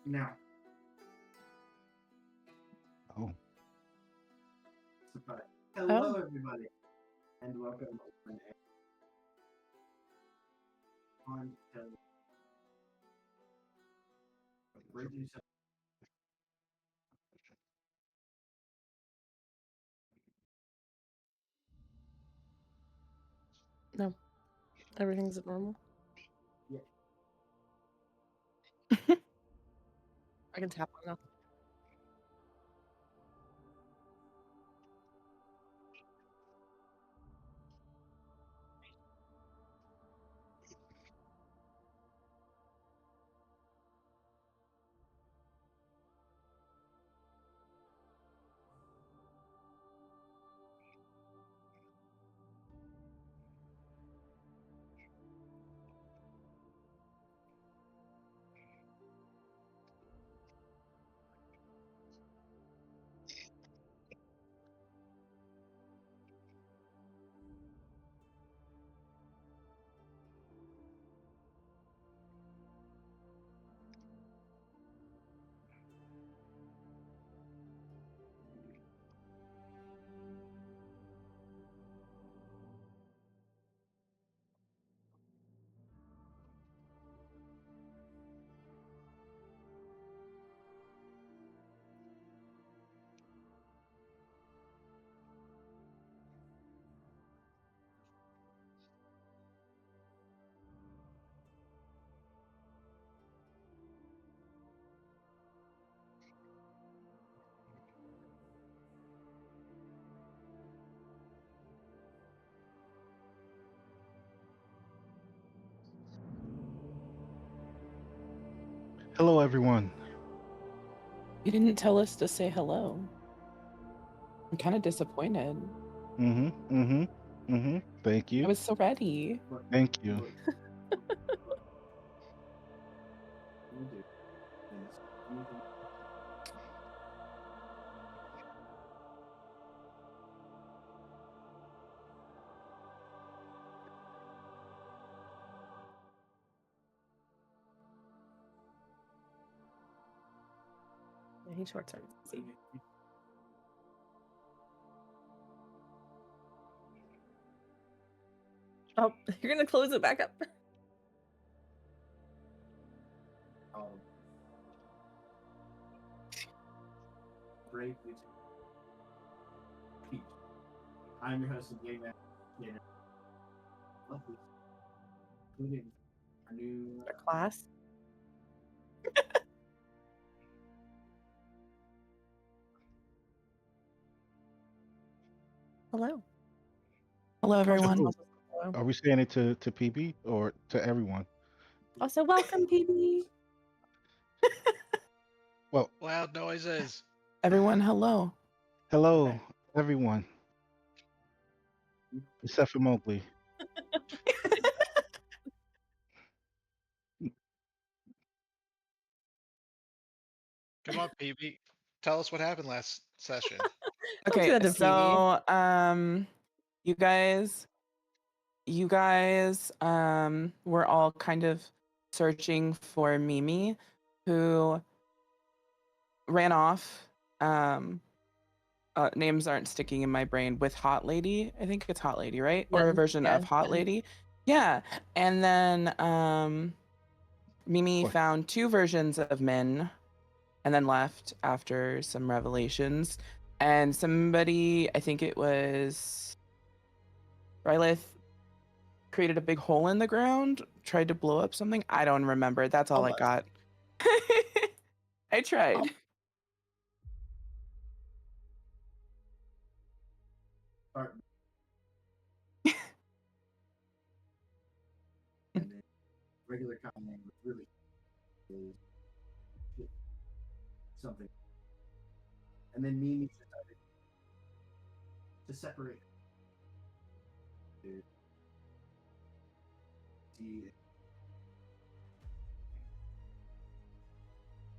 Now, Oh, surprise. Oh. Hello, everybody, and welcome on Bridges. No, everything's normal. Yeah. I can tap on now. hello everyone. You didn't tell us to say hello. I'm kind of disappointed. Thank I you. was so ready. Thank you. Yeah, he's short term. Oh, you're gonna close it back up. Break with Peach. I'm your host, Game Man. Lovely. Including our new Class. Hello. Hello, everyone. Who? Are we saying it to PB or to everyone? Also, welcome, PB. Well, Loud noises. Everyone, hello. hello Okay. everyone, except for Mowgli. Come on, PB. Tell us what happened last session. Okay, that to so you guys were all kind of searching for Mimi, who ran off. Names aren't sticking in my brain with Hot Lady. I think it's Hot Lady, right? Or a version of Hot Lady. Yeah. And then Mimi What? found two versions of Min and then left after some revelations. And somebody, I think it was Rylith, created a big hole in the ground, tried to blow up something. I don't remember. That's all I got. I tried. And then regular common name was really something. And then Mimi decided to separate. To see,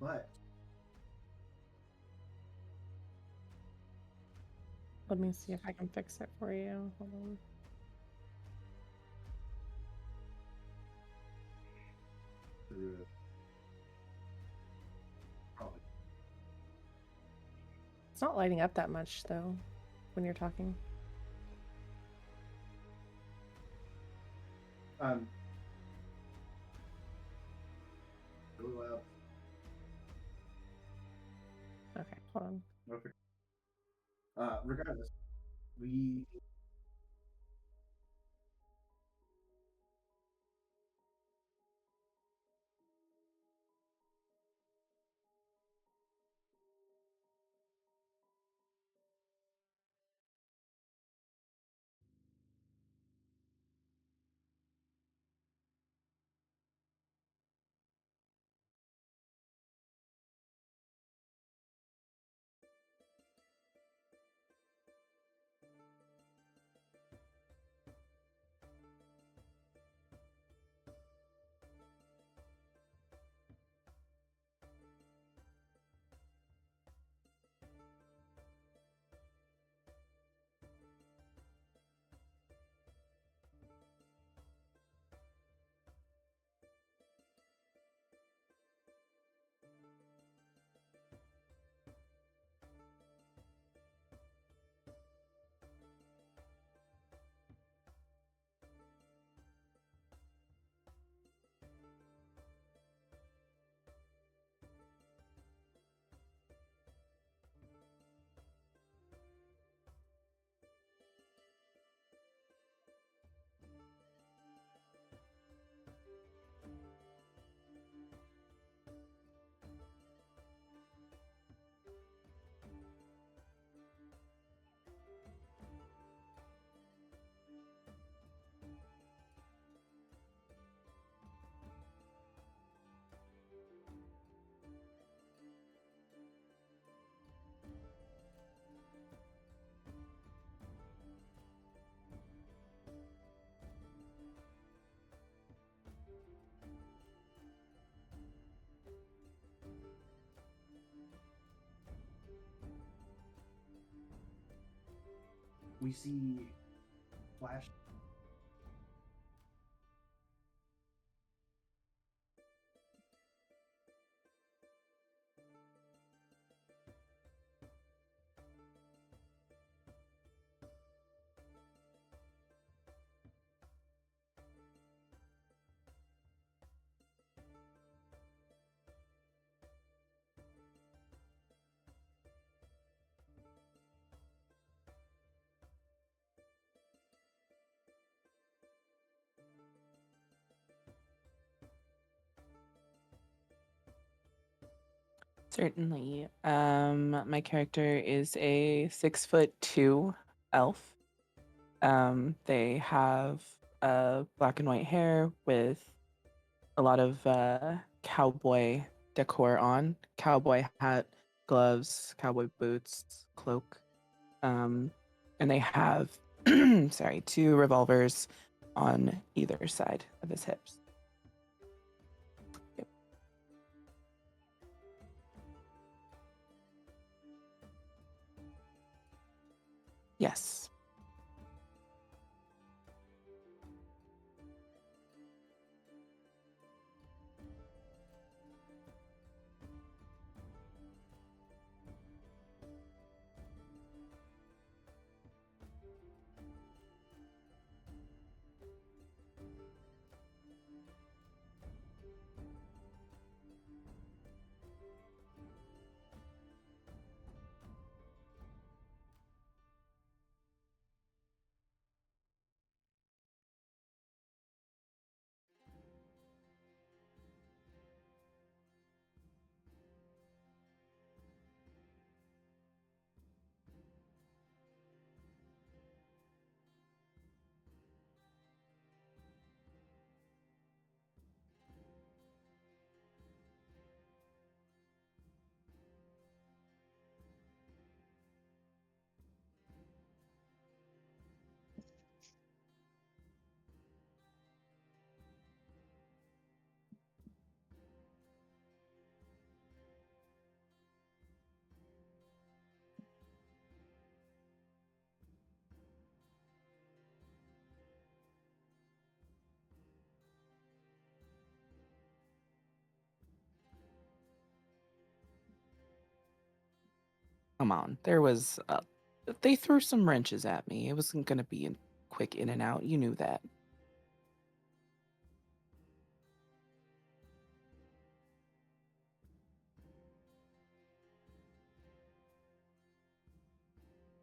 but Let me see if I can fix it for you. Hold on. through It's not lighting up that much though when you're talking. Really loud. Okay, hold on. Okay. Regardless, we see flash. Certainly. My character is a 6'2" elf. They have black and white hair with a lot of cowboy decor on: cowboy hat, gloves, cowboy boots, cloak. And they have, sorry, 2 revolvers on either side of his hips. Yep. Yes. come on. There was they threw some wrenches at me. It wasn't gonna be a quick in and out. You knew that.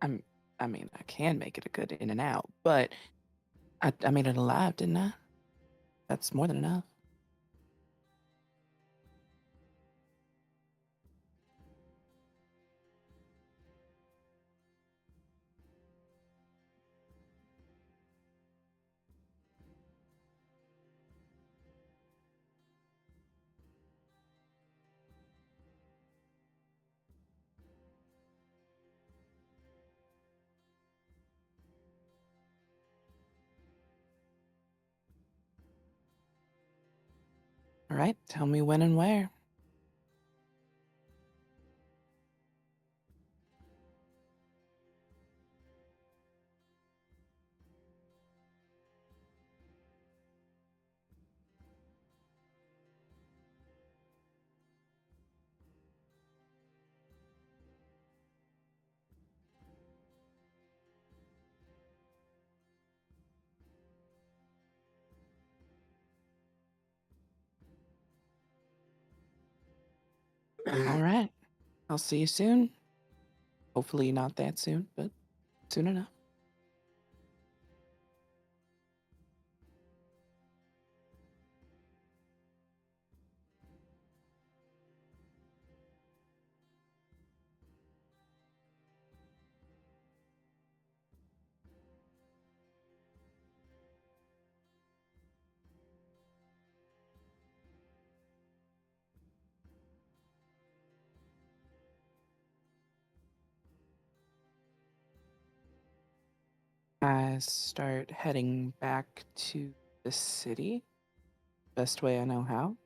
I'm. I mean, I can make it a good in and out, but I made it alive, didn't I? That's more than enough. All right, tell me when and where. All right, I'll see you soon. Hopefully not that soon, but soon enough. I start heading back to the city. Best way I know how.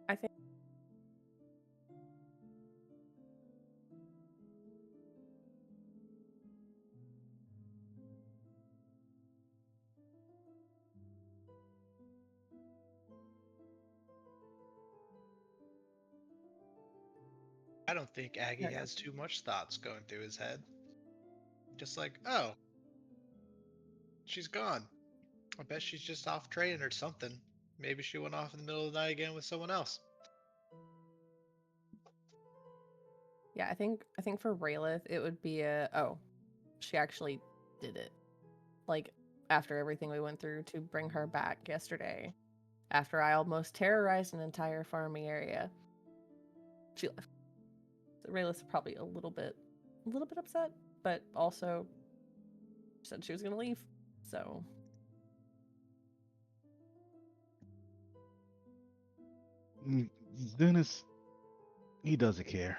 I think I don't think Aggie Yeah, yeah. has too much thoughts going through his head. Just like, oh, she's gone. I bet she's just off training or something. Maybe she went off in the middle of the night again with someone else. Yeah, I think for Raylith it would be she actually did it. Like after everything we went through to bring her back yesterday, after I almost terrorized an entire farming area, she left. So Raylith's probably a little bit upset, but also said she was gonna leave. So Dennis, he doesn't care.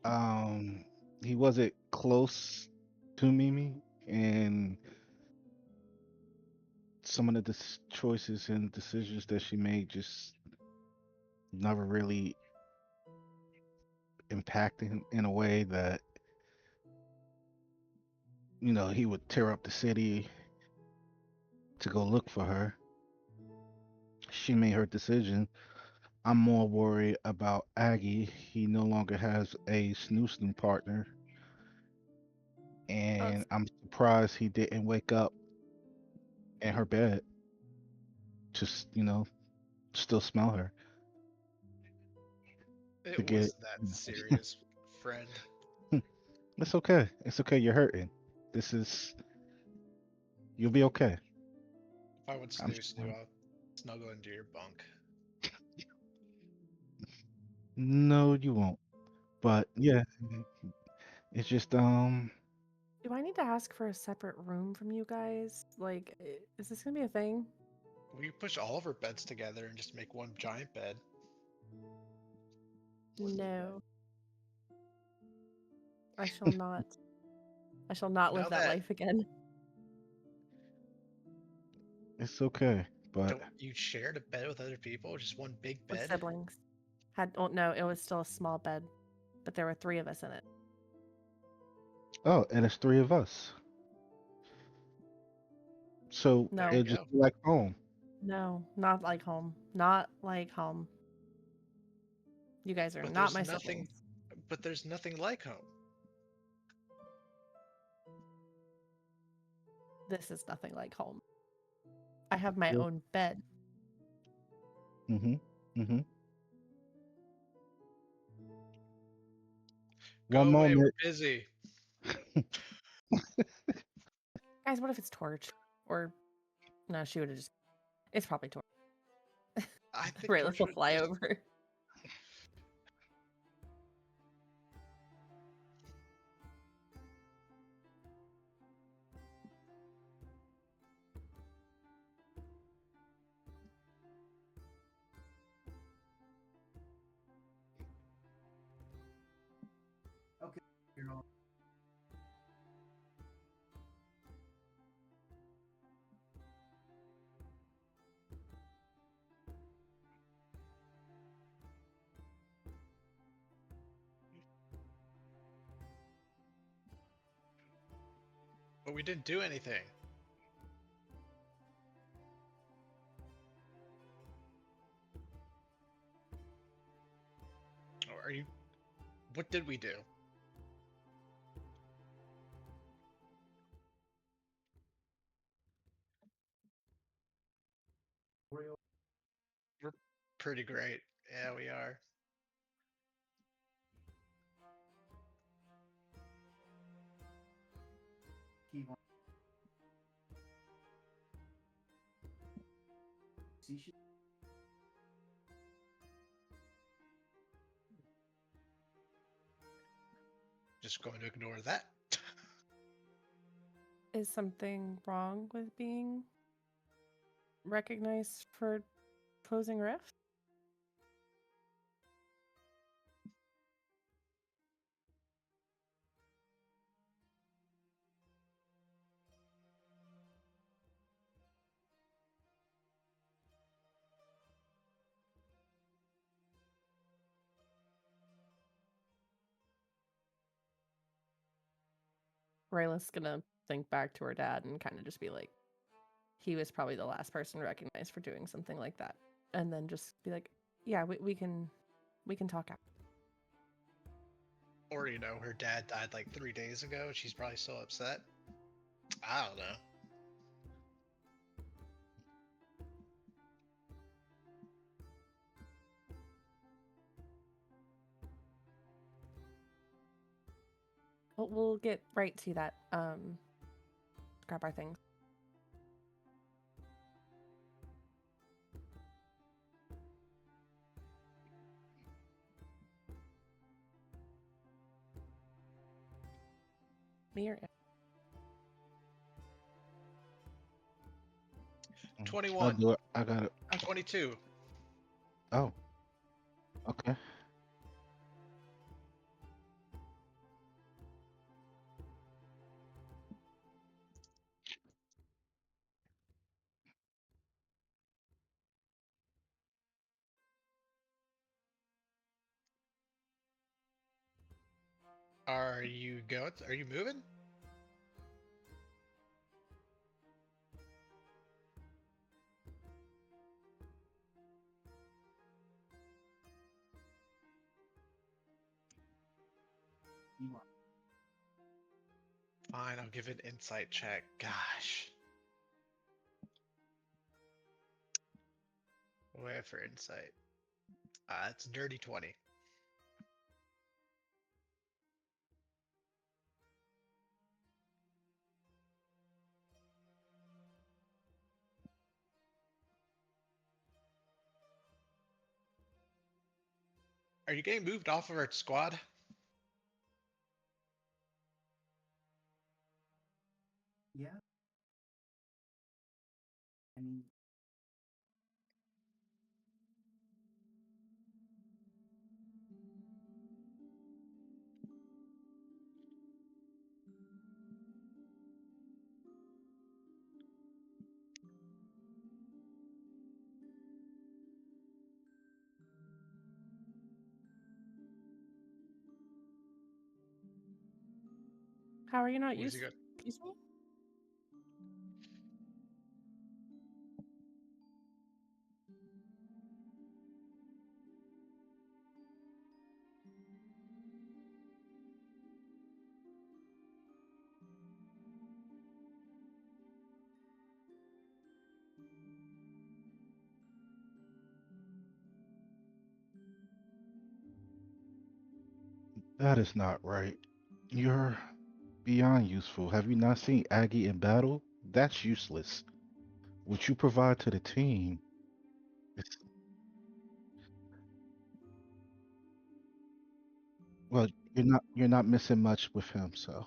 Um, he wasn't close to Mimi, and some of the choices and decisions that she made just never really impacted him in a way that he would tear up the city to go look for her. she made her decision. I'm more worried about Aggie. He no longer has a snoo partner, and I'm surprised he didn't wake up in her bed. Just still smell her. To It get was that serious, friend. it's okay. It's okay. You're hurting. This is you'll be okay. If I would I'm snooze you, I'll snuggle into your bunk. no, you won't. But yeah, it's just Do I need to ask for a separate room from you guys? Like, is this gonna be a thing? We push all of our beds together and just make one giant bed. No. I shall not. I shall not Now live that that life again. it's okay. But don't you shared a bed with other people, just one big With bed. siblings. Oh no, it was still a small bed, but there were 3 of us in it. oh, and it's 3 of us. So There No, you it'll just go. be like home. no, not like home. Not like home. You guys are But not there's my nothing. siblings. But there's nothing like home. This is nothing like home. I have my own bed. Mm-hmm. Mm-hmm. Go One away. We're moment. busy. Guys, what if it's Torch? Or no, she would have just. It's probably Torch. I think Right, Torch will would fly just. over. Okay. You're on. But we didn't do anything. Or are you? What did we do? We're pretty great. Yeah, we are. Keep on. See shit. Just going to ignore that. Is something wrong with being recognized for closing rift? Rayla's gonna think back to her dad and kind of just be like, he was probably the last person recognized for doing something like that, and then just be like, yeah, we can talk out. Or, her dad died like 3 days ago. She's probably still upset. I don't know. We'll get right to that. Grab our things. Me or 21. I'll do it. I got it. 22. Oh, okay. Are you going? Are you moving? You are. Fine, I'll give it an insight check. Gosh. Where for insight? It's a dirty 20. Are you getting moved off of our squad? Yeah. I mean, How are you not Where's he used? go? Excuse me? That is not right. You're beyond useful. Have you not seen Aggie in battle? That's useless. What you provide to the team is, well, you're not missing much with him, so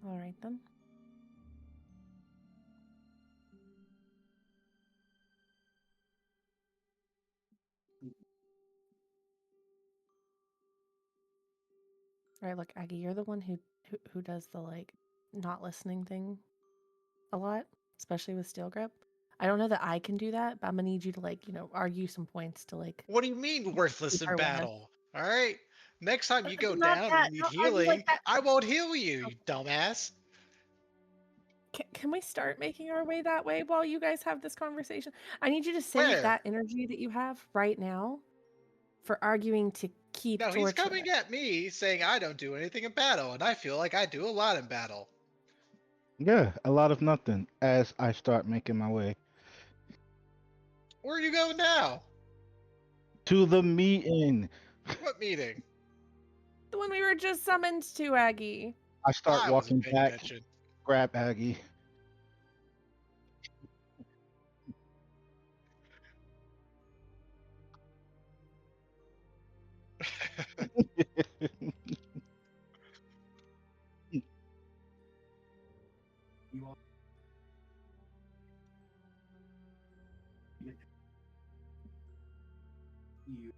All right then. All right, look, Aggie, you're the one who does the like not listening thing a lot, especially with steel grip. I don't know that I can do that, but I'm gonna need you to like, argue some points to like What do you mean worthless keep in her with us. battle? All right. Next time you go Not down and that, you need not argue like healing, that. I won't heal you, you dumbass. Can we start making our way that way while you guys have this conversation? I need you to save Where? that energy that you have right now for arguing to keep No, he's Torch with coming us. at me saying I don't do anything in battle, and I feel like I do a lot in battle. yeah, a lot of nothing as I start making my way Where are you going now? to the meeting. What meeting? The one we were just summoned to, Aggie. I start I wasn't walking paying back, attention. grab Aggie. you are. You.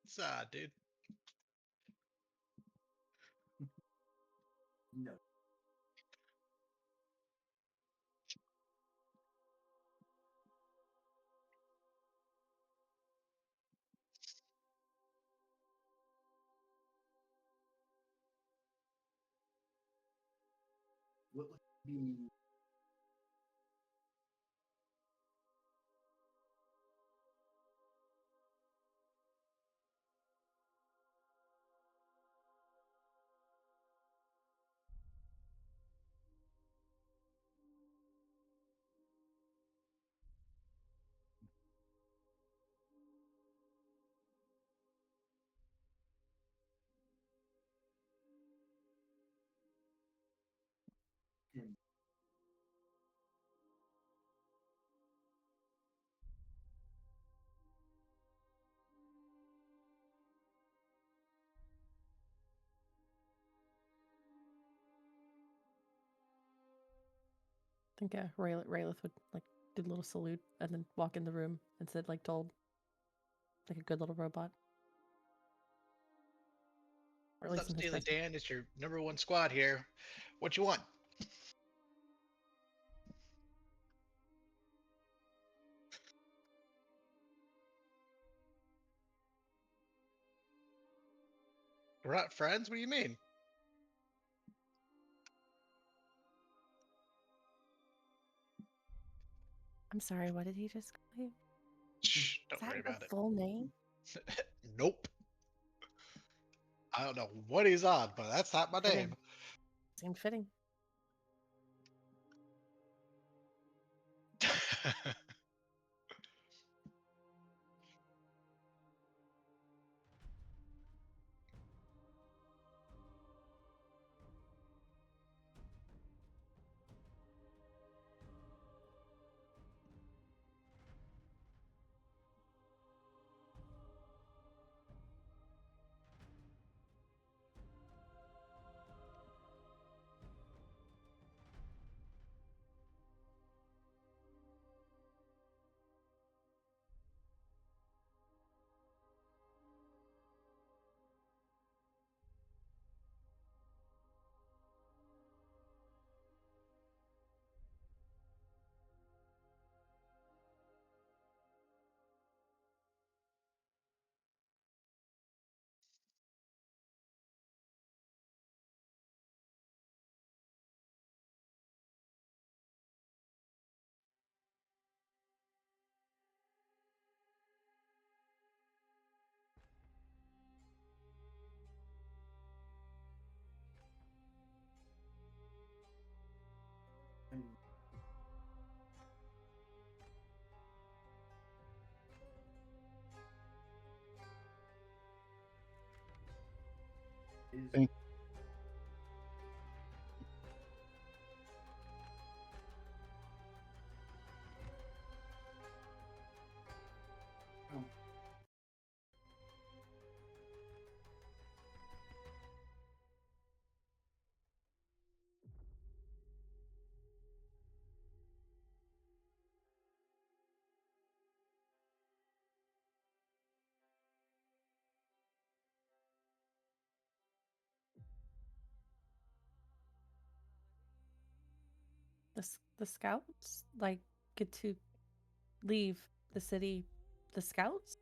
It's odd, dude. No. What would be? think Raylith would like do a little salute and then walk in the room and sit like told, like a good little robot. Or at What's least up, in his Steely presence. Dan? It's your #1 squad here. What you want? We're not friends? What do you mean? I'm sorry, what did he just call you? Shh, Is don't that worry your about it. full name? Nope. I don't know what he's on, but that's not my Fitting. name. Seemed fitting. And is Thank oh, The scouts like get to leave the city. The scouts?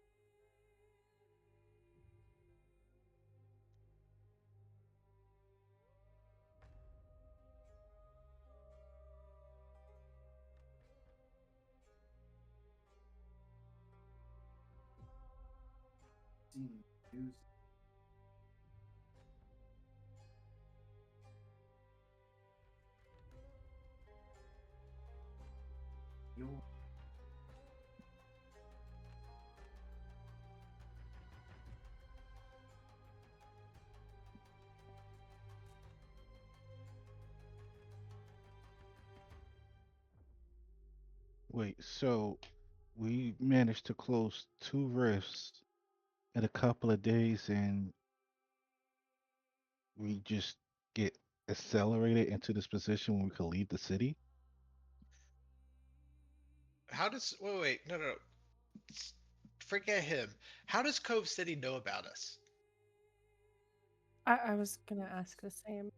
seen news. Your Wait, so we managed to close 2 rifts in a couple of days, and we just get accelerated into this position where we could leave the city? How does wait, no. Forget him. How does Cove City know about us? I was gonna ask the same.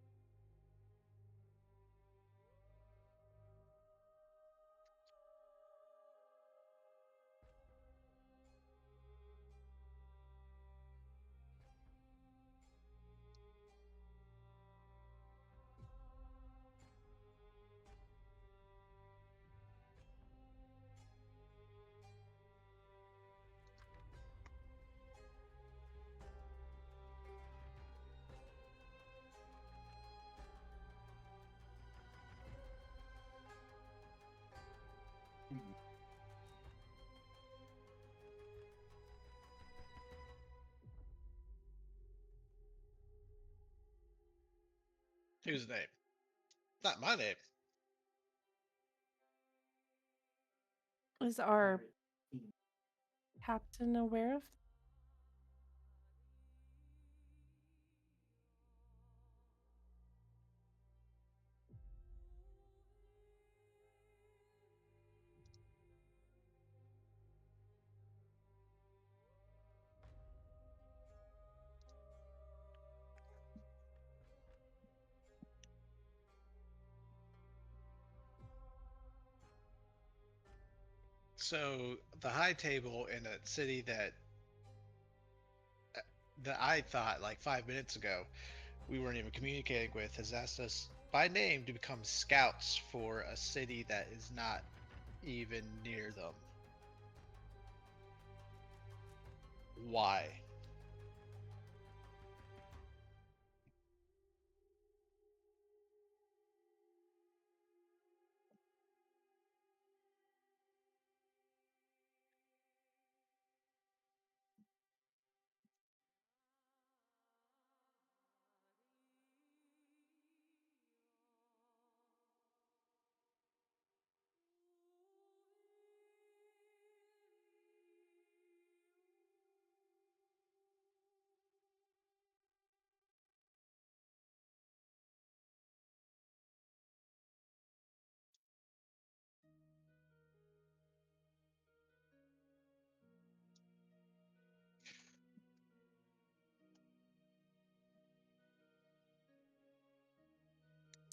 Whose name? Not my name. Is our pirate team. captain aware of? So the high table in a city that I thought like 5 minutes ago we weren't even communicating with has asked us by name to become scouts for a city that is not even near them. Why?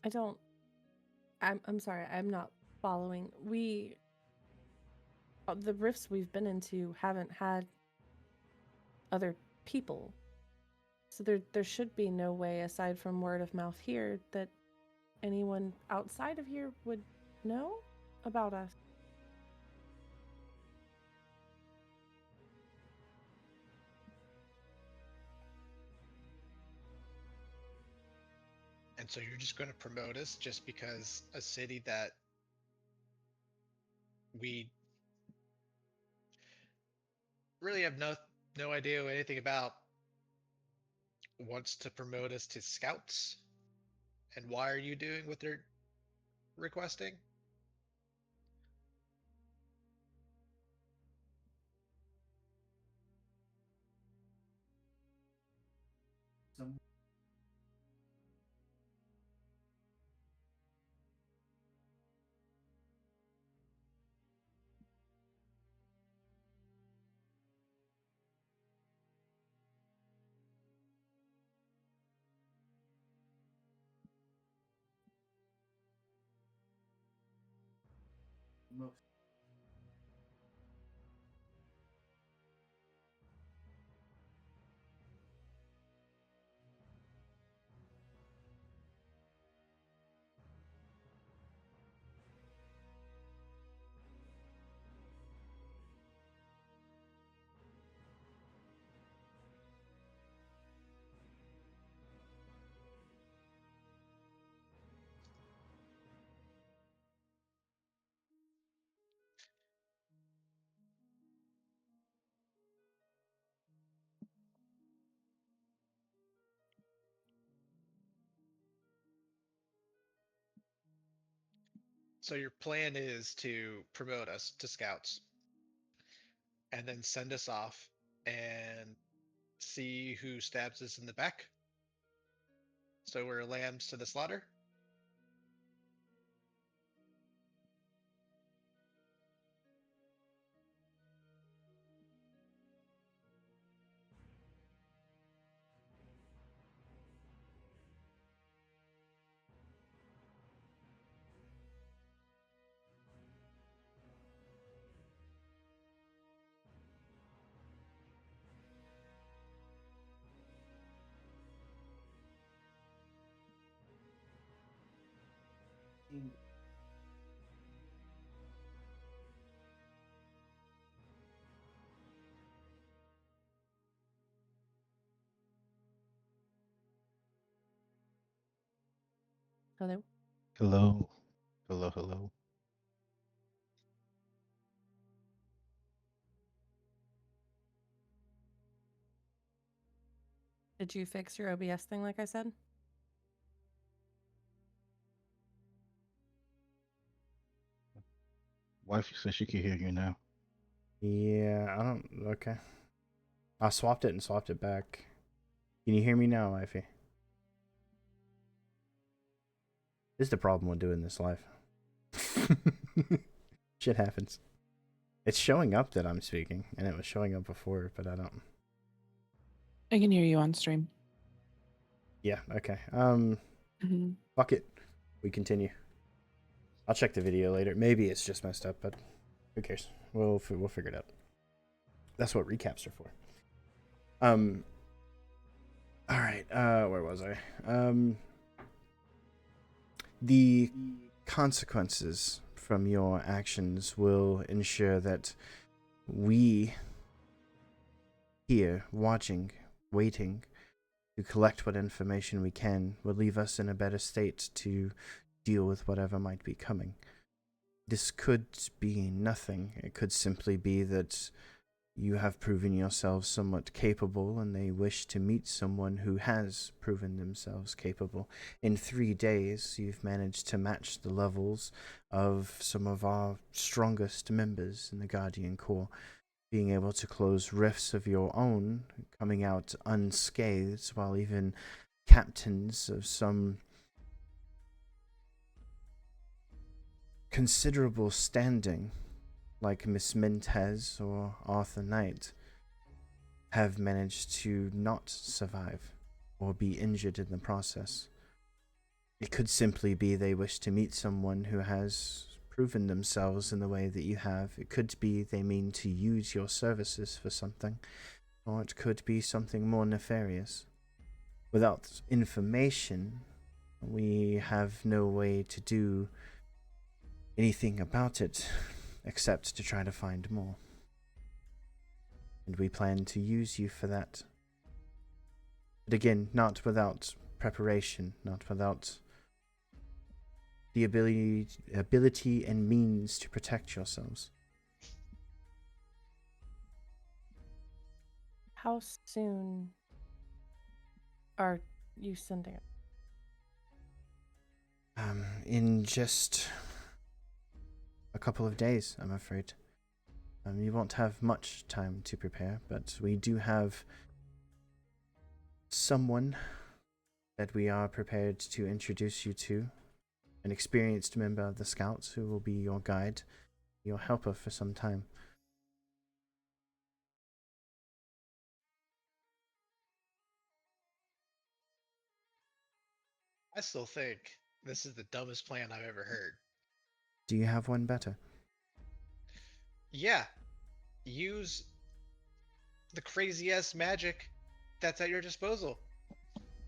I don't. I'm sorry. I'm not following. The rifts we've been into haven't had other people, so there should be no way aside from word of mouth here that anyone outside of here would know about us. And so you're just going to promote us just because a city that we really have no idea anything about wants to promote us to scouts? And why are you doing what they're requesting? Some most So your plan is to promote us to scouts and then send us off and see who stabs us in the back. So we're lambs to the slaughter. in Hello? Hello. Hello, hello. Did you fix your OBS thing like I said? Wifey says she can hear you now. Yeah, I don't. Okay. I swapped it and swapped it back. Can you hear me now, wifey? This is the problem with doing this live. Shit happens. It's showing up that I'm speaking, and it was showing up before, but I don't. I can hear you on stream. Yeah, okay. Mhm. Fuck it. We continue. I'll check the video later. Maybe it's just messed up, but who cares? We'll figure it out. That's what recaps are for. All right. Where was I? The consequences from your actions will ensure that we here, watching, waiting to collect what information we can, will leave us in a better state to deal with whatever might be coming. This could be nothing. It could simply be that you have proven yourselves somewhat capable, and they wish to meet someone who has proven themselves capable. In 3 days, you've managed to match the levels of some of our strongest members in the Guardian Corps, being able to close rifts of your own, coming out unscathed, while even captains of some considerable standing, like Miss Mintez or Arthur Knight, have managed to not survive or be injured in the process. It could simply be they wish to meet someone who has proven themselves in the way that you have. It could be they mean to use your services for something, or it could be something more nefarious. Without information, we have no way to do anything about it except to try to find more. And we plan to use you for that. But again, not without preparation, not without the ability and means to protect yourselves. How soon are you sending it? In just a couple of days, I'm afraid. You won't have much time to prepare, but we do have someone that we are prepared to introduce you to, an experienced member of the Scouts who will be your guide, your helper for some time. I still think this is the dumbest plan I've ever heard. Do you have one better? Yeah, use the crazy ass magic that's at your disposal.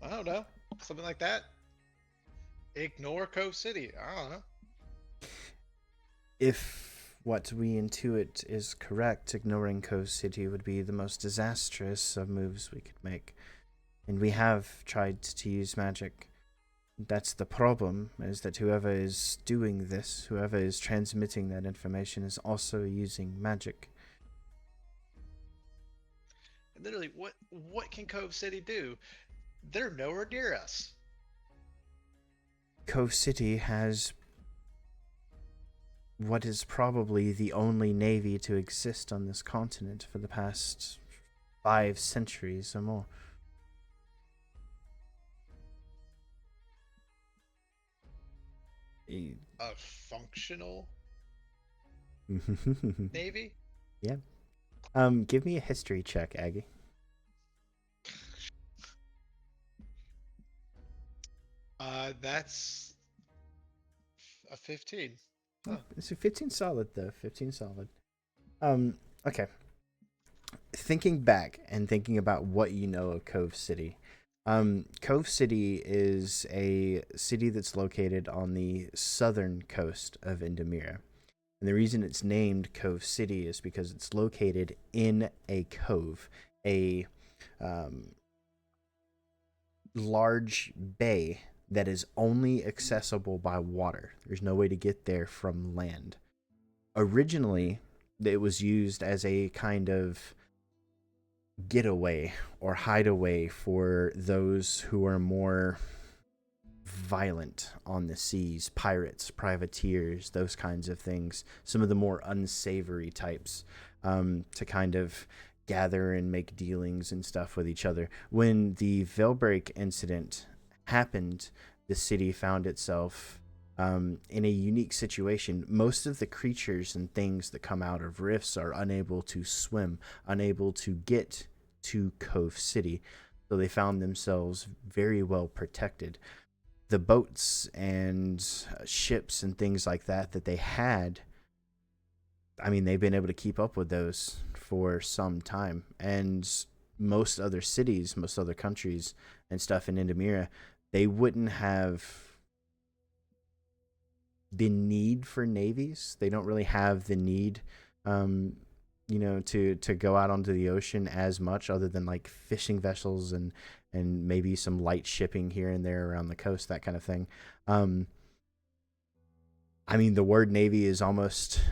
I don't know, something like that. Ignore Cove City. I don't know. If what we intuit is correct, ignoring Cove City would be the most disastrous of moves we could make. And we have tried to use magic. That's the problem, is that whoever is doing this, whoever is transmitting that information, is also using magic. Literally, what can Cove City do? They're nowhere near us. Cove City has what is probably the only navy to exist on this continent for the past 5 centuries or more. A functional navy? Yeah. Give me a history check, Aggie. That's a 15. Oh, it's a 15 solid though. 15 solid. Okay. Thinking back and thinking about what you know of Cove City. Cove City is a city that's located on the southern coast of Indamira. And the reason it's named Cove City is because it's located in a cove, a large bay that is only accessible by water. There's no way to get there from land. Originally, it was used as a kind of getaway or hideaway for those who are more violent on the seas, pirates, privateers, those kinds of things, some of the more unsavory types, to kind of gather and make dealings and stuff with each other. When the Veilbreak incident happened, the city found itself in a unique situation. Most of the creatures and things that come out of rifts are unable to swim, unable to get to Cove City, so they found themselves very well protected. The boats and ships and things like that they had, I mean, they've been able to keep up with those for some time. And most other cities, most other countries and stuff in Indamira, they wouldn't have the need for navies. They don't really have the need, to go out onto the ocean as much, other than like fishing vessels and maybe some light shipping here and there around the coast, that kind of thing. I mean, the word navy is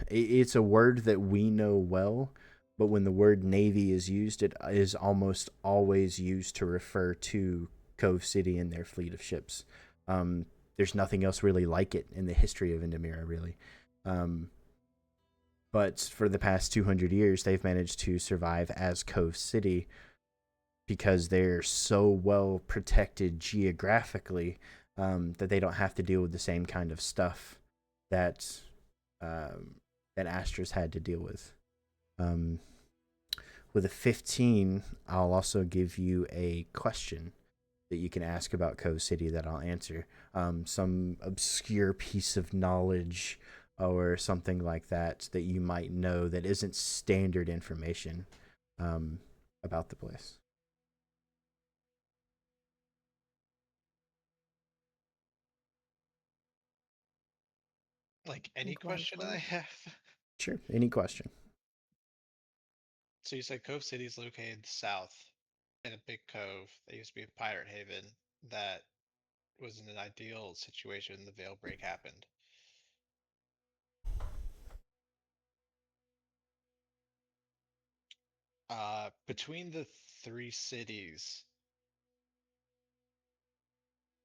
it's a word that we know well, but when the word navy is used, it is almost always used to refer to Cove City and their fleet of ships. There's nothing else really like it in the history of Indamira, really. But for the past 200 years, they've managed to survive as Cove City because they're so well protected geographically that they don't have to deal with the same kind of stuff that Astra's had to deal with. With a 15, I'll also give you a question that you can ask about Cove City that I'll answer. Some obscure piece of knowledge or something like that you might know that isn't standard information about the place. Like any Think like question what? I have. Sure, any question. So you said Cove City is located south in a big cove that used to be a pirate haven that was in an ideal situation when the Veilbreak happened. Between the three cities,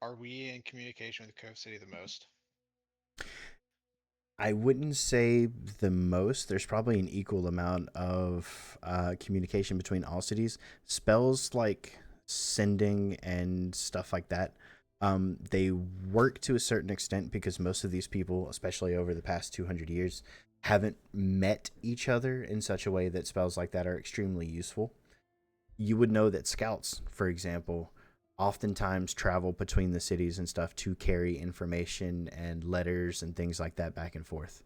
are we in communication with Cove City the most? I wouldn't say the most. There's probably an equal amount of communication between all cities. Spells like sending and stuff like that, they work to a certain extent because most of these people, especially over the past 200 years, haven't met each other in such a way that spells like that are extremely useful. You would know that scouts, for example, oftentimes travel between the cities and stuff to carry information and letters and things like that back and forth.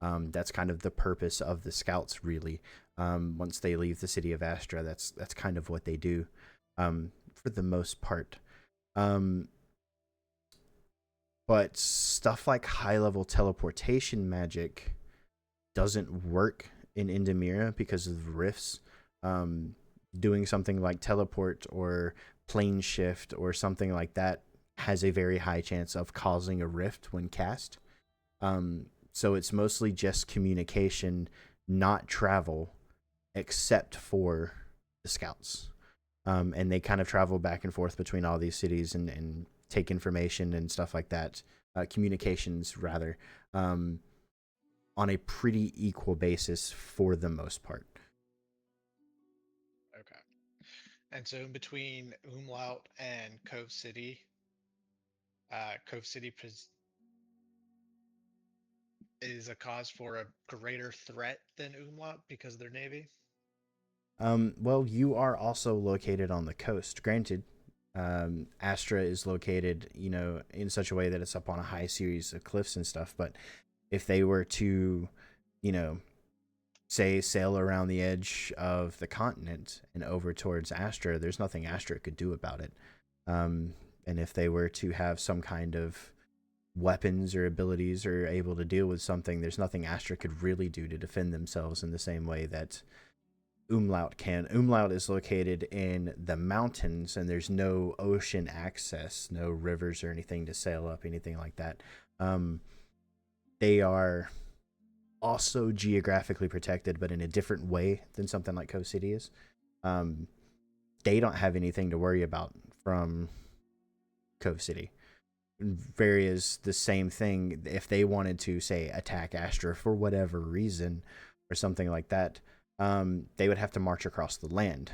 That's kind of the purpose of the scouts, really. Once they leave the city of Astra, that's kind of what they do, for the most part. But stuff like high-level teleportation magic doesn't work in Indamira because of rifts. Doing something like teleport or plane shift or something like that has a very high chance of causing a rift when cast. So it's mostly just communication, not travel, except for the scouts. And they kind of travel back and forth between all these cities and take information and stuff like that. Communications, rather, on a pretty equal basis for the most part. Okay. And so in between Umlaut and Cove City, Cove City is a cause for a greater threat than Umlaut because of their navy? Well, you are also located on the coast. Granted, Astra is located, in such a way that it's up on a high series of cliffs and stuff. But if they were to, say sail around the edge of the continent and over towards Astra, there's nothing Astra could do about it. And if they were to have some kind of weapons or abilities or able to deal with something, there's nothing Astra could really do to defend themselves in the same way that Umlaut can. Umlaut is located in the mountains and there's no ocean access, no rivers or anything to sail up, anything like that. They are also geographically protected, but in a different way than something like Cove City is. They don't have anything to worry about from Cove City. Whereas the same thing, if they wanted to, say, attack Astra for whatever reason or something like that, they would have to march across the land,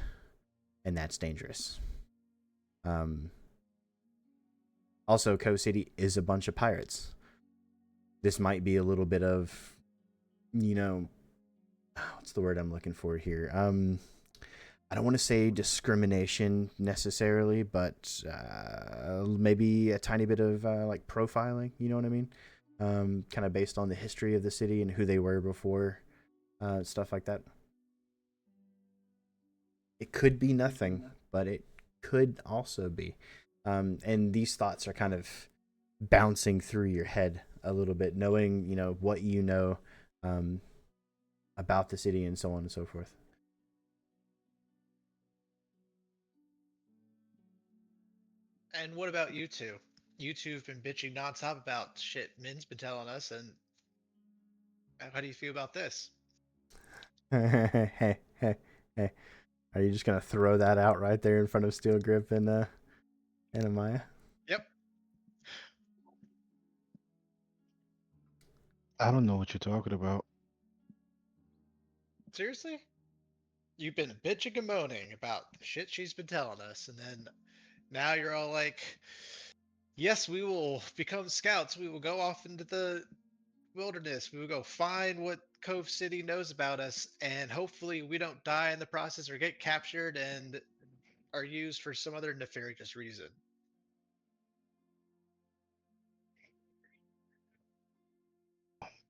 and that's dangerous. Also, Cove City is a bunch of pirates. This might be a little bit of, what's the word I'm looking for here? I don't want to say discrimination necessarily, but maybe a tiny bit of like profiling, you know what I mean? Kind of based on the history of the city and who they were before stuff like that. It could be nothing, but it could also be. And these thoughts are kind of bouncing through your head a little bit, knowing, what you know about the city and so on and so forth. And what about you two? You two have been bitching nonstop about shit Min's been telling us, and how do you feel about this? Hey. Are you just gonna throw that out right there in front of Steel Grip and Amaya? Yep. I don't know what you're talking about. Seriously? You've been bitching and moaning about the shit she's been telling us, and then now you're all like, yes, we will become scouts. We will go off into the wilderness. We will go find what Cove City knows about us, and hopefully we don't die in the process or get captured and are used for some other nefarious reason.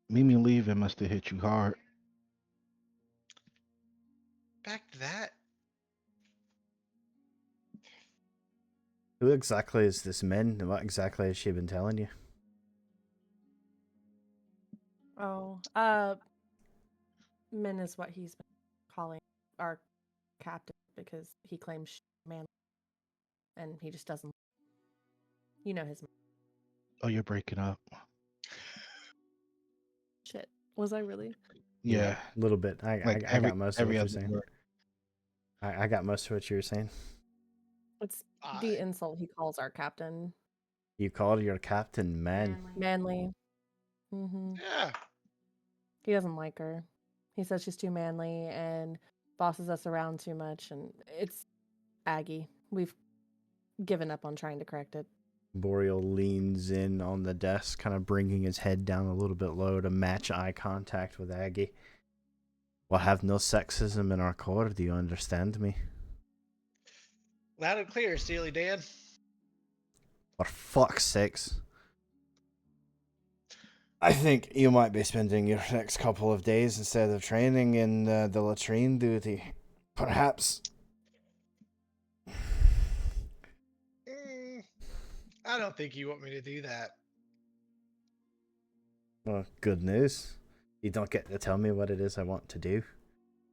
Mimi leaving must have hit you hard. Back to that. Who exactly is this Min? And what exactly has she been telling you? Oh, Min is what he's been calling our captain because he claims she's man, and he just doesn't. You know his Oh, you're breaking up. shit. Was I really? Yeah, a little bit. I like got most of what every you're other saying. word. I got most of what you were saying. It's the I- insult he calls our captain. You called your captain man. Manly. Mm-hmm. Yeah. He doesn't like her. He says she's too manly and bosses us around too much, and it's Aggie. We've given up on trying to correct it. Boreal leans in on the desk, kind of bringing his head down a little bit low to match eye contact with Aggie. We'll have no sexism in our core, do you understand me? Loud and clear, Steely Dan. For fuck's sakes. I think you might be spending your next couple of days instead of training in the latrine duty. Perhaps. I don't think you want me to do that. Well, good news. You don't get to tell me what it is I want to do.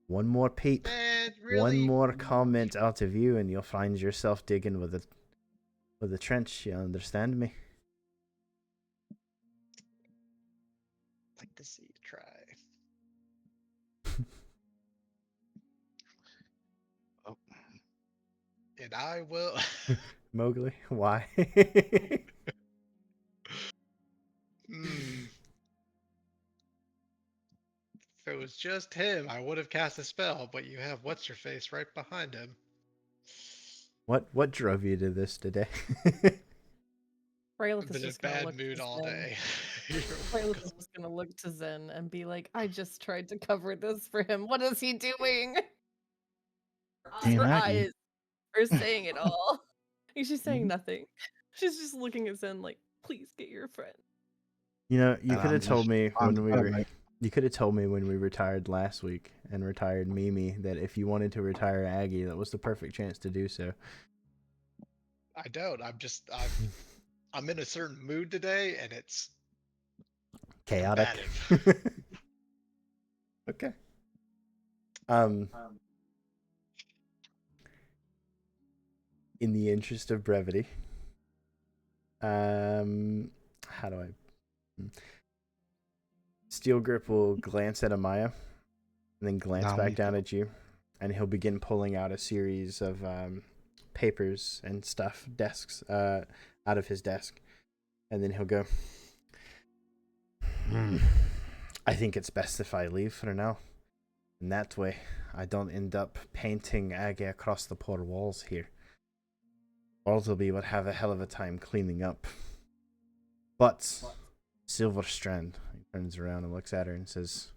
One more peep. Man, really? One more comment out of you and you'll find yourself digging with a trench, you understand me? I'd like to see you try. Oh, And I will. Mowgli, why? Hmm. If it was just him, I would have cast a spell, but you have what's your face right behind him. What drove you to this today? Rayleigh I've is been in a just gonna bad look mood to all Zen. day. You're Rayleigh welcome. is just gonna look to Zen and be like, "I just tried to cover this for him. What is he doing?" Hey, Her Maggie. eyes are saying it all. She's saying Mhm. nothing. She's just looking at Zen like, "Please get your friend." You know, And I'm just on the like, you could have told me when we retired last week and retired Mimi that if you wanted to retire Aggie, that was the perfect chance to do so. I don't. I'm in a certain mood today, and it's Chaotic. combative. Okay. In the interest of brevity, how do I? Steel Grip will glance at Amaya and then glance nah, back me down too. at you, and he'll begin pulling out a series of papers and stuff, desks, out of his desk, and then he'll go. I think it's best if I leave for now. And that way, I don't end up painting Aggie across the poor walls here. Bartleby would have a hell of a time cleaning up. But Silverstrand, he turns around and looks at her and says,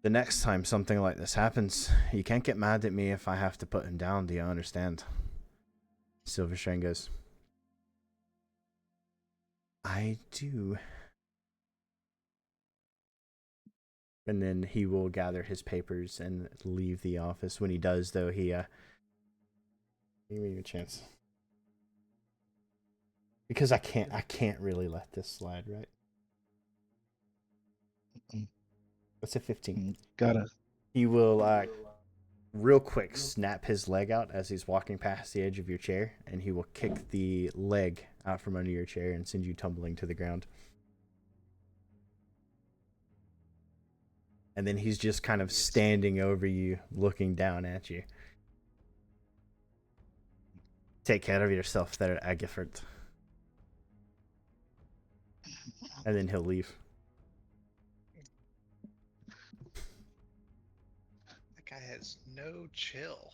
the next time something like this happens, you can't get mad at me if I have to put him down, do you understand? Silverstrand goes, I do. And then he will gather his papers and leave the office. When he does, though, give me a chance. Because I can't really let this slide, right? What's a 15? Gotta. He will real quick snap his leg out as he's walking past the edge of your chair, and he will kick the leg out from under your chair and send you tumbling to the ground. And then he's just kind of standing over you, looking down at you. Take care of yourself there, Agifert. And then he'll leave. That guy has no chill.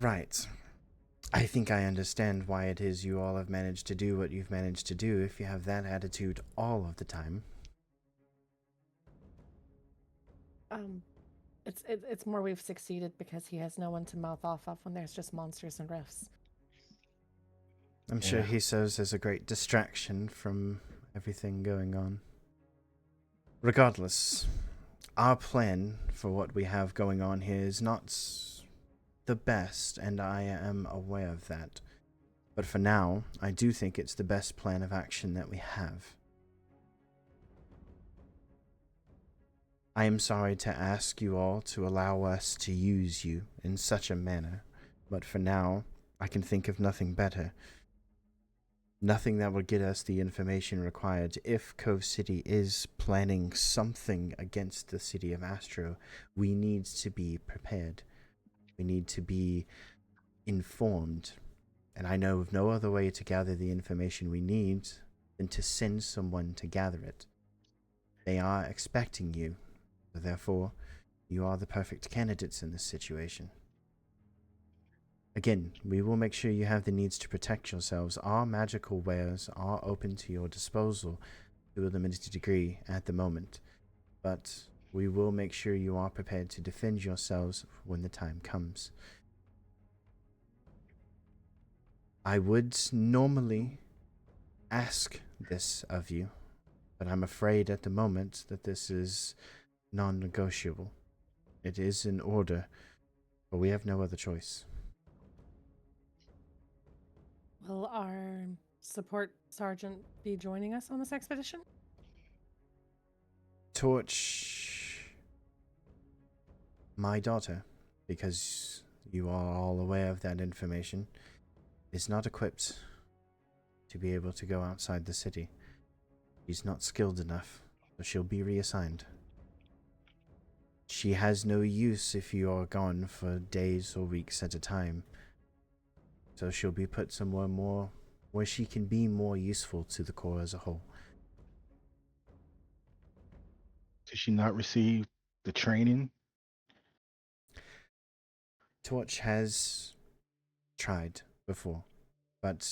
Right. I think I understand why it is you all have managed to do what you've managed to do if you have that attitude all of the time. It's more we've succeeded because he has no one to mouth off of when there's just monsters and rifts. I'm sure he serves as a great distraction from everything going on. Regardless, our plan for what we have going on here is not the best, and I am aware of that. But for now, I do think it's the best plan of action that we have. I am sorry to ask you all to allow us to use you in such a manner, but for now, I can think of nothing better. Nothing that will get us the information required. If Cove City is planning something against the city of Astro, we need to be prepared. We need to be informed. And I know of no other way to gather the information we need than to send someone to gather it. They are expecting you. So therefore, you are the perfect candidates in this situation. Again, we will make sure you have the needs to protect yourselves. Our magical wares are open to your disposal to a limited degree at the moment, but we will make sure you are prepared to defend yourselves when the time comes. I would normally ask this of you, but I'm afraid at the moment that this is non-negotiable. It is an order, but we have no other choice. Will our support sergeant be joining us on this expedition? Torch, my daughter, because you are all aware of that information, is not equipped to be able to go outside the city. She's not skilled enough, so she'll be reassigned. She has no use if you are gone for days or weeks at a time. So she'll be put somewhere more where she can be more useful to the Corps as a whole. Did she not receive the training? Torch has tried before, but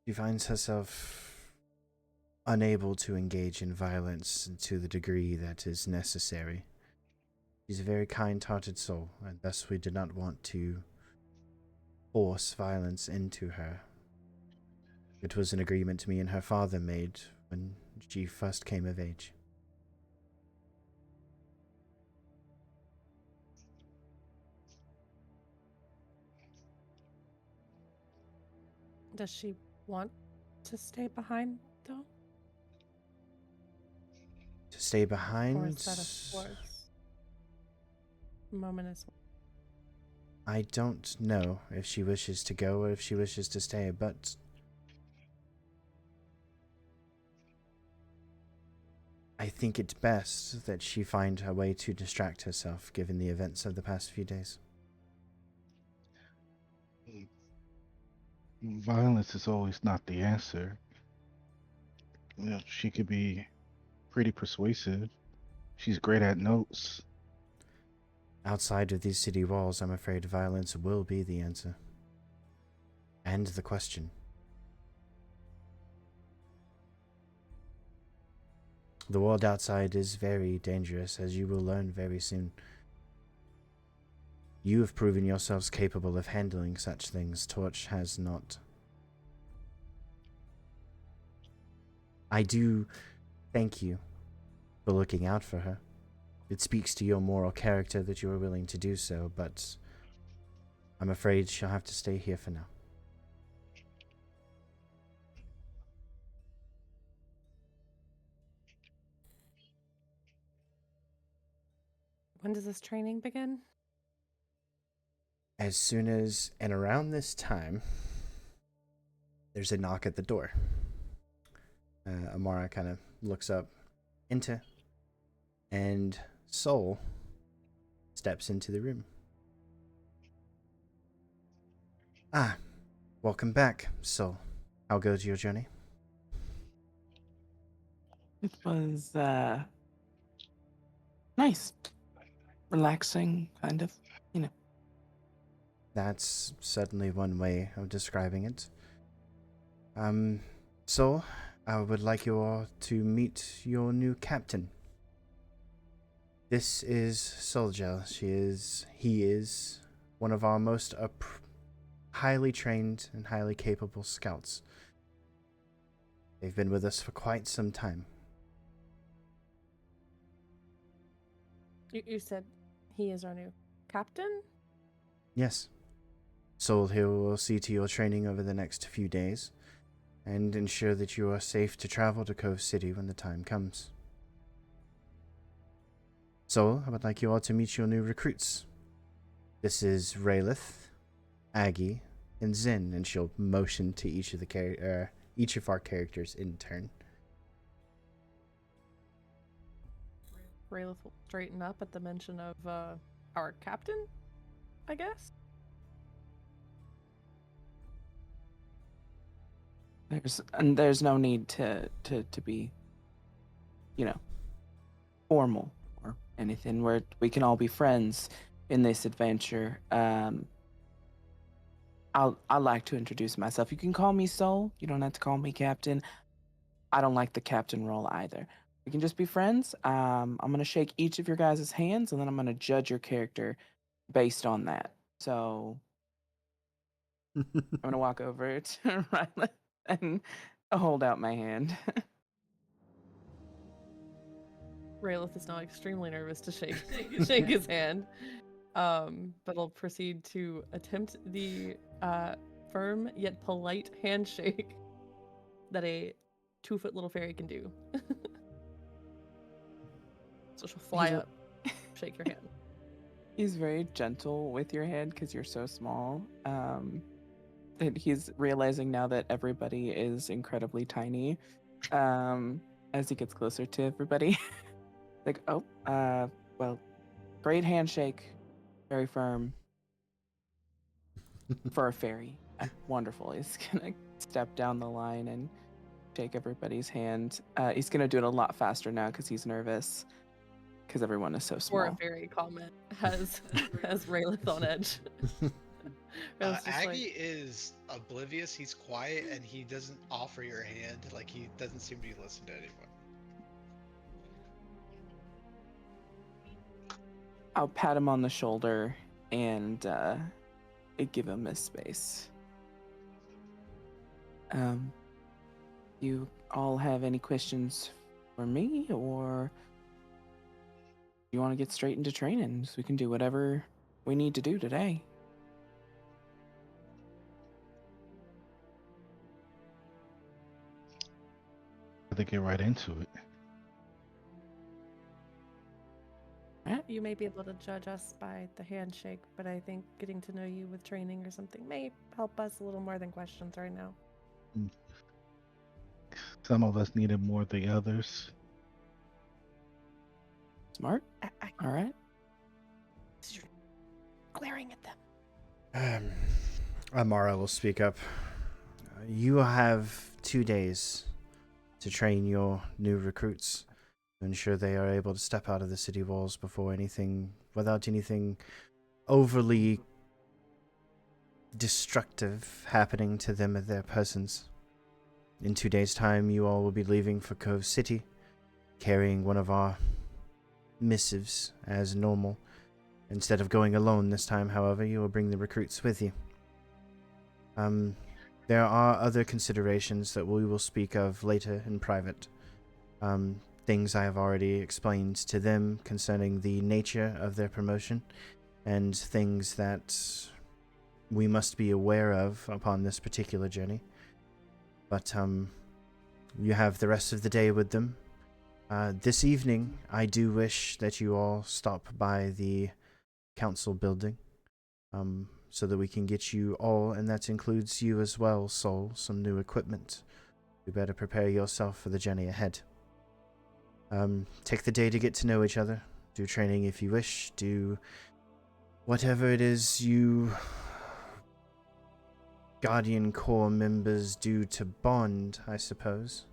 she finds herself unable to engage in violence to the degree that is necessary. She's a very kind-hearted soul, and thus we did not want to force violence into her. It was an agreement me and her father made when she first came of age. Does she want to stay behind, though? To stay behind? Or is that a force moment as well? I don't know if she wishes to go or if she wishes to stay, but I think it's best that she find a way to distract herself given the events of the past few days. Violence is always not the answer. You know, she could be pretty persuasive. She's great at notes. Outside of these city walls, I'm afraid violence will be the answer. And the question. The world outside is very dangerous, as you will learn very soon. You have proven yourselves capable of handling such things. Torch has not. I do thank you for looking out for her. It speaks to your moral character that you are willing to do so, but I'm afraid she'll have to stay here for now. When does this training begin? As soon as, and around this time, there's a knock at the door. Amara kind of looks up, enter, and Soul steps into the room. Ah, welcome back, Soul. How goes your journey? It was nice, relaxing, kind of. That's certainly one way of describing it. So, I would like you all to meet your new captain. This is Solgel. He is one of our most highly trained and highly capable scouts. They've been with us for quite some time. You said he is our new captain? Yes. Sol here will see to your training over the next few days, and ensure that you are safe to travel to Cove City when the time comes. Sol, I would like you all to meet your new recruits. This is Raylith, Aggie, and Zen, and she'll motion to each of our characters in turn. Raylith will straighten up at the mention of our captain, I guess. There's no need to be, formal or anything. We can all be friends in this adventure. I'd like to introduce myself. You can call me Soul. You don't have to call me Captain. I don't like the captain role either. We can just be friends. I'm gonna shake each of your guys' hands, and then I'm gonna judge your character based on that. So I'm gonna walk over to Riley and hold out my hand. Raylith is now extremely nervous to shake his hand, but I'll proceed to attempt the firm yet polite handshake that a 2-foot little fairy can do. So she'll fly up, shake your hand. He's very gentle with your hand because you're so small. And he's realizing now that everybody is incredibly tiny. As he gets closer to everybody, like, well, great handshake, very firm for a fairy. Wonderful. He's gonna step down the line and shake everybody's hand. He's gonna do it a lot faster now because he's nervous. Because everyone is so small. Or a fairy comment has Raylith on edge. Aggie is oblivious. He's quiet and he doesn't offer your hand. Like, he doesn't seem to be listening to anyone. I'll pat him on the shoulder and give him his space. You all have any questions for me, or you want to get straight into training so we can do whatever we need to do today? I think get right into it. You may be able to judge us by the handshake, but I think getting to know you with training or something may help us a little more than questions right now. Some of us need it more than others. Smart. All right. Glaring at them. Amara will speak up. You have 2 days to train your new recruits to ensure they are able to step out of the city walls without anything overly destructive happening to them or their persons. In 2 days' time, you all will be leaving for Cove City, carrying one of our missives as normal. Instead of going alone this time, however, you will bring the recruits with you. There are other considerations that we will speak of later in private. Things I have already explained to them concerning the nature of their promotion, and things that we must be aware of upon this particular journey. But you have the rest of the day with them. This evening, I do wish that you all stop by the council building, so that we can get you all, and that includes you as well, Sol, some new equipment. You better prepare yourself for the journey ahead. Take the day to get to know each other. Do training if you wish. Do whatever it is you Guardian Corps members do to bond, I suppose.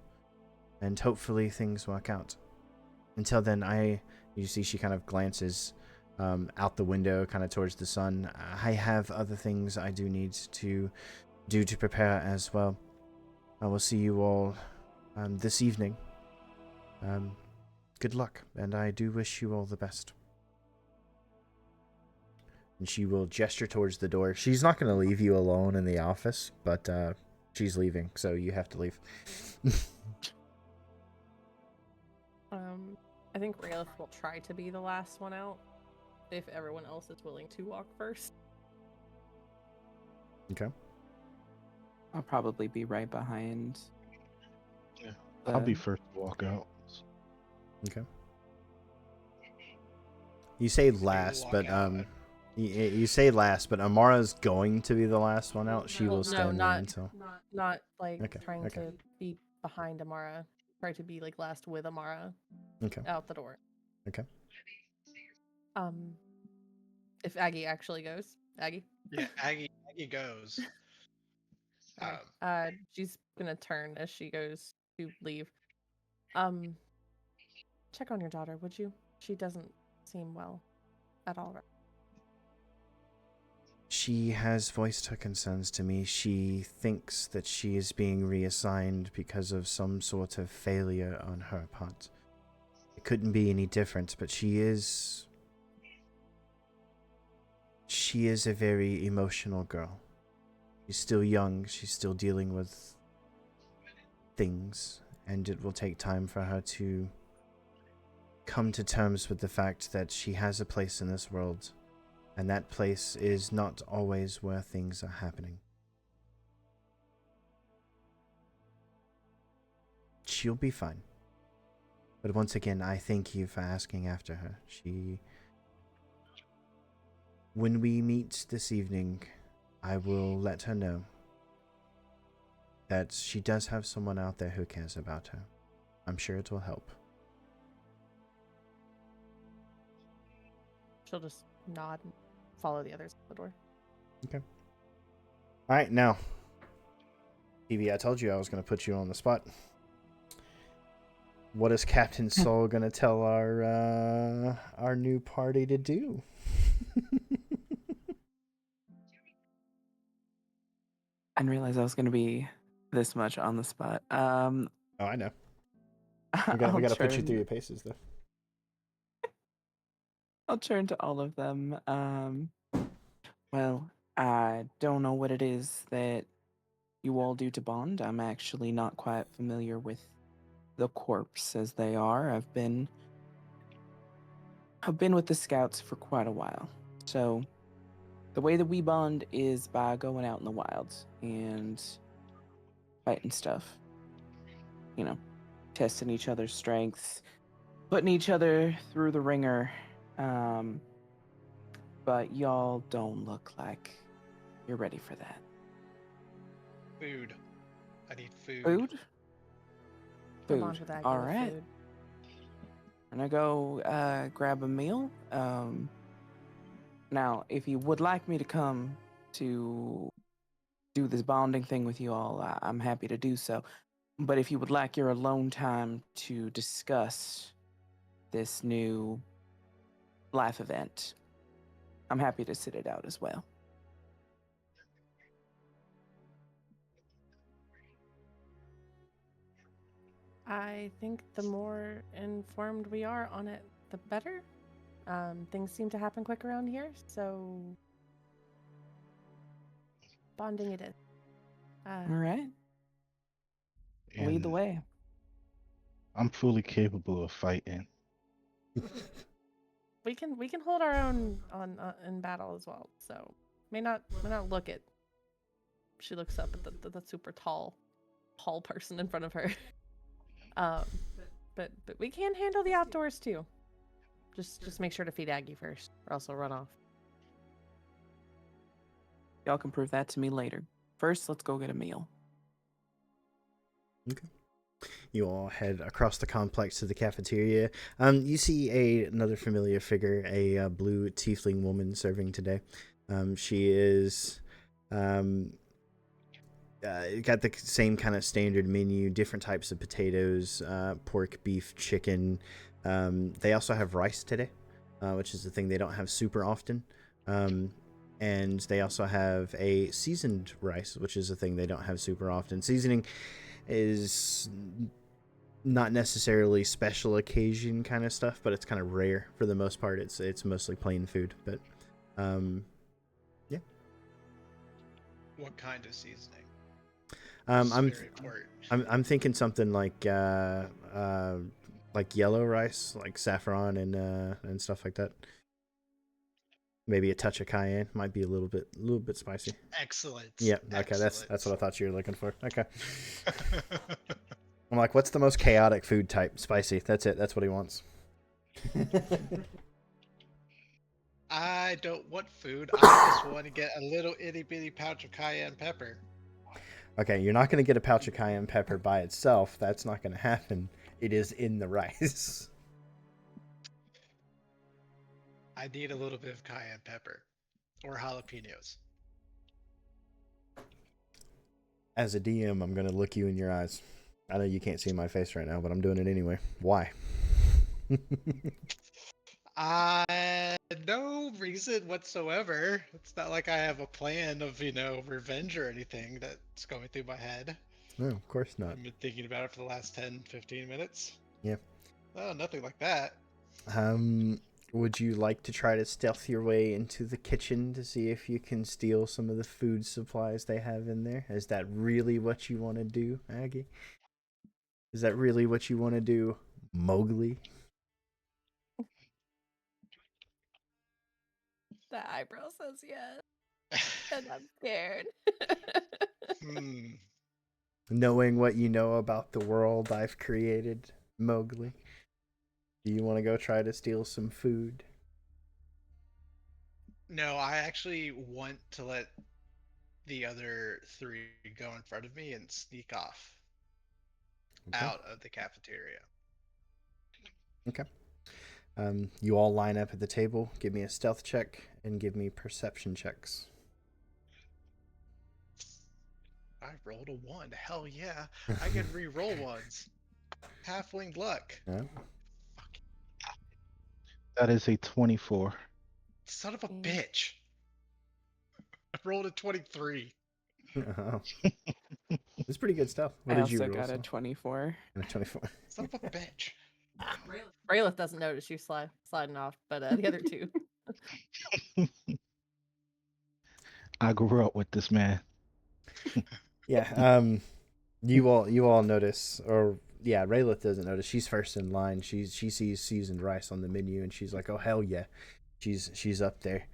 And hopefully things work out. Until then, you see she kind of glances out the window, kind of towards the sun. I have other things I do need to do to prepare as well. I will see you all this evening. Good luck, and I do wish you all the best. And she will gesture towards the door. She's not going to leave you alone in the office, but she's leaving, so you have to leave. I think Raelith will try to be the last one out if everyone else is willing to walk first. Okay. I'll probably be right behind. Yeah. I'll be the- first to walk out. Okay. You say So you last, walk but out. you say last, but Amara's going to be the last one out. She Well, will stand there until. Not like Okay, trying okay. to be behind Amara. Try to be like last with Amara Okay. out the door. Okay. If Aggie actually goes, Aggie. Yeah, Aggie goes. Okay. She's gonna turn as she goes to leave. Check on your daughter, would you? She doesn't seem well at all. She has voiced her concerns to me. She thinks that she is being reassigned because of some sort of failure on her part. It couldn't be any different, but she is a very emotional girl. She's still young, she's still dealing with things, and it will take time for her to come to terms with the fact that she has a place in this world, and that place is not always where things are happening. She'll be fine. But once again, I thank you for asking after her. When we meet this evening, I will let her know that she does have someone out there who cares about her. I'm sure it will help. She'll just nod and follow the others out the door. Okay. All right, now, Evie, I told you I was going to put you on the spot. What is Captain Soul going to tell our new party to do? I didn't realize I was going to be this much on the spot. Oh, I know. We got to put you through your paces, though. I'll turn to all of them. Well, I don't know what it is that you all do to bond. I'm actually not quite familiar with the corpse as they are. I've been with the scouts for quite a while. So the way that we bond is by going out in the wilds and fighting stuff. You know, testing each other's strengths, putting each other through the ringer. But y'all don't look like you're ready for that. Food. I need food. Food? Come on with Aggie All with right. food. I'm gonna go grab a meal. Now, if you would like me to come to do this bonding thing with you all, I'm happy to do so. But if you would like your alone time to discuss this new life event, I'm happy to sit it out as well. I think the more informed we are on it, the better. Things seem to happen quick around here, so bonding it is. All right. Lead the And way. I'm fully capable of fighting. We can hold our own on in battle as well. So may not look at. She looks up at the super tall person in front of her. But we can handle the outdoors too. Just make sure to feed Aggie first, or else he'll run off. Y'all can prove that to me later. First, let's go get a meal. Okay. You all head across the complex to the cafeteria. You see another familiar figure, a blue tiefling woman serving today. She is got the same kind of standard menu, different types of potatoes, pork, beef, chicken. They also have rice today, which is the thing they don't have super often. And they also have a seasoned rice, which is a thing they don't have super often. Seasoning is not necessarily special occasion kind of stuff, but it's kind of rare for the most part. It's mostly plain food, but yeah. What kind of seasoning? I'm Very important. I'm thinking something like yellow rice, like saffron and stuff like that. Maybe a touch of cayenne. Might be a little bit spicy. Excellent. Yeah, okay, Excellent. that's what I thought you were looking for. Okay. I'm like, what's the most chaotic food type? Spicy. That's it. That's what he wants. I don't want food. I just want to get a little itty bitty pouch of cayenne pepper. Okay, you're not going to get a pouch of cayenne pepper by itself. That's not going to happen. It is in the rice. I need a little bit of cayenne pepper or jalapenos. As a DM, I'm going to look you in your eyes. I know you can't see my face right now, but I'm doing it anyway. Why? No reason whatsoever. It's not like I have a plan of, revenge or anything that's going through my head. No, of course not. I've been thinking about it for the last 10, 15 minutes. Yeah. Oh, nothing like that. Would you like to try to stealth your way into the kitchen to see if you can steal some of the food supplies they have in there? Is that really what you want to do, Aggie? Is that really what you want to do, Mowgli? The eyebrow says yes, and I'm scared. Knowing what you know about the world I've created, Mowgli, do you want to go try to steal some food? No, I actually want to let the other three go in front of me and sneak off out of the cafeteria. Okay. You all line up at the table. Give me a stealth check and give me perception checks. I rolled a 1. Hell yeah. I can re-roll ones. Halfling luck. Yeah. That is a 24. Son of a bitch. I rolled a 23. Oh. It's pretty good stuff. What I did you also roll? got a 24. A 24. Son of a bitch. Brayleth doesn't notice you sliding off, but the other two. I grew up with this man. Yeah. You all notice, or yeah, Raylith doesn't notice. She's first in line. She sees seasoned rice on the menu, and she's like, "Oh hell yeah, she's up there."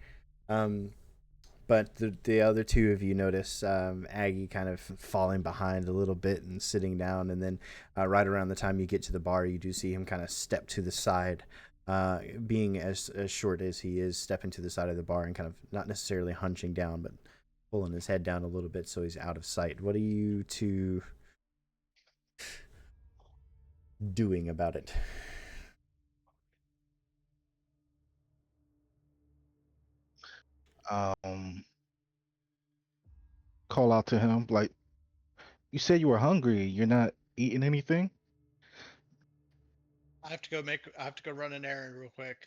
But the other two of you notice Aggie kind of falling behind a little bit and sitting down, and then right around the time you get to the bar, you do see him kind of step to the side, being as short as he is, stepping to the side of the bar and kind of not necessarily hunching down, but pulling his head down a little bit so he's out of sight. What are you two doing about it? Call out to him like, you said you were hungry. You're not eating anything? I have to go run an errand real quick.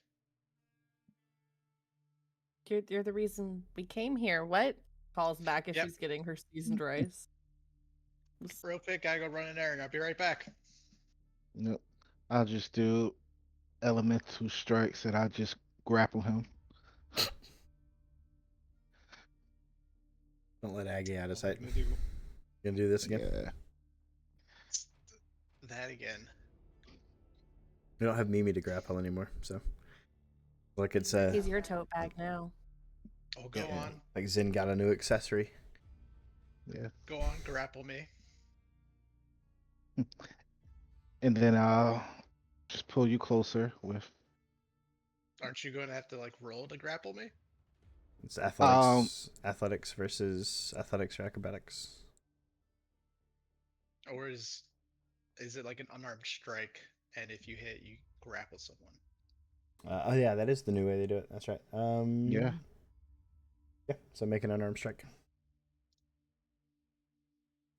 You're the reason we came here. What? Calls back as Yep. she's getting her seasoned rice. Real quick, I go run an errand. I'll be right back. No. I'll just do elemental strikes and I'll just grapple him. Don't let Aggie out of sight. Gonna do this again? Yeah. That again. We don't have Mimi to grapple anymore, so like it's He's your tote bag now. Oh, go yeah, on. like Zin got a new accessory. Yeah. Go on, grapple me. And then I'll just pull you closer with Aren't you going to have to like roll to grapple me? It's athletics versus athletics or acrobatics. Or is it like an unarmed strike, and if you hit, you grapple someone? Oh yeah, that is the new way they do it. That's right. yeah. Yeah. So make an unarmed strike.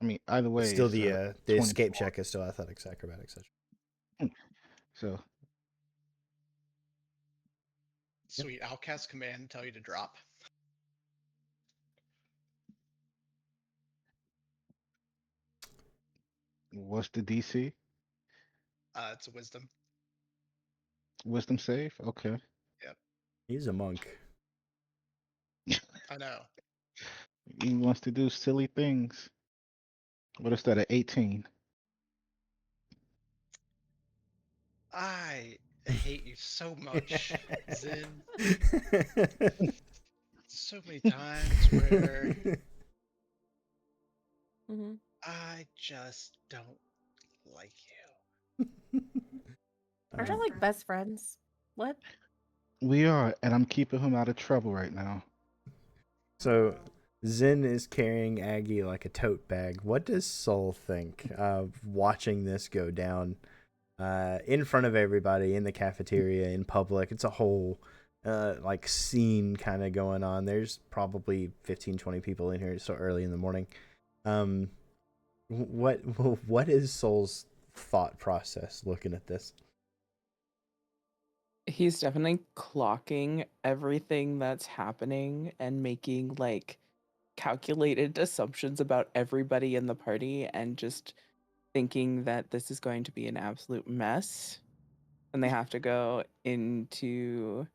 I mean, either way, It's still it's, the escape 24. check is still athletics, acrobatics. So Sweet. I'll cast command and tell you to drop. what's the DC? It's a wisdom. Wisdom save? Okay. He's a monk. I know. He wants to do silly things. What is that, at 18? I hate you so much, Zin. So many times where Mm-hmm. I just don't like you. Aren't y'all like best friends? What? We are, and I'm keeping him out of trouble right now. So Zin is carrying Aggie like a tote bag. What does Soul think of watching this go down in front of everybody in the cafeteria, in public? It's a whole like scene kind of going on. There's probably 15-20 people in here. It's so early in the morning. What is Soul's thought process looking at this? He's definitely clocking everything that's happening and making like calculated assumptions about everybody in the party and just thinking that this is going to be an absolute mess and they have to go into,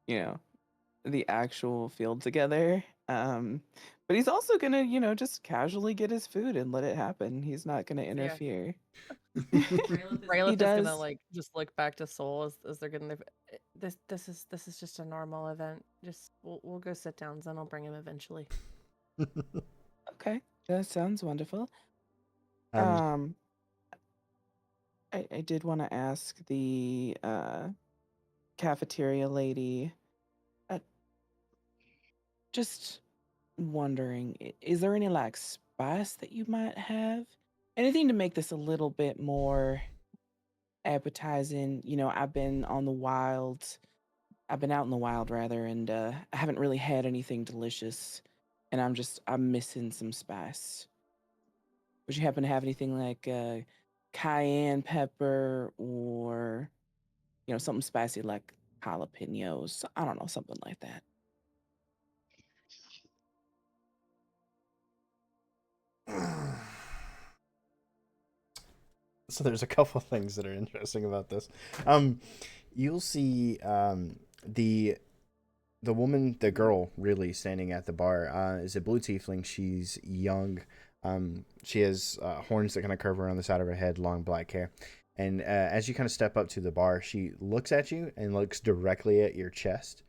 you know, the actual field together. But he's also gonna, just casually get his food and let it happen. He's not gonna interfere. Rayla He is does. gonna like just look back to Soul as they're getting their. This is just a normal event. Just we'll go sit down, and I'll bring him eventually. Okay, that sounds wonderful. Um, I did want to ask the cafeteria lady. Just wondering, is there any like spice that you might have? Anything to make this a little bit more appetizing? I've been on the wild. I've been out in the wild rather, and I haven't really had anything delicious, and I'm missing some spice. Would you happen to have anything like cayenne pepper or something spicy like jalapenos? I don't know, something like that. So there's a couple things that are interesting about this. You'll see the woman, the girl, really standing at the bar is a blue tiefling. She's young. She has horns that kind of curve around the side of her head, long black hair. And as you kind of step up to the bar, she looks at you and looks directly at your chest.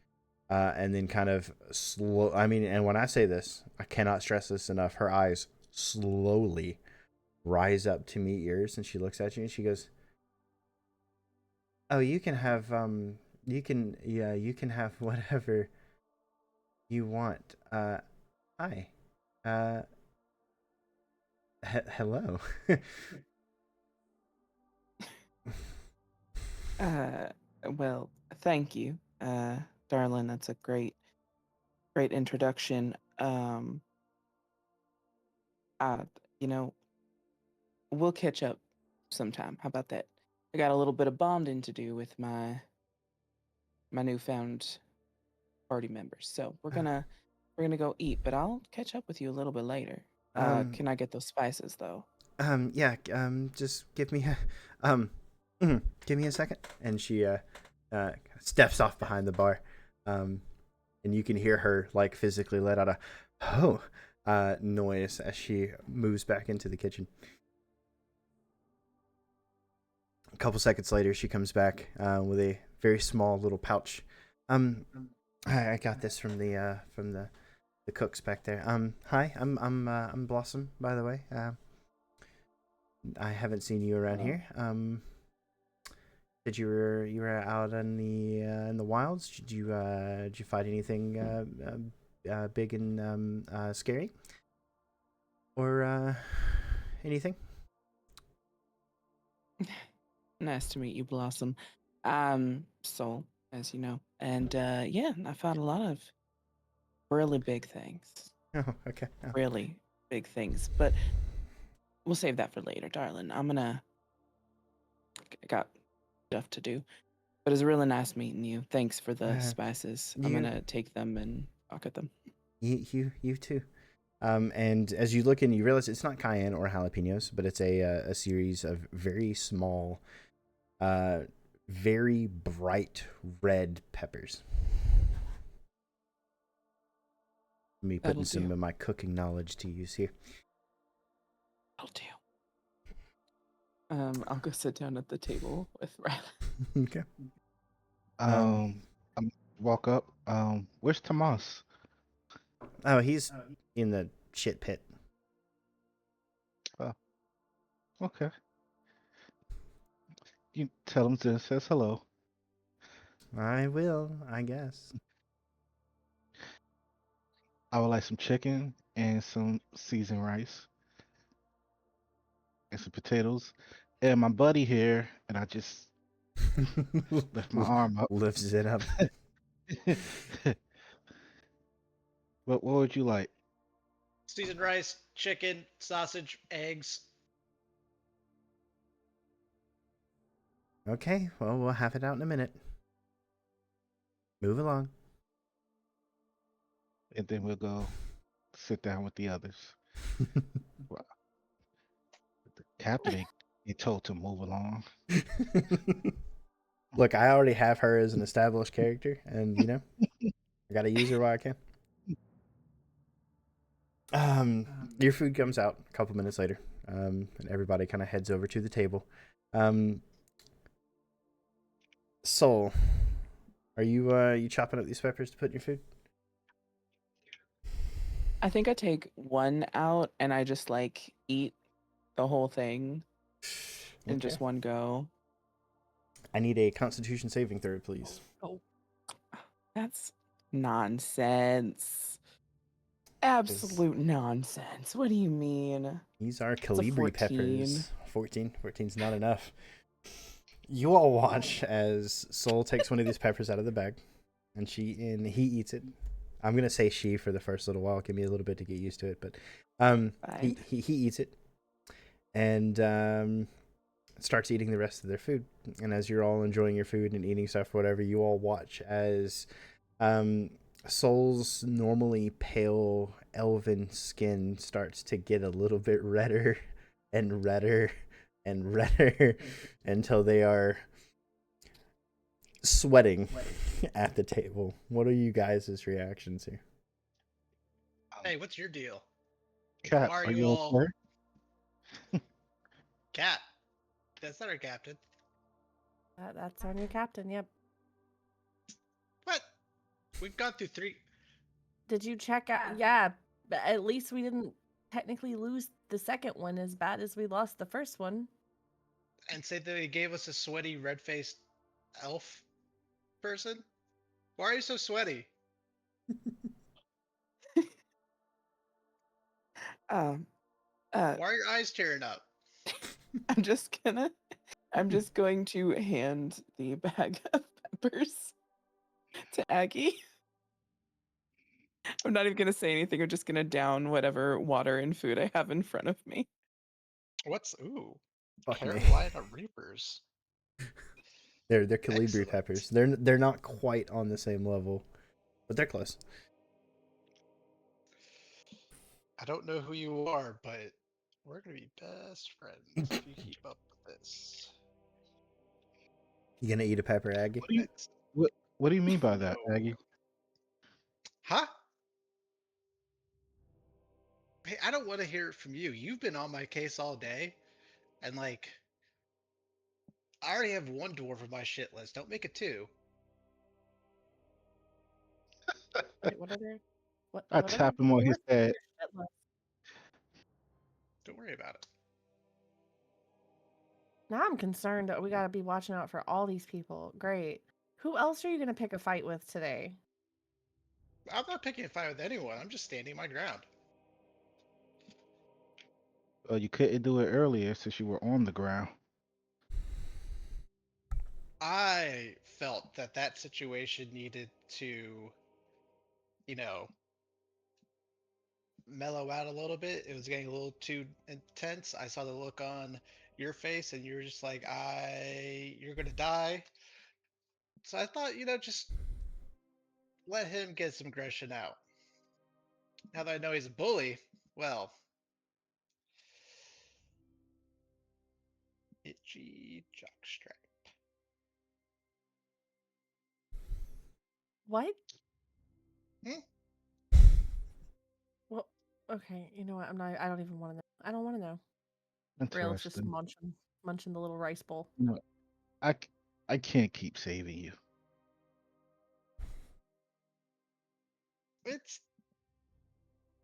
And then kind of slow. I mean, and when I say this, I cannot stress this enough. Her eyes slowly rise up to meet yours, and she looks at you and she goes, "Oh, you can have you can have whatever you want. Hi. Hello." Well, thank you, darling. That's a great introduction. Uh, you know, we'll catch up sometime. How about that? I got a little bit of bonding to do with my newfound party members, so we're gonna go eat. But I'll catch up with you a little bit later. Can I get those spices though? Yeah, just give me give me a second. And she steps off behind the bar. And you can hear her like physically let out a, "Oh, noise as she moves back into the kitchen. A couple seconds later, she comes back with a very small little pouch. I got this from the cooks back there. Hi, I'm Blossom, by the way. I haven't seen you around here. Did you were out in the wilds? Did you find anything big and scary, or anything? Nice to meet you, Blossom. Soul, as you know. And yeah, I found a lot of really big things. Oh, okay. Oh. Really big things. But we'll save that for later, darling. I got stuff to do. But it's really nice meeting you. Thanks for the spices. I'm gonna take them and pocket them. You too. And as you look in, you realize it's not cayenne or jalapenos, but it's a series of very small, very bright red peppers. Me putting some of my cooking knowledge to use here. That'll do. I'll go sit down at the table with Riley. Okay. Walk up. Where's Tomas? Oh, he's in the shit pit. Oh, okay. You tell him to says hello. I will, I guess. I would like some chicken and some seasoned rice and some potatoes. And my buddy here, and I just lift my arm up. Lifts it up. What would you like? Seasoned rice, chicken, sausage, eggs. Okay, well, we'll have it out in a minute. Move along. And then we'll go sit down with the others. Wow. The captain he told to move along. Look, I already have her as an established character, and I gotta use her while I can. Your food comes out a couple minutes later, and everybody kind of heads over to the table. Soul, are you chopping up these peppers to put in your food? I think I take one out and I just eat the whole thing in just one go. I need a Constitution saving throw, please. Oh, that's nonsense. Absolute nonsense. What do you mean? These are It's a Calibri 14. peppers. 14. 14's not enough. You all watch as Soul takes one of these peppers out of the bag, and he eats it. I'm gonna say she for the first little while. Give me a little bit to get used to it, but he eats it, and starts eating the rest of their food. And as you're all enjoying your food and eating stuff, whatever, you all watch as Soul's normally pale elven skin starts to get a little bit redder and redder and redder until they are sweating at the table. What are you guys' reactions here? Hey, what's your deal? Cat, Why are you okay? Cat. That's not our captain. That's our new captain, yep. What? We've gone through 3. Did you check out? Yeah, but at least we didn't technically lose the second one as bad as we lost the first one. And say that he gave us a sweaty, red-faced elf person? Why are you so sweaty? Uh, Why are your eyes tearing up? I'm just going to hand the bag of peppers to Aggie. I'm not even gonna say anything. I'm just gonna down whatever water and food I have in front of me. Fuck me. Carolina Reapers. They're Calibri Excellent. peppers. They're not quite on the same level, but they're close. I don't know who you are, but we're gonna be best friends if you keep up with this. You gonna eat a pepper, Aggie? What do you mean by that, No. Aggie? Huh? I don't want to hear it from you. You've been on my case all day, and like, I already have one dwarf on my shit list. Don't make it two. Wait, what are there? I What are tap him on his dwarves on head. your shit list? Don't worry about it. Now I'm concerned that we got to be watching out for all these people. Great. Who else are you going to pick a fight with today? I'm not picking a fight with anyone. I'm just standing my ground. You couldn't do it earlier since you were on the ground. I felt that that situation needed to, you know, mellow out a little bit. It was getting a little too intense. I saw the look on your face, and you were just like, you're gonna die." So I thought, just let him get some aggression out. Now that I know he's a bully, well, itchy jockstrap. What? Hmm? Well, okay. You know what? I don't even want to know. I don't want to know. Rail's just Interesting. munching the little rice bowl. You know, I, c- I can't keep saving you. It's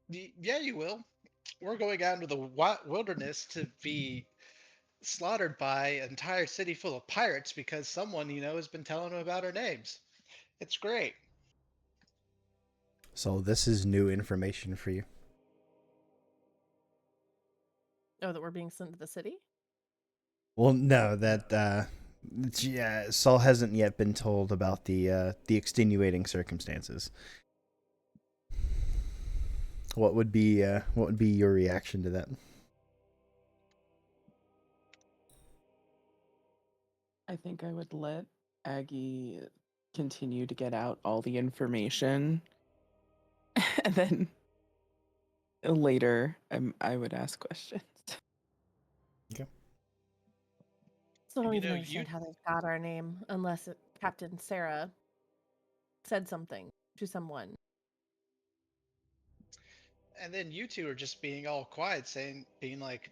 yeah, you will. We're going out into the wilderness to be slaughtered by an entire city full of pirates because someone has been telling them about our names. It's great. So this is new information for you. Oh, that we're being sent to the city? Well, no, that yeah, Saul hasn't yet been told about the extenuating circumstances. What would be your reaction to that? I think I would let Aggie continue to get out all the information. And then later, I would ask questions. Still don't And, even you understand how they got our name unless Captain Sarah said something to someone. and then you two are just being all quiet, being like,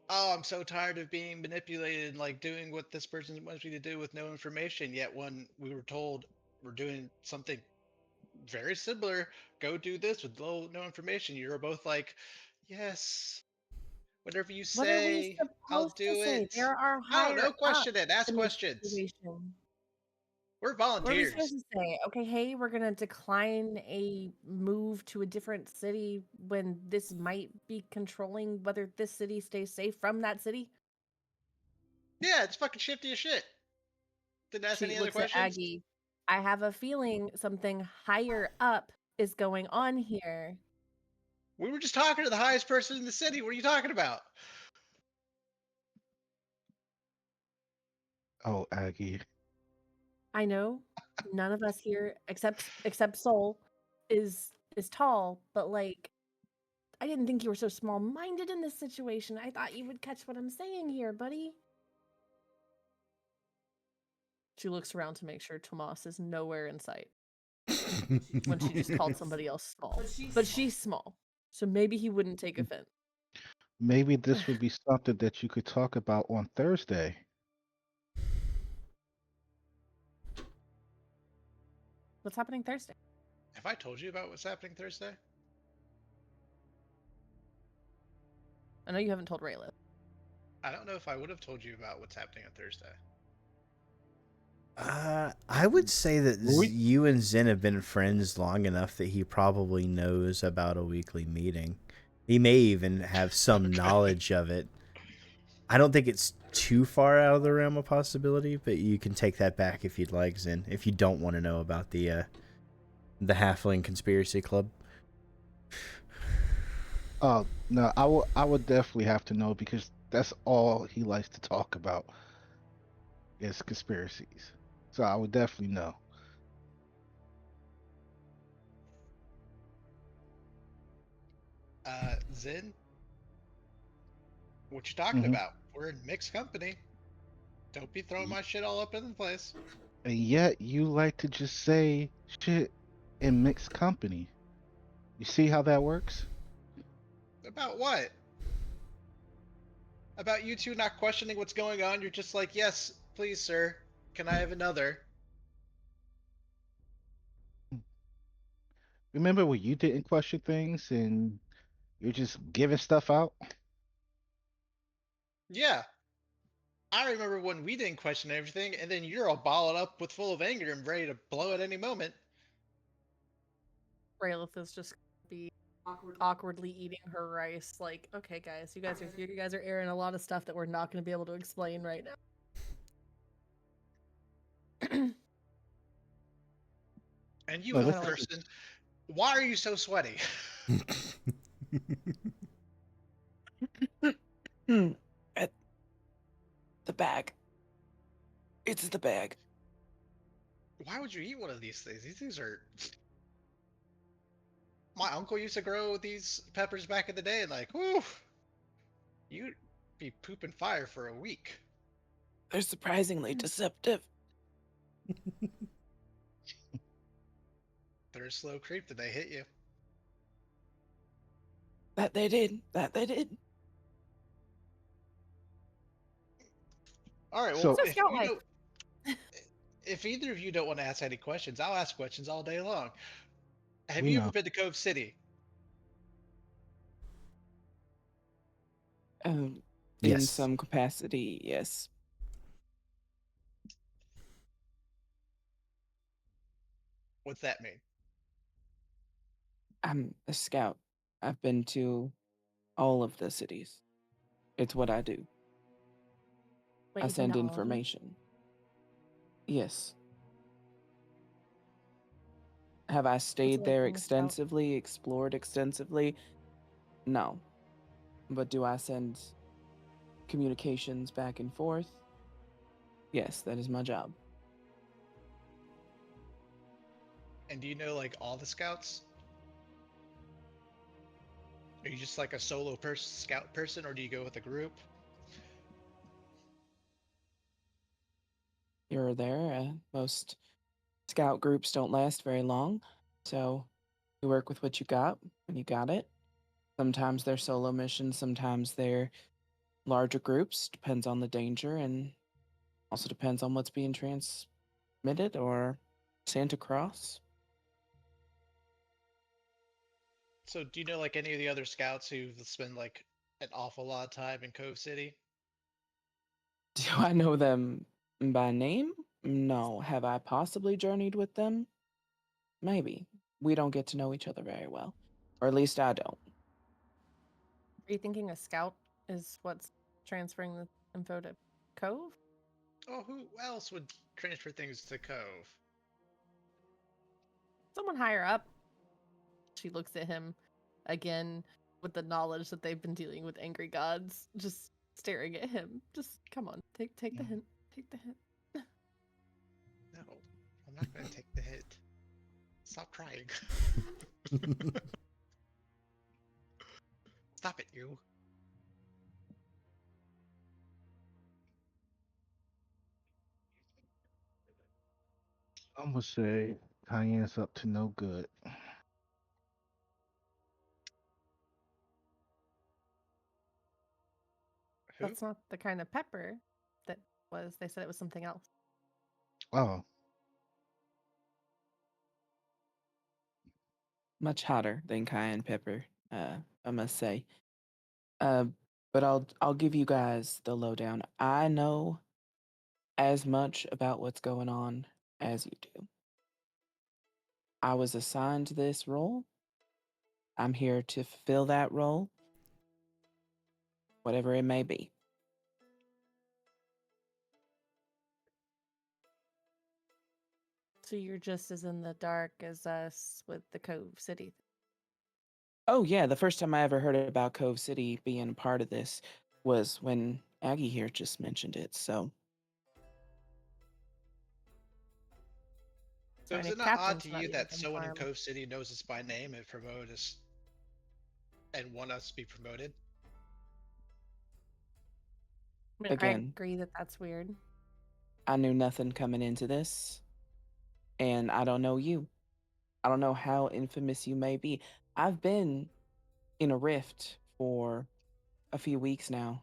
"Oh, I'm so tired of being manipulated, and like doing what this person wants me to do with no information." Yet when we were told we're doing something very similar, go do this with no information, you're both like, "Yes, whatever you What are we say, I'll supposed to do say? it." There are I don't know. higher up Question it. Ask in this questions. situation. We're What are we volunteers. supposed to say? Okay, hey, we're gonna decline a move to a different city when this might be controlling whether this city stays safe from that city. Yeah, it's fucking shifty as shit. Didn't ask She any other looks at questions. Aggie. I have a feeling something higher up is going on here. We were just talking to the highest person in the city. What are you talking about? Oh, Aggie. I know none of us here except Soul is tall, but like I didn't think you were so small-minded in this situation. I thought you would catch what I'm saying here, buddy. She looks around to make sure Tomas is nowhere in sight when she just called somebody else small. But she's small, so maybe he wouldn't take offense. Maybe this would be something that you could talk about on Thursday. What's happening Thursday? Have I told you about what's happening Thursday? I know you haven't told Rayla. I don't know if I would have told you about what's happening on Thursday. I would say that We- you and Zen have been friends long enough that he probably knows about a weekly meeting. He may even have some Okay. knowledge of it. I don't think it's too far out of the realm of possibility, but you can take that back if you'd like, Zen. If you don't want to know about the Halfling Conspiracy Club. Oh no, I would definitely have to know because that's all he likes to talk about is conspiracies. So I would definitely know. Zen, what you talking Mhm. about? We're in mixed company. Don't be throwing my shit all up in the place. And yet you like to just say shit in mixed company. You see how that works? About what? About you two not questioning what's going on? You're just like, yes, please, sir. Can I have another? Remember when you didn't question things and you're just giving stuff out? Yeah. I remember when we didn't question everything, and then you're all balled up with full of anger and ready to blow at any moment. Raelith is just be Awkward. awkwardly eating her rice. Like, okay, guys, you guys are airing a lot of stuff that we're not going to be able to explain right now. And you, No, elf this is person, why are you so sweaty? At the bag. It's the bag. Why would you eat one of these things? These things are. My uncle used to grow these peppers back in the day, and like, whoo, you'd be pooping fire for a week. They're surprisingly deceptive. They're a slow creep that they hit you. That they did. That they did. All right, well, So- What's our scout life? if either of you don't want to ask any questions, I'll ask questions all day long. Have We you know. ever been to Cove City? In Yes. some capacity, yes. What's that mean? I'm a scout. I've been to all of the cities. It's what I do. Wait, I you've been send to all of them? information. Yes. Have I stayed like there being a scout? extensively, explored extensively? No. But do I send communications back and forth? Yes, that is my job. And do you know like all the scouts? Are you just like a solo scout person, or do you go with a group? Here or there, most scout groups don't last very long. So you work with what you got and you got it. Sometimes they're solo missions, sometimes they're larger groups. Depends on the danger and also depends on what's being transmitted or sent across. So do you know like any of the other scouts who spend like an awful lot of time in Cove City? Do I know them by name? No. Have I possibly journeyed with them? Maybe. We don't get to know each other very well. Or at least I don't. Are you thinking a scout is what's transferring the info to Cove? Oh, who else would transfer things to Cove? Someone higher up. She looks at him again with the knowledge that they've been dealing with angry gods, just staring at him. Just come on, take the hint. Take the hint. No, I'm not going to take the hit. Stop trying. Stop it, you. I'm gonna say Tyann's up to no good. Who? That's not the kind of pepper that was. They said it was something else. Oh, Much hotter than cayenne pepper, I must say. Uh, but I'll give you guys the lowdown. I know as much about what's going on as you do. I was assigned this role. I'm here to fulfill that role, whatever it may be. So you're just as in the dark as us with the Cove City. Oh yeah, the first time I ever heard about Cove City being a part of this was when Aggie here just mentioned it. So So is Fine, it if not odd Captain's to not you even that someone in confirmed. Cove City knows us by name and promote us and want us to be promoted? I mean, I Again. agree that that's weird. I knew nothing coming into this, and I don't know you. I don't know how infamous you may be. I've been in a rift for a few weeks now.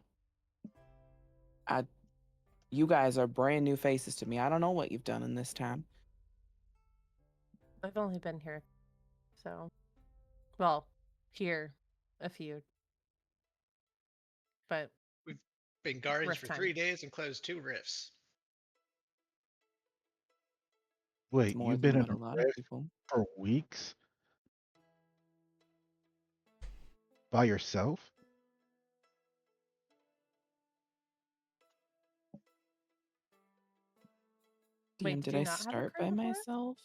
You guys are brand new faces to me. I don't know what you've done in this time. I've only been here, so well, here a few, but We've been guardians Rift for time. 3 days and closed 2 rifts. It's Wait, more you've than been in what a a lot of rift people. for weeks by yourself? Wait, DM, did did you I not have a start crew by before? myself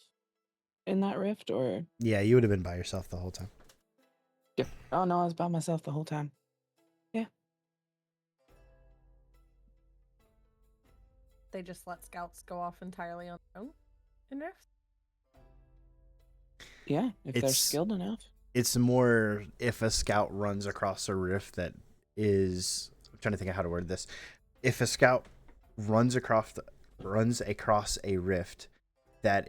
in that rift, or? Yeah, you would have been by yourself the whole time. Yeah. Oh no, I was by myself the whole time. They just let scouts go off entirely on their own in Rift? Yeah, if they're It's skilled enough. it's more if a scout runs across a rift that is. I'm trying to think of how to word this. If a scout runs across a rift that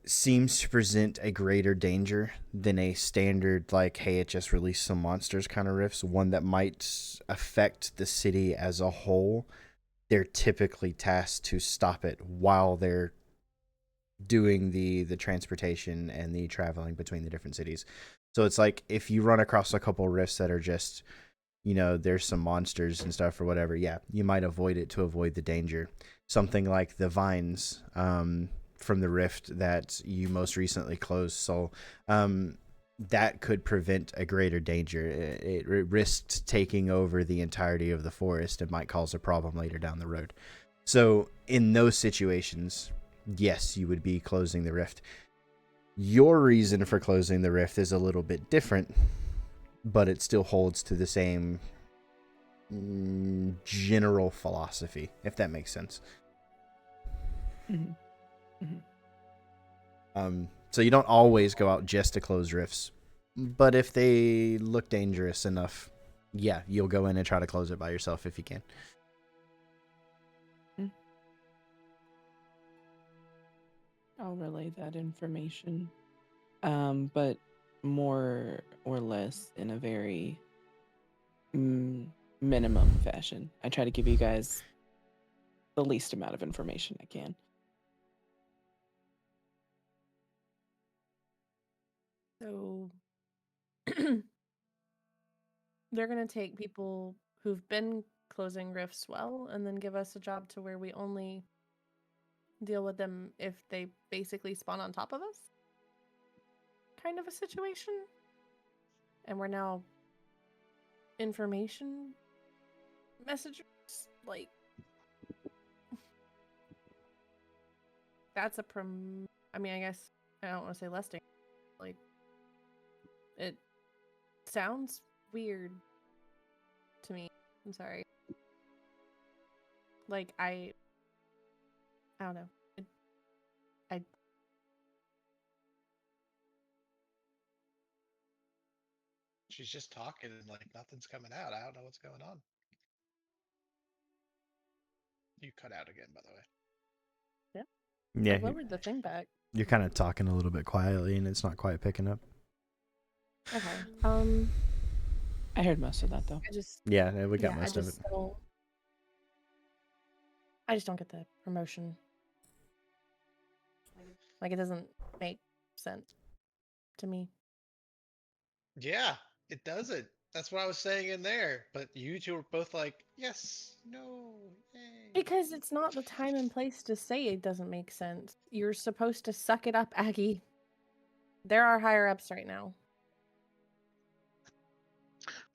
seems to present a greater danger than a standard, like, hey, it just released some monsters kind of rifts, one that might affect the city as a whole, they're typically tasked to stop it while they're doing the transportation and the traveling between the different cities. So it's like if you run across a couple rifts that are just, there's some monsters and stuff or whatever, yeah, you might avoid it to avoid the danger. Something like the vines from the rift that you most recently closed, so that could prevent a greater danger. It risked taking over the entirety of the forest and might cause a problem later down the road. So in those situations, yes, you would be closing the rift. Your reason for closing the rift is a little bit different, but it still holds to the same general philosophy, if that makes sense. Mm-hmm. Mm-hmm. So you don't always go out just to close rifts, but if they look dangerous enough, yeah, you'll go in and try to close it by yourself if you can. I'll relay that information, but more or less in a very minimum fashion. I try to give you guys the least amount of information I can. So they're going to take people who've been closing rifts well and then give us a job to where we only deal with them if they basically spawn on top of us? Kind of a situation? And we're now information messengers? Like, that's I mean, I guess I don't want to say less dangerous. Like, it sounds weird to me. I'm sorry. Like, I don't know. She's just talking and like nothing's coming out. I don't know what's going on. You cut out again, by the way. Yeah, I lowered the thing back. you're kind of talking a little bit quietly, and it's not quite picking up. Okay. I heard most of that though. Yeah, we got most of it. I just don't get the promotion. Like, it doesn't make sense to me. Yeah, it doesn't. That's what I was saying in there. But you two were both like, yes, no, yay. Because it's not the time and place to say it doesn't make sense. You're supposed to suck it up, Aggie. There are higher ups right now.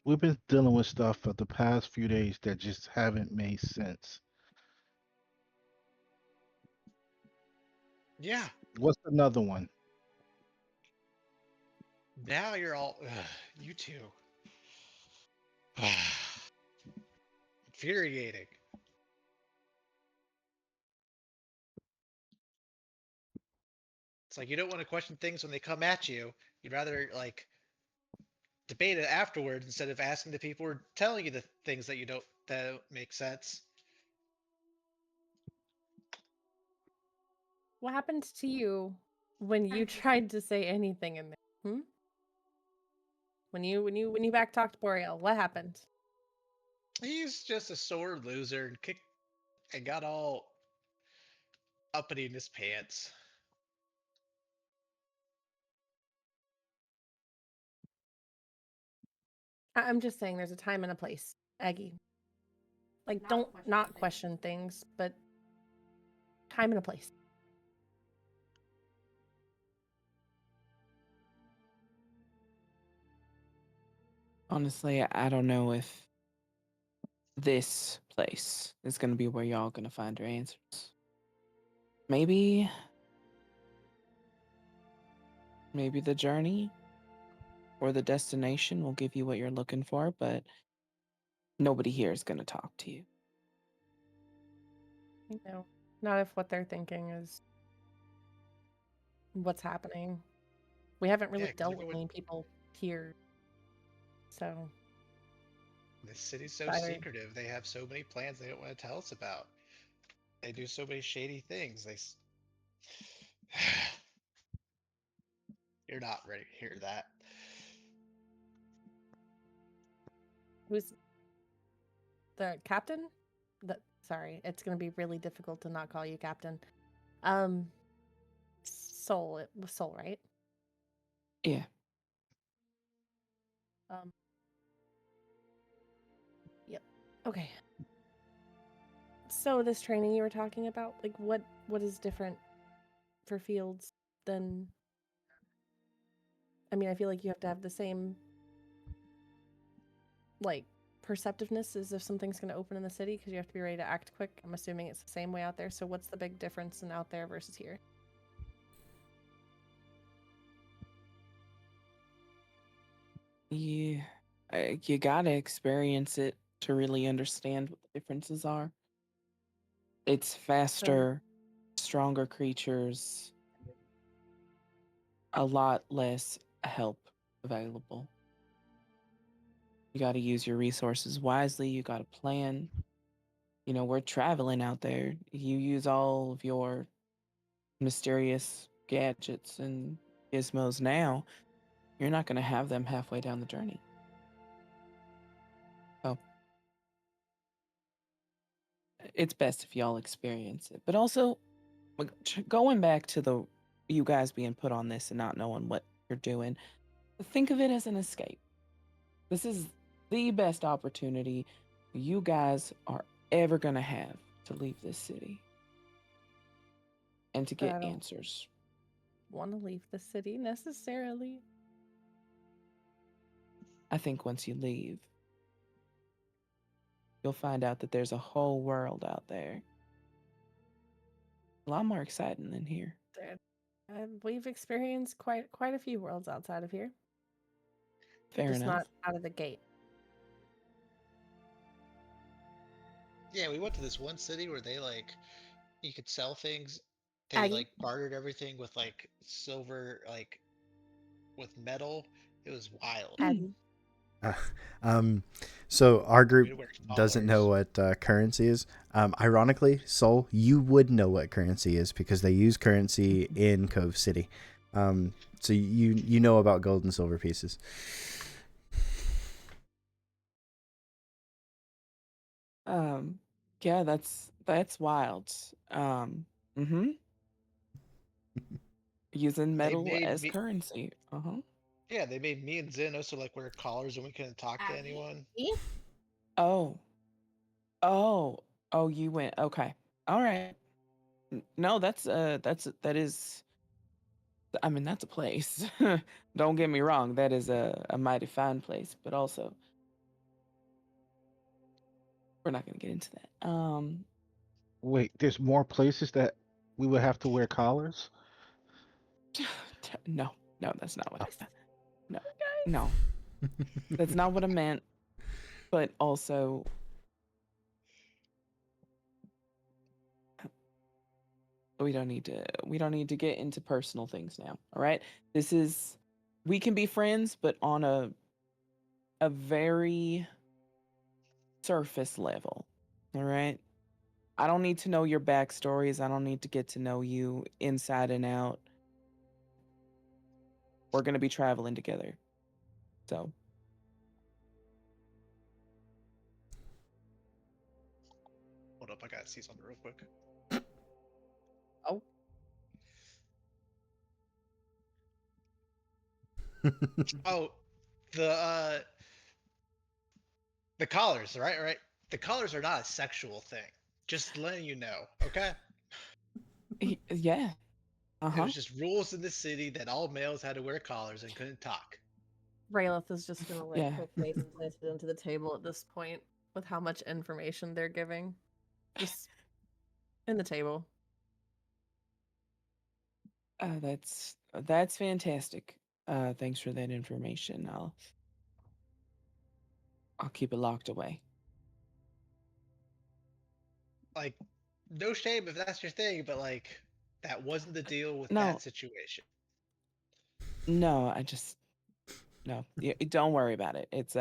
We've been dealing with stuff for the past few days that just haven't made sense. Yeah. What's another one? Now you're all, you two. Infuriating. It's like you don't want to question things when they come at you. You'd rather like debate it afterwards instead of asking the people who are telling you the things that don't make sense. What happened to you when you tried to say anything in there? When you back talked Boreal, what happened? He's just a sore loser and got all uppity in his pants. I'm just saying there's a time and a place, Aggie. Like, don't not question things, but time and a place. Honestly, I don't know if this place is going to be where y'all going to find your answers. Maybe the journey or the destination will give you what you're looking for, but nobody here is going to talk to you. You know, not if what they're thinking is what's happening. We haven't really Yeah, 'cause dealt with everyone, many people here, so this city's so either secretive. They have so many plans they don't want to tell us about. They do so many shady things. You're not ready to hear that. who's the captain? Sorry, it's gonna be really difficult to not call you captain. Soul. It was Soul, right? Yeah. Um. Yep. Okay. So this training you were talking about, like what is different for fields than? I mean, I feel like you have to have the same like perceptiveness as if something's going to open in the city because you have to be ready to act quick. I'm assuming it's the same way out there. So what's the big difference in out there versus here? Yeah. You got to experience it to really understand what the differences are. It's So faster, stronger creatures, a lot less help available. You got to use your resources wisely. You got to plan. You know, we're traveling out there. You use all of your mysterious gadgets and gizmos now. You're not going to have them halfway down the journey. So it's best if y'all experience it. But also, going back to the you guys being put on this and not knowing what you're doing, think of it as an escape. This is the best opportunity you guys are ever going to have to leave this city and to but get I don't answers. want to leave the city necessarily. I think once you leave, you'll find out that there's a whole world out there. A lot more exciting than here. We've experienced quite a few worlds outside of here. Fair Just enough. not out of the gate. Yeah, we went to this one city where you could sell things. They Aggie, bartered everything with silver, with metal. It was wild. Aggie. Uh, so our We group had to wear doesn't know collars. what currency is. Ironically, Soul, you would know what currency is because they use currency in Cove City. So you know about gold and silver pieces. Yeah, that's wild. Mm-hmm. Using They metal made as me. currency. Uh-huh. Yeah, they made me and Zen also wear collars and we couldn't talk to Aggie. anyone. Oh. Oh. Oh, you went. Okay. All right. No, that is I mean, that's a place. Don't get me wrong, that is a mighty fine place, but also we're not gonna get into that. Wait, there's more places that we would have to wear collars? No, no, that's not what Oh, no, no, that's not what I meant. But also, we don't need to get into personal things now. All right, we can be friends, but on a very surface level. All right. I don't need to know your backstories. I don't need to get to know you inside and out. We're gonna be traveling together. So Hold up, I gotta see something real quick. Oh, Oh, the collars, right? The collars are not a sexual thing. Just letting you know, okay? yeah. It Uh-huh. was just rules in the city that all males had to wear collars and couldn't talk. Raylith is just gonna like Yeah. her face planted into the table at this point with how much information they're giving. Just in the table. That's fantastic. Thanks for that information. I'll keep it locked away. Like, no shame if that's your thing, but like, that wasn't the deal with No, that situation. no, no. Don't worry about it. It's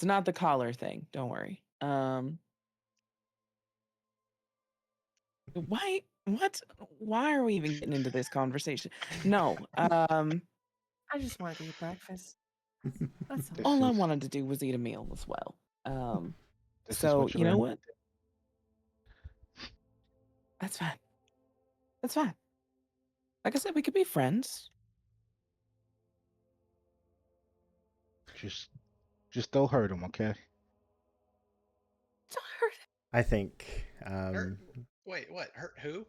not the collar thing. Don't worry. Why? What? Why are we even getting into this conversation? No. I just wanted to eat breakfast. That's This all. All I is wanted to do was eat a meal as well. this is So what you you know learn. what? That's fine. That's fine. Like I said, we could be friends. Just don't hurt him, okay? Don't hurt. I think Hurt? Wait, what? Hurt who?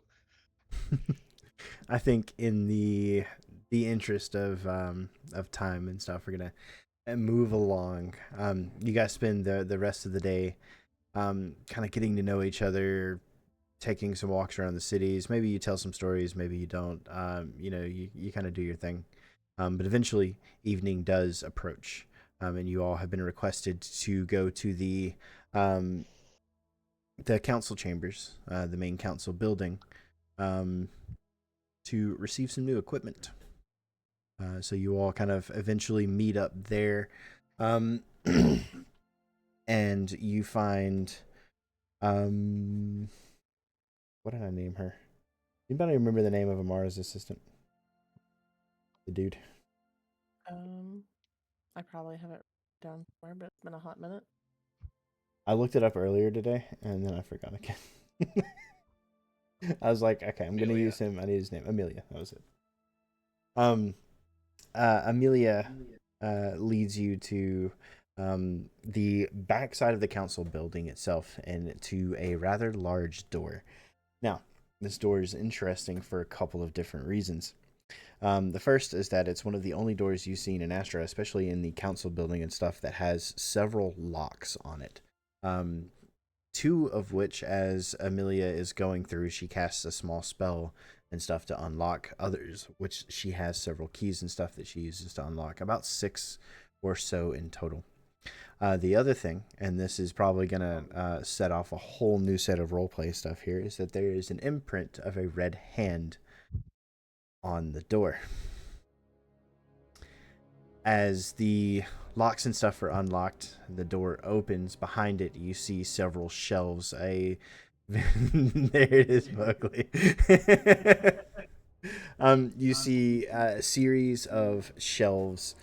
I think in the interest of time and stuff, we're gonna move along. You guys spend the rest of the day kind of getting to know each other, taking some walks around the cities. Maybe you tell some stories, maybe you don't. You kind of do your thing. But eventually, evening does approach, and you all have been requested to go to the council chambers, the main council building, to receive some new equipment. So you all kind of eventually meet up there, and you find, what did I name her? Anybody remember the name of Amara's assistant? The dude. I probably have it down somewhere, but it's been a hot minute. I looked it up earlier today, and then I forgot again. I was like, okay, I'm gonna Amelia. use him. I need his name. Amelia. That was it. Amelia leads you to the back side of the council building itself and to a rather large door. Now, this door is interesting for a couple of different reasons. The first is that it's one of the only doors you've seen in Astra, especially in the council building and stuff, that has several locks on it. Two of which, as Amelia is going through, she casts a small spell and stuff to unlock. Others, which she has several keys and stuff that she uses to unlock. About 6 or so in total. The other thing, and this is probably going to set off a whole new set of roleplay stuff here, is that there is an imprint of a red hand on the door. As the locks and stuff are unlocked, the door opens. Behind it, you see several shelves. There it is, Buckley. You see a series of shelves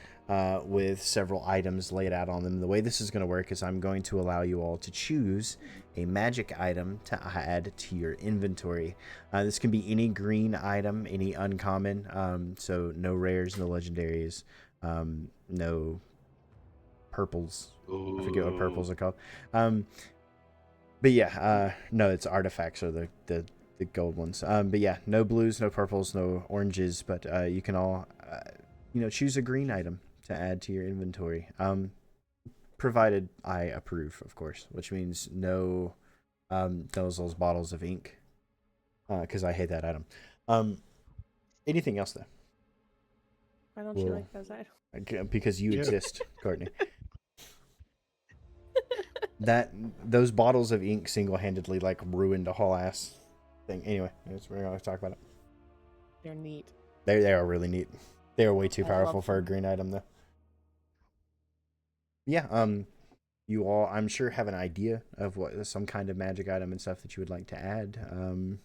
with several items laid out on them. The way this is going to work is I'm going to allow you all to choose a magic item to add to your inventory. This can be any green item, any uncommon, so no rares, no legendaries, no purples. I forget what purples are called. But yeah, no, it's artifacts or the gold ones. But yeah, no blues, no purples, no oranges, but you can all choose a green item to add to your inventory. Provided I approve, of course, which means no those bottles of ink, because I hate that item. Anything else though? Why don't you like those items? Because you Yeah. exist, Courtney. Those bottles of ink single-handedly like ruined a whole ass thing. Anyway, we're gonna talk about it. They're neat. They are really neat. They are way too I powerful love for a them. green item though. Yeah, you all I'm sure have an idea of what some kind of magic item and stuff that you would like to add.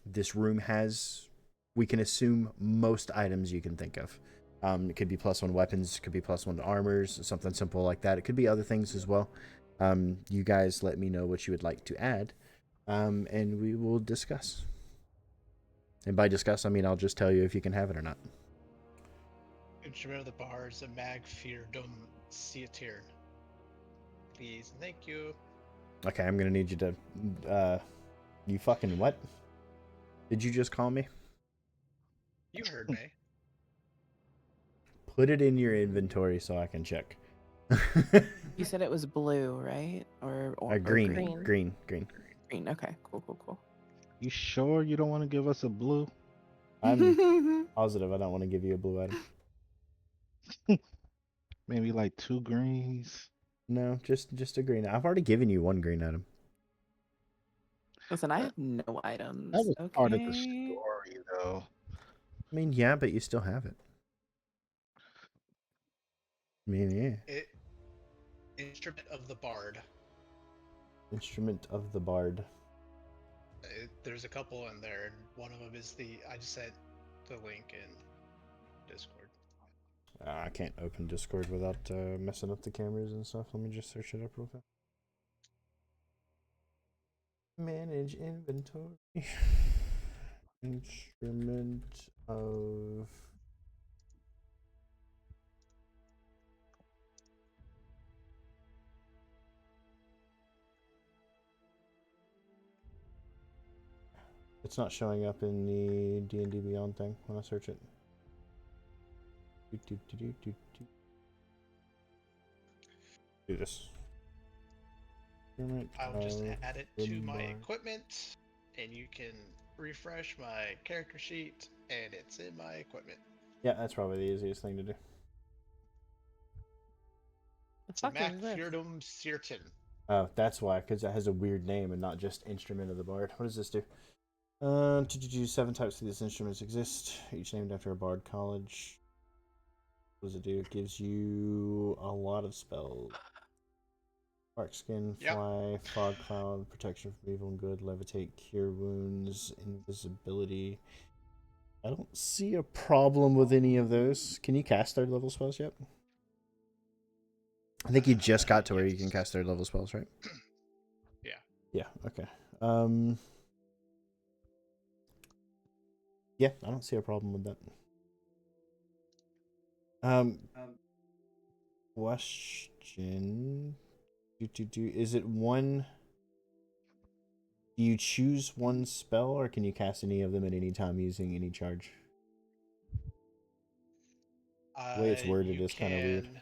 This room has, we can assume, most items you can think of. It could be +1 weapons, it could be +1 armors, something simple like that. It could be other things as well. You guys let me know what you would like to add, and we will discuss. And by discuss, I mean I'll just tell you if you can have it or not. Instrument of the Bards, a Mag Feardum Seatirn. Please and thank you. Okay, I'm gonna need you to, you fucking what? Did you just call me? You heard me. Put it in your inventory so I can check. You said it was blue, right? Or Green, green. green, green. Green. Okay. Cool. You sure you don't want to give us a blue? I'm positive I don't want to give you a blue item. Maybe like 2 greens. No, just a green. I've already given you 1 green item. Listen, I have no items. That was okay. part of the story, though. I mean, yeah, but you still have it. I mean, yeah. Instrument of the Bard. Instrument of the Bard. There's a couple in there, and one of them is I just sent the link in Discord. I can't open Discord without messing up the cameras and stuff. Let me just search it up real fast. Manage inventory. Instrument of... It's not showing up in the D&D Beyond thing when I search it. Do this. I'll just add it to my equipment, and you can refresh my character sheet, and it's in my equipment. Yeah, that's probably the easiest thing to do. It's a Mac Feardum Seatirn. Oh, that's why, because it has a weird name and not just Instrument of the Bard. What does this do? 7 types of these instruments exist, each named after a bard college. What does it do? It gives you a lot of spells. Spark skin, fly, fog cloud, protection from evil and good, levitate, cure wounds, invisibility. I don't see a problem with any of those. Can you cast 3rd level spells yet? I think you just got to where you can cast 3rd level spells, right? Yeah. Yeah, okay. Yeah, I don't see a problem with that. Question. Is it one... Do you choose one spell, or can you cast any of them at any time using any charge? The way it's worded is kind of weird.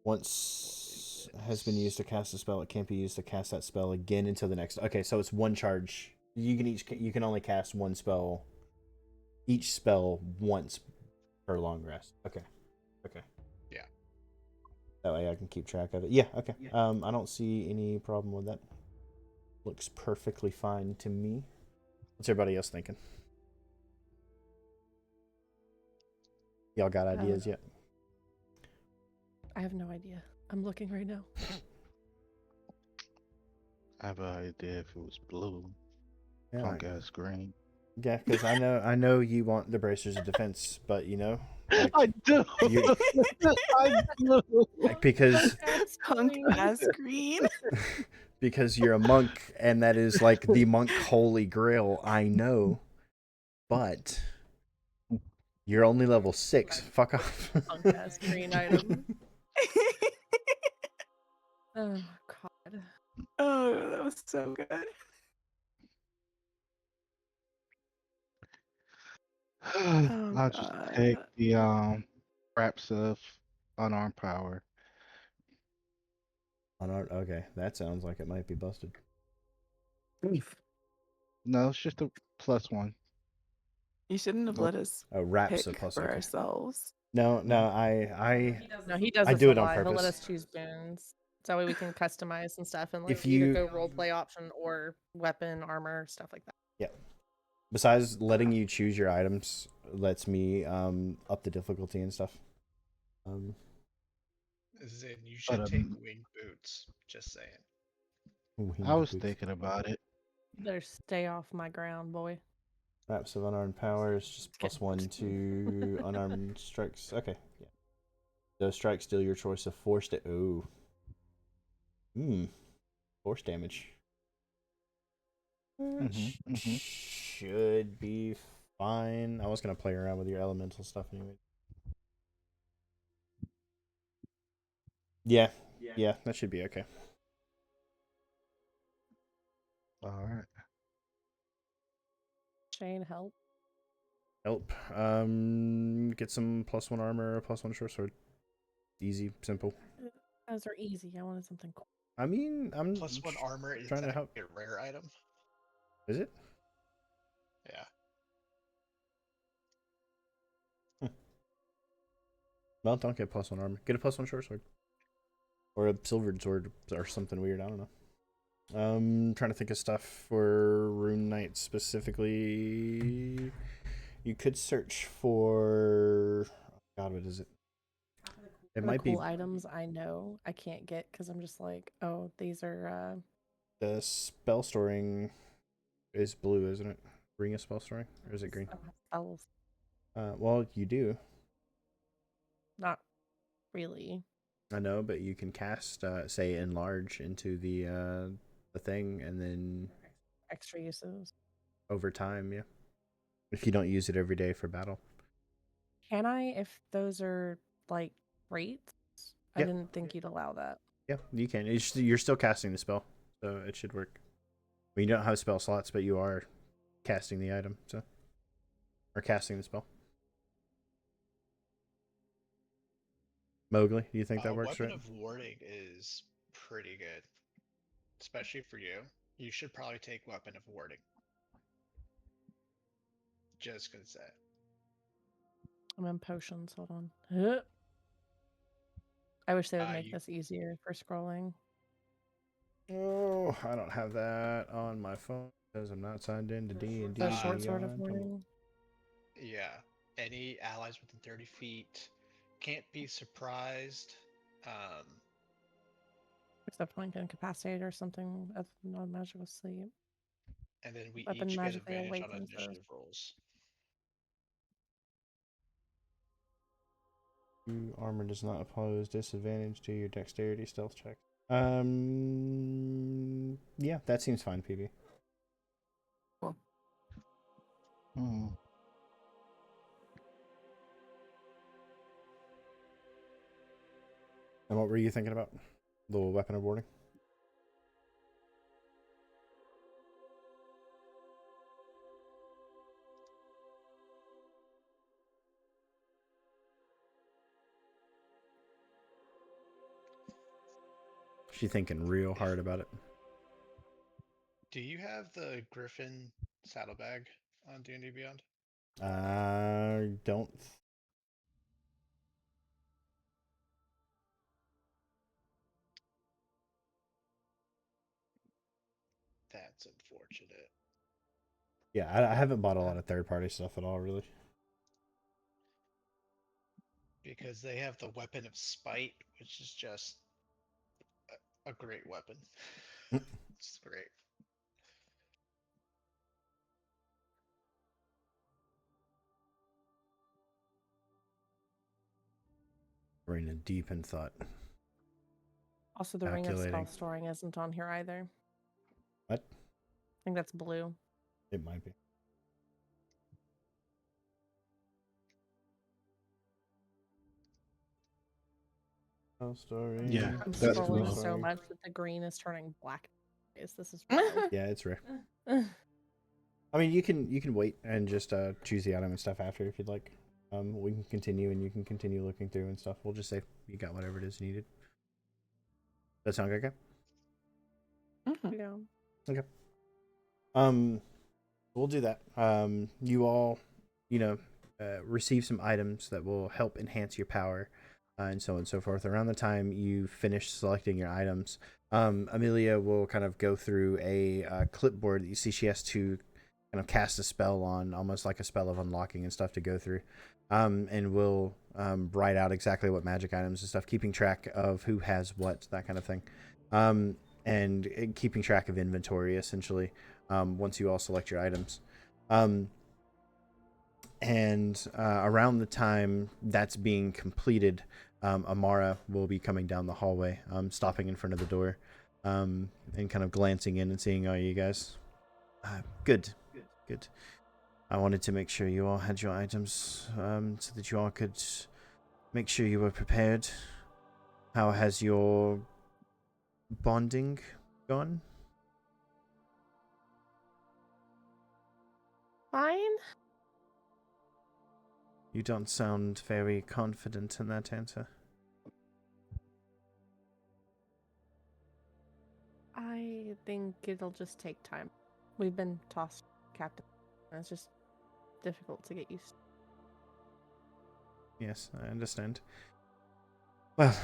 Once has been used to cast a spell, it can't be used to cast that spell again until the next. Okay, so it's one charge. You can only cast one spell, each spell once per long rest. Okay. Yeah. That way I can keep track of it. Yeah. Okay. I don't see any problem with that. Looks perfectly fine to me. What's everybody else thinking? Y'all got ideas yet? I have no idea. I'm looking right now. I have an idea if it was blue. Yeah, Punk ass green. Yeah, because I know you want the bracers of defense, but you know, like, I do. I do. like, because Punk ass green. because you're a monk and that is like the monk holy grail. I know, but you're only level 6. Fuck off. Punk ass green item. Oh god. Oh, that was so good. I'll just take the wraps of unarmed power. Okay, that sounds like it might be busted. No, it's just a +1. You shouldn't have let us Wraps pick a plus. for Okay. ourselves. No, he does I this do a it on lot. He'll let purpose. us choose boons. So that way we can customize and stuff and like If either you- go role play option or weapon, armor, stuff like that. Yeah. Besides letting you choose your items, lets me up the difficulty and stuff. As in, you should take winged boots. Just saying. I was thinking about it. You better stay off my ground, boy. Maps of unarmed powers, just Let's plus 1 to unarmed strikes. Okay, yeah. Those strikes deal your choice of force to. Force damage. Should be fine. I was gonna play around with your elemental stuff anyway. Yeah, that should be okay. All right. Shane, help. Help. Get some +1 armor, +1 short sword. Easy, simple. Those are easy. I wanted something cool. I mean, I'm +1 armor is trying to help. a rare item. Is it? Yeah. Well, don't get +1 armor. Get a +1 short sword. Or a silvered sword or something weird. I don't know. Trying to think of stuff for Rune Knight specifically. You could search for. Oh God, what is it? It might cool be items I know I can't get because I'm just like, oh, these are. the spell storing is blue, isn't it? Ring of spell storing, or is it green? Spells. Well, you do. Not really. I know, but you can cast, say, enlarge into the thing, and then Extra uses. over time, yeah. If you don't use it every day for battle. Can I, if those are like rates? I Yeah. didn't think you'd allow that. Yeah, you can. You're still casting the spell, so it should work. I mean, you don't have spell slots, but you are casting the item, so or casting the spell. Mowgli, do you think that works Weapon right? of warding is pretty good, especially for you. You should probably take weapon of warding. Just gonna say. I'm in potions. Hold on. Huh. I wish they would make You- this easier for scrolling. Oh, I don't have that on my phone because I'm not signed into D&D. The short sword of Beyond. warding. Yeah. Any allies within 30 feet can't be surprised. Except when incapacitated or something of non-magical sleep. And then we Weapon each get magically advantage on awakens those. initiative rolls. Armor does not oppose disadvantage to your dexterity stealth check. Yeah, that seems fine, PB. Cool. Hmm. And what were you thinking about? The weapon of warding? She's thinking real hard about it. Do you have the Griffin saddlebag on D&D Beyond? I don't. That's unfortunate. Yeah, I haven't bought a lot of third-party stuff at all, really. Because they have the weapon of spite, which is just a great weapon. It's great. Raining deep in thought. Also, the ring of spell Calculating. storing isn't on here either. What? I think that's blue. It might be. Spell storing. Yeah, I'm that's scrolling blue. so much that the green is turning black. This is wild. Yeah, it's rare. I mean, you can wait and just choose the item and stuff after if you'd like. We can continue and you can continue looking through and stuff. We'll just say you got whatever it is needed. That sound okay? Yeah. Okay. We'll do that. You all, receive some items that will help enhance your power, and so on and so forth. Around the time you finish selecting your items, Amelia will kind of go through a clipboard that you see she has to kind of cast a spell on, almost like a spell of unlocking and stuff to go through. And we'll write out exactly what magic items and stuff, keeping track of who has what, that kind of thing. And keeping track of inventory, essentially, once you all select your items. And around the time that's being completed, Amara will be coming down the hallway, stopping in front of the door, and kind of glancing in and seeing, you guys? Good. I wanted to make sure you all had your items, so that you all could make sure you were prepared. How has your bonding gone? Fine. You don't sound very confident in that answer. I think it'll just take time. We've been tossed captive, and it's just difficult to get used to. Yes, I understand. Well,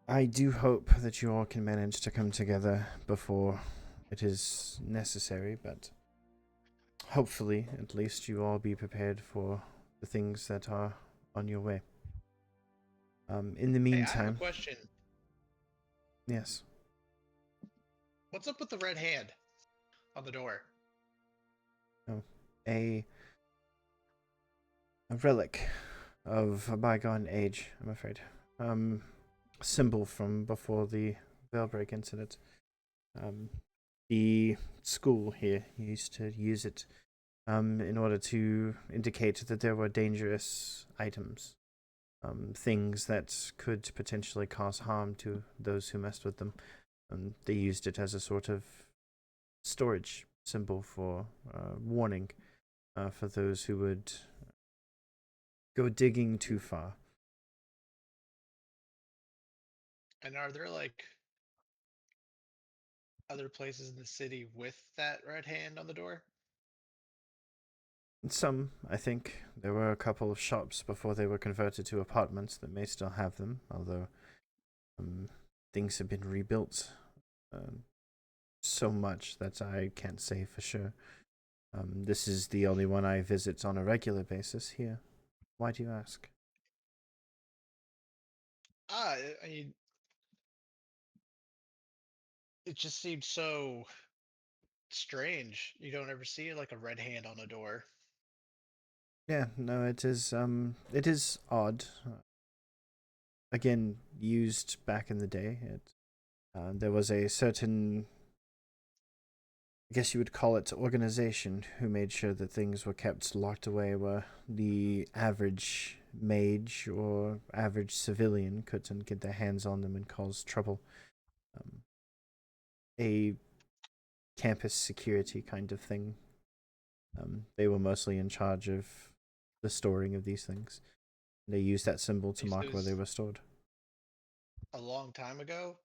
I do hope that you all can manage to come together before it is necessary, but hopefully, at least, you all be prepared for the things that are on your way. In the Hey, I have a meantime, question. yes. What's up with the red hand on the door? Oh, a relic of a bygone age, I'm afraid. Symbol from before the Veilbreak incident. The school here used to use it in order to indicate that there were dangerous items, things that could potentially cause harm to those who messed with them. They used it as a sort of storage symbol for warning for those who would go digging too far. And are there like other places in the city with that red hand on the door? Some, I think. There were a couple of shops before they were converted to apartments that may still have them, although things have been rebuilt so much that I can't say for sure. This is the only one I visit on a regular basis here. Why do you ask? I mean, it just seems so strange. You don't ever see like a red hand on a door. Yeah, no, it is odd. Again, used back in the day. There was a certain, I guess you would call it, organization who made sure that things were kept locked away where the average mage or average civilian couldn't get their hands on them and cause trouble. A campus security kind of thing. They were mostly in charge of the storing of these things. They used that symbol to mark where they were stored. A long time ago.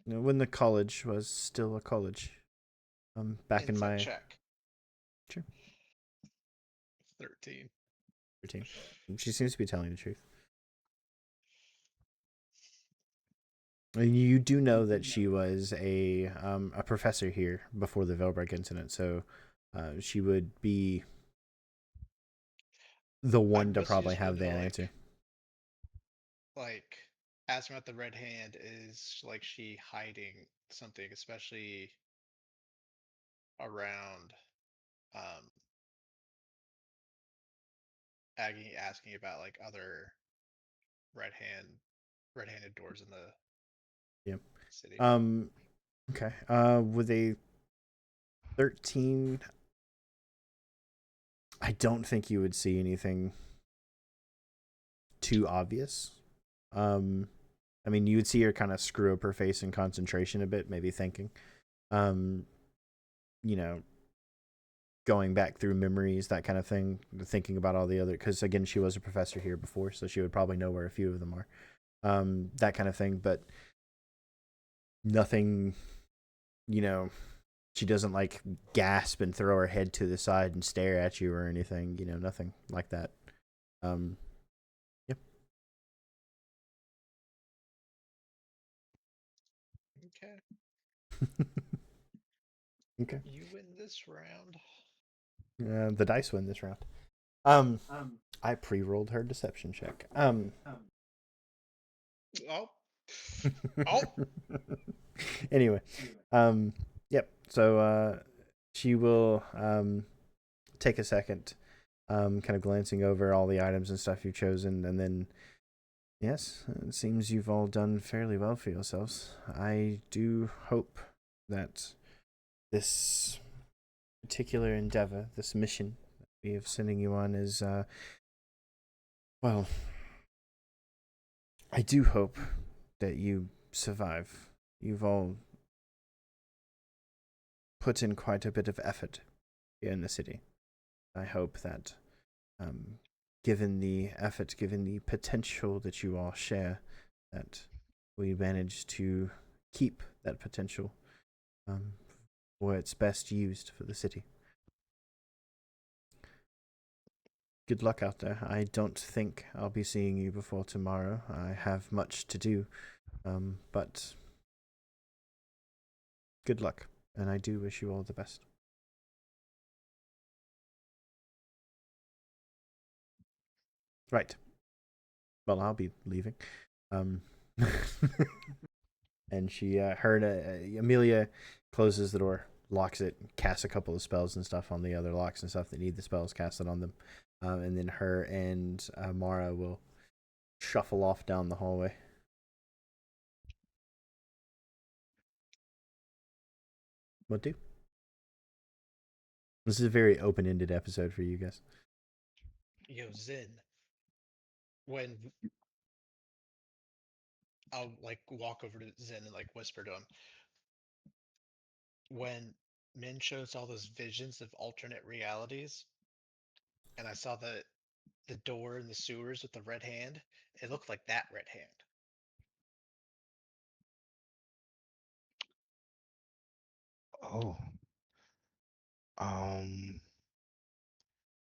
When the college was still a college. Back in Insight my check. Sure. 13. 13. She seems to be telling the truth. And you do know that she was a professor here before the Veilbreak incident, so she would be the one to Mostly probably just wanna have that know, answer. like, asking about the red hand, is like she hiding something, especially around um asking about like other red-handed doors in the Yep. city. Okay. With a 13, I don't think you would see anything too obvious. I mean, you would see her kind of screw up her face in concentration a bit, maybe thinking. You know, going back through memories, that kind of thing, thinking about all the other, because again, she was a professor here before, so she would probably know where a few of them are. That kind of thing, but nothing, she doesn't like gasp and throw her head to the side and stare at you or anything, nothing like that. Yep. Okay. Okay. You win this round. The dice win this round. I pre-rolled her deception check. Oh. Oh. Anyway, yep. So she will take a second kind of glancing over all the items and stuff you've chosen, and then yes, it seems you've all done fairly well for yourselves. I do hope that this particular endeavor, this mission that we have sending you on, is well. I do hope that you survive. You've all put in quite a bit of effort here in the city. I hope that, given the effort, given the potential that you all share, that we manage to keep that potential where it's best used for the city. Good luck out there. I don't think I'll be seeing you before tomorrow. I have much to do, but good luck, and I do wish you all the best. Right. Well, I'll be leaving. And she, Amelia closes the door, locks it, casts a couple of spells and stuff on the other locks and stuff that need the spells casted on them. And then her and Mara will shuffle off down the hallway. What do? This is a very open-ended episode for you guys. Yo, Zen. When I'll like walk over to Zen and like whisper to him, when Min shows all those visions of alternate realities, and I saw the door in the sewers with the red hand, it looked like that red hand. Oh, um,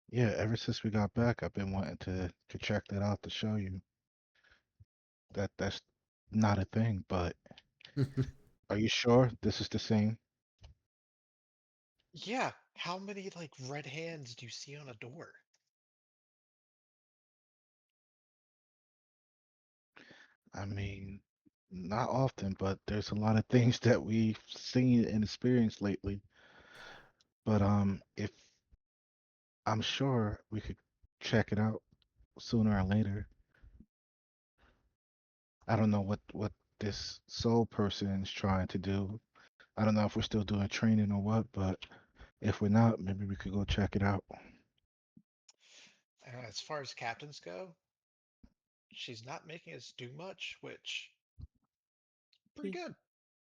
yeah. Ever since we got back, I've been wanting to check that out to show you that that's not a thing. But are you sure this is the same? Yeah, how many like red hands do you see on a door? I mean, not often, but there's a lot of things that we've seen and experienced lately. But if I'm sure we could check it out sooner or later. I don't know what this soul person is trying to do. I don't know if we're still doing training or what, but if we're not, maybe we could go check it out. As far as captains go, she's not making us do much, which pretty good.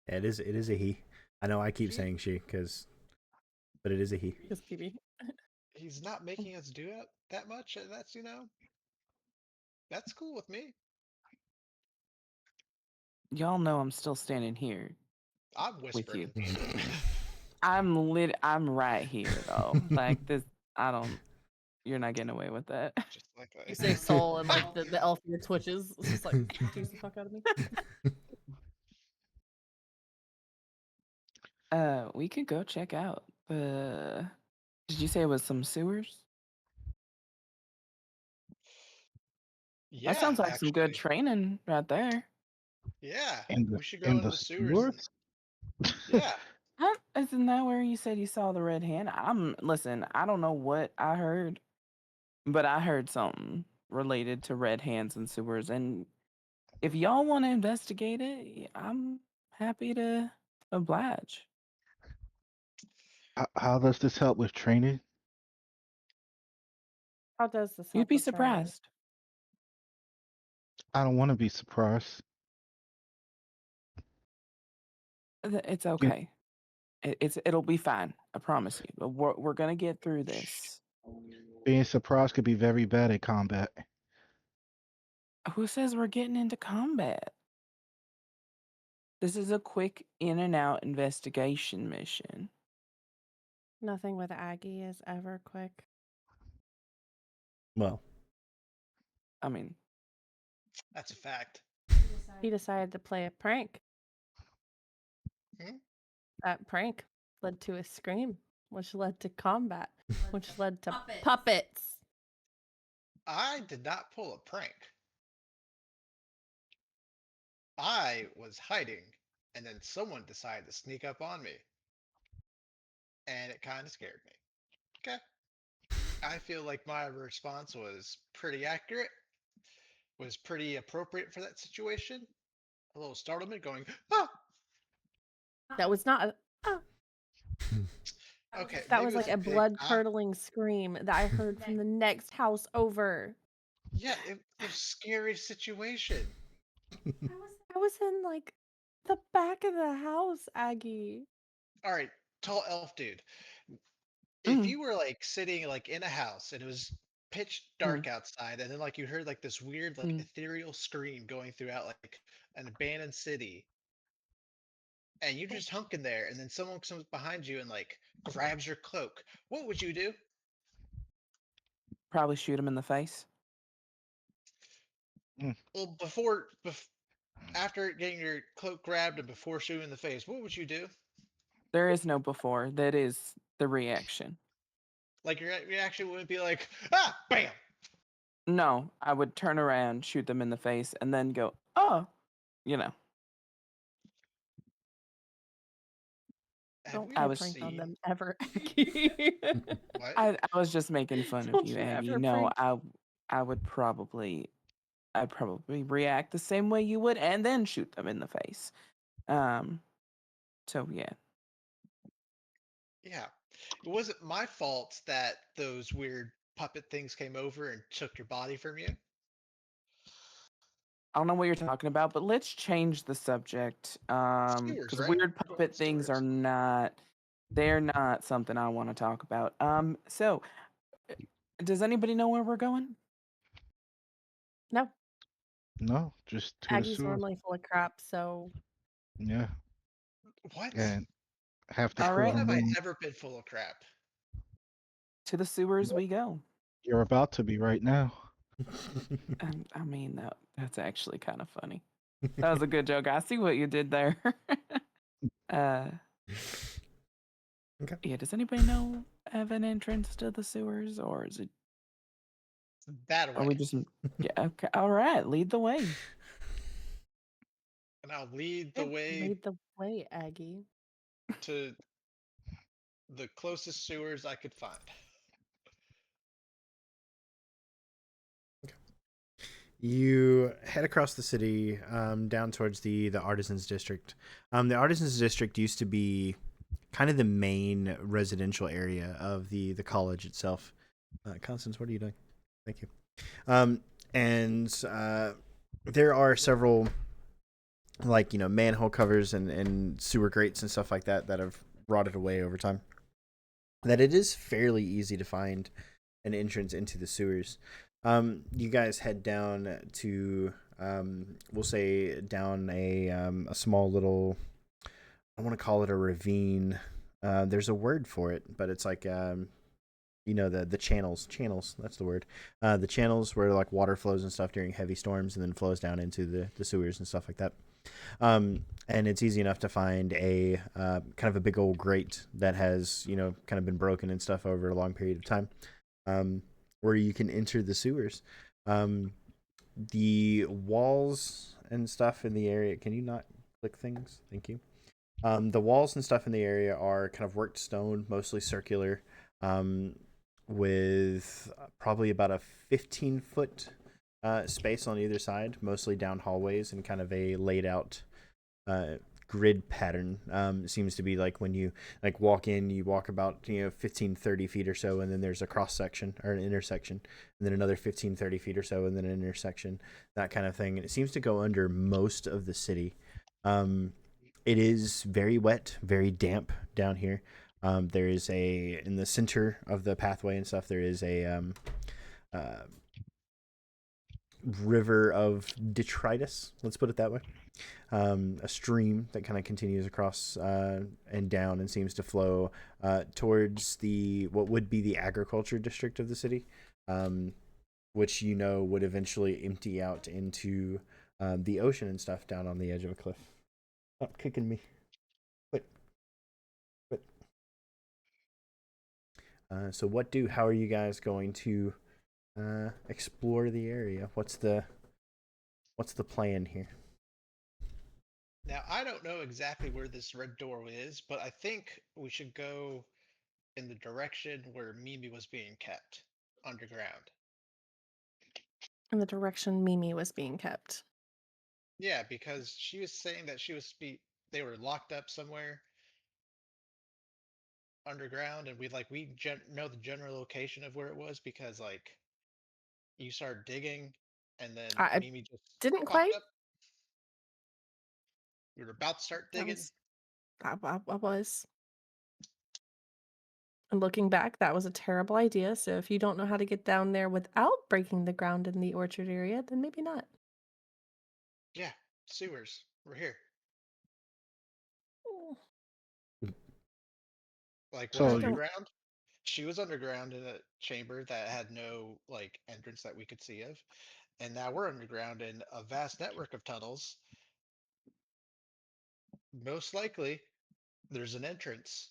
It is a he. I know I keep He saying she, but it is a he. Just kidding. he's not making us do it that much, and that's that's cool with me. Y'all know I'm still standing here. I'm With whispering you. in the ear. I'm right here though. Like this, you're not getting away with that. Just like You that. say soul, and like the elf ear twitches. It's just like, excuse the fuck out of me. We could go check out did you say it was some sewers? That Yeah, sounds like some good actually. training right there. Yeah, In the we should go in into the the sewers and sewers? yeah. Huh? Isn't that where you said you saw the red hand? Listen, I don't know what I heard, but I heard something related to red hands and sewers. And if y'all want to investigate it, I'm happy to oblige. How does this help with training? How does this You'd help be with training? surprised. I don't want to be surprised. It's You, okay. It'll be fine. I promise you. But we're gonna get through this. being surprised could be very bad at combat. Who says we're getting into combat? This is a quick in and out investigation mission. Nothing with Aggie is ever quick. Well, I mean, That's a fact. He decided to play a prank. Hmm? That prank led to a scream, which led to combat, which led to puppets. I did not pull a prank. I was hiding, and then someone decided to sneak up on me. And it kind of scared me. Okay. I feel like my response was pretty accurate, was pretty appropriate for that situation. A little startlement going, ah! That was not a, ah, Okay, that maybe was it was like a a big blood ah. curdling scream that I heard from the next house over. Yeah, it was a scary situation. I was in like the back of the house, Aggie. All right, tall elf dude. If Mm, you were like sitting like in a house and it was pitch mm, dark outside, and then like you heard like this weird like mm. ethereal scream going throughout like an abandoned city, and you just hunking there, and then someone comes behind you and like grabs your cloak, what would you do? Probably shoot him in the face. Well, after getting your cloak grabbed and before shooting in the face, what would you do? There is no before. That is the reaction. Like your reaction wouldn't be like, ah, bam. No, I would turn around, shoot them in the face, and then go, oh, you know. Have Don't we I play ever a was prank on seen them ever, Aggie. what? I was just making fun of Don't you, you Aggie. ever No, prank? I'd probably react the same way you would and then shoot them in the face. Um so yeah. Yeah. It wasn't my fault that those weird puppet things came over and took your body from you. I don't know what you're talking about, but let's change the subject. Sewers, Because right? weird puppet things are Sewers. they're not something I want to talk about. So does anybody know where we're going? No, No, just to the Aggie's sewer. normally full of crap, so Yeah, What? and have to All put right, When on have I them. ever been full of crap? to the sewers we go. You're about to be right now. I mean that's actually kind of funny. That was a good joke. I see what you did there. uh Okay. Yeah, does anybody know have an entrance to the sewers, or is it? That Are way. we just? Yeah. Okay. All right. Lead the way. And I'll lead the yeah, way lead the way, Aggie. to the closest sewers I could find. You head across the city, down towards the artisans district. The artisans district used to be kind of the main residential area of the college itself. Constance, what are you doing? Thank you. And there are several, like, manhole covers and sewer grates and stuff like that that have rotted away over time. That it is fairly easy to find an entrance into the sewers. You guys head down to, we'll say, down a small little, I want to call it a ravine. There's a word for it, but it's like, the channels, that's the word. The channels where like water flows and stuff during heavy storms and then flows down into the sewers and stuff like that. And it's easy enough to find a kind of a big old grate that has, kind of been broken and stuff over a long period of time, where you can enter the sewers. The walls and stuff in the area, can you not click things? Thank you. The walls and stuff in the area are kind of worked stone, mostly circular, with probably about a 15-foot space on either side, mostly down hallways and kind of a laid out grid pattern. It seems to be like when you like walk in, you walk about 15-30 feet or so, and then there's a cross section or an intersection, and then another 15-30 feet or so, and then an intersection, that kind of thing. And it seems to go under most of the city. It is very wet, very damp down here. There is in the center of the pathway and stuff, there is a river of detritus, let's put it that way. A stream that kind of continues across and down and seems to flow towards what would be the agriculture district of the city, which would eventually empty out into the ocean and stuff down on the edge of a cliff. Stop kicking me. Quit. So how are you guys going to explore the area? What's the plan here? Now, I don't know exactly where this red door is, but I think we should go in the direction where Mimi was being kept. underground. In the direction Mimi was being kept. Yeah, because she was saying that they were locked up somewhere underground, and we know the general location of where it was because like you started digging, and then I Mimi just didn't popped quite. up. We were about to start That digging. was. I was. And looking back, that was a terrible idea. So if you don't know how to get down there without breaking the ground in the orchard area, then maybe not. Yeah, sewers. We're here. Like we're So I don't. underground. She was underground in a chamber that had no like entrance that we could see of, and now we're underground in a vast network of tunnels. Most likely, there's an entrance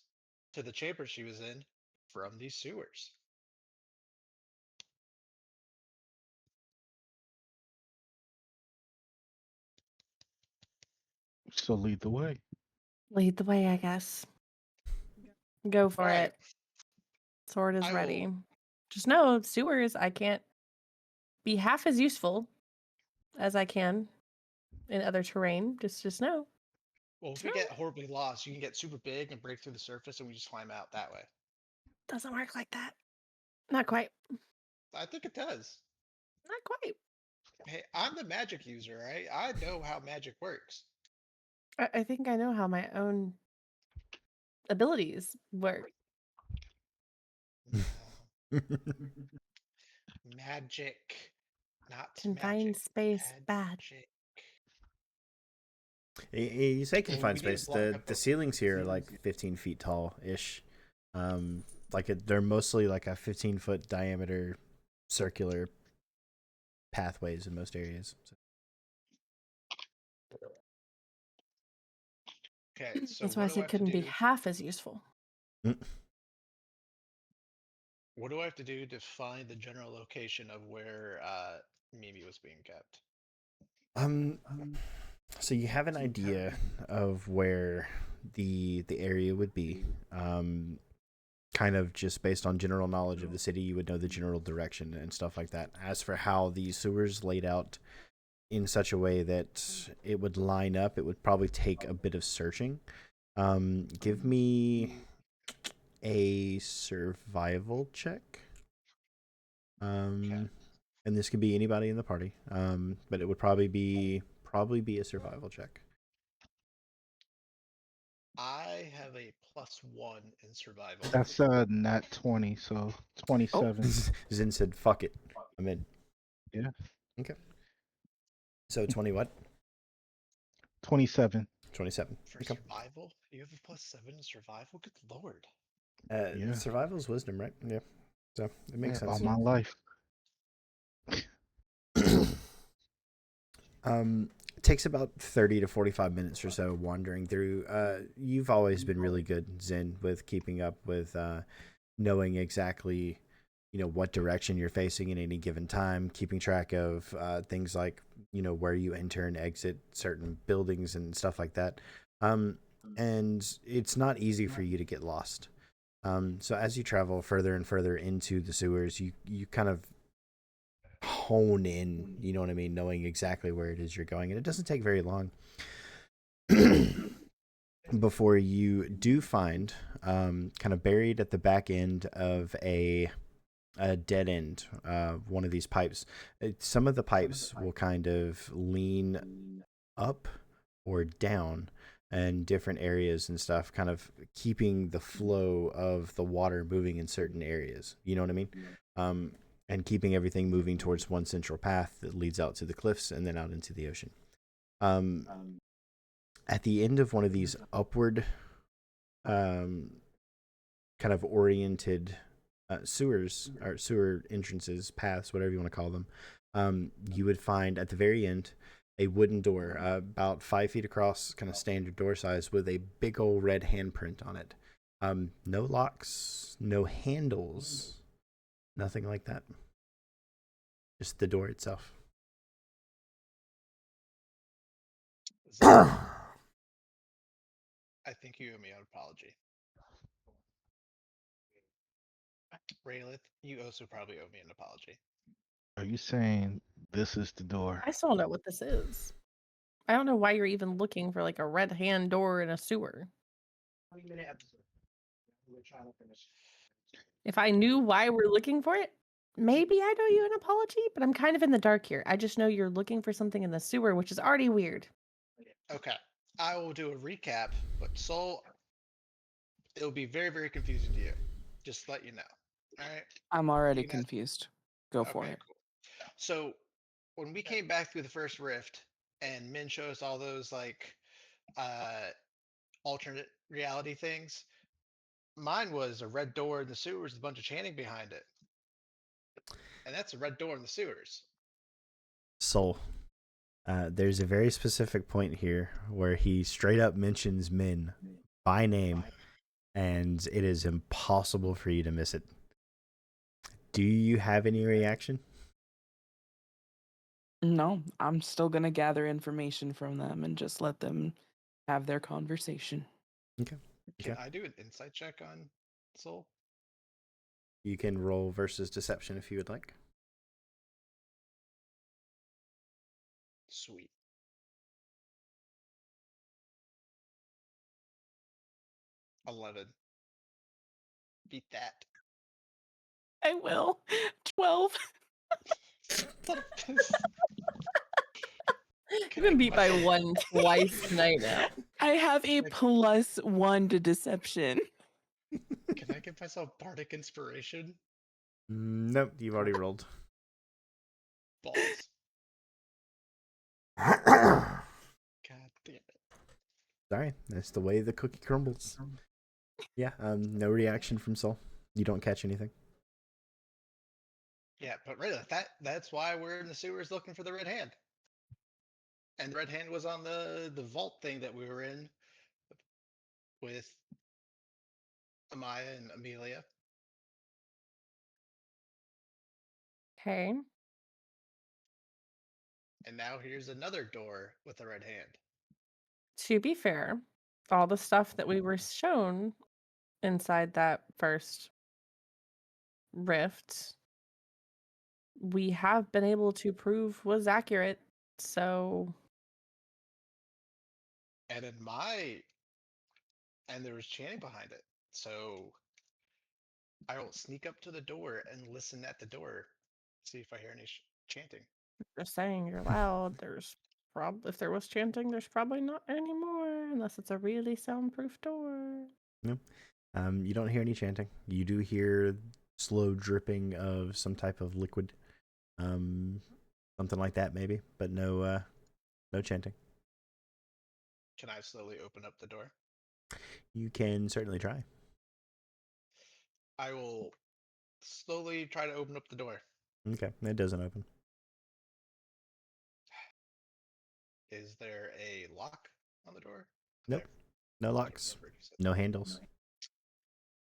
to the chamber she was in from these sewers. lead the way. Lead the way, I guess. Go All for right, it. Sword is I ready. will. Just know, sewers, I can't be half as useful as I can in other terrain. Just know. Well, if we No, get horribly lost, you can get super big and break through the surface, and we just climb out that way. doesn't work like that. Not quite. I think it does. Not quite. Hey, I'm the magic user, right? I know how magic works. I think I know how my own abilities work. No. Magic, not Confined magic. space, bad. Magic. You say Well, confined we need to space. block The up the ceilings here are like 15 feet tall ish. They're mostly like a 15-foot diameter circular pathways in most areas. So. Okay, so That's why I what do I said have to couldn't be do? half as useful. What do I have to do to find the general location of where Mimi was being kept? Um, so you have an idea of where the area would be. Kind of just based on general knowledge of the city, you would know the general direction and stuff like that. As for how the sewers laid out in such a way that it would line up, it would probably take a bit of searching. Give me a survival check. Okay. And this could be anybody in the party. But it would probably be a survival check. I have a +1 in survival. That's nat 20, so 27. Zin said, "Fuck it, I'm in." Yeah. Okay. So 20 what? 27. 27. For Okay. survival? You have a +7 in survival? Good lord. Yeah. Survival is wisdom, right? Yeah. So it makes All sense. my life. It takes about 30 to 45 minutes or so wandering through. You've always been really good, Zen, with keeping up with knowing exactly, what direction you're facing at any given time, keeping track of things like, where you enter and exit certain buildings and stuff like that. And it's not easy for you to get lost. So as you travel further and further into the sewers, you kind of hone in, you know what I mean, knowing exactly where it is you're going. And it doesn't take very long before you do find, kind of buried at the back end of a dead end, one of these pipes. Some of the pipes will kind of lean up or down in different areas and stuff, kind of keeping the flow of the water moving in certain areas. You know what I mean? And keeping everything moving towards one central path that leads out to the cliffs and then out into the ocean. At the end of one of these upward kind of oriented sewers or sewer entrances, paths, whatever you want to call them, you would find at the very end a wooden door, about 5 feet across, kind of standard door size, with a big old red handprint on it. No locks, no handles, nothing like that. Just the door itself. I think you owe me an apology. Raylith, you also probably owe me an apology. Are you saying this is the door? I still don't know what this is. I don't know why you're even looking for like a red hand door in a sewer. If I knew why we're looking for it, maybe I'd owe you an apology, but I'm kind of in the dark here. I just know you're looking for something in the sewer, which is already weird. Okay, I will do a recap, but Soul, it'll be very, very confusing to you. Just to let you know. All right. I'm already You can ask- confused. Go for Okay, it. cool. So when we came back through the first rift, and Min showed us all those like alternate reality things, mine was a red door in the sewers with a bunch of chanting behind it, and that's a red door in the sewers. Soul. There's a very specific point here where he straight up mentions Min by name, and it is impossible for you to miss it. Do you have any reaction? No, I'm still gonna gather information from them and just let them have their conversation. Okay. Can Okay. I do an insight check on Soul? You can roll versus deception if you would like. Sweet. $11. Beat that. I will. 12. Son of a piss. You've Can I been get beat by myself- one twice tonight now. I have a Like- +1 to deception. Can I give myself bardic inspiration? Nope, you've already rolled. Balls. God damn it. Sorry, that's the way the cookie crumbles. Yeah, no reaction from Soul. You don't catch anything. Yeah, but really, that's why we're in the sewers looking for the red hand. And the red hand was on the vault thing that we were in with Amaya and Amelia. Okay. And now here's another door with a red hand. To be fair, all the stuff that we were shown inside that first rift, we have been able to prove was accurate. So And there was chanting behind it. So I will sneak up to the door and listen at the door, see if I hear any chanting. just saying you're loud. There's if there was chanting, there's probably not anymore unless it's a really soundproof door. You don't hear any chanting. You do hear slow dripping of some type of liquid, something like that maybe, but no chanting. Can I slowly open up the door? You can certainly try. I will slowly try to open up the door. Okay, it doesn't open. Is there a lock on the door? Nope. No locks, no handles.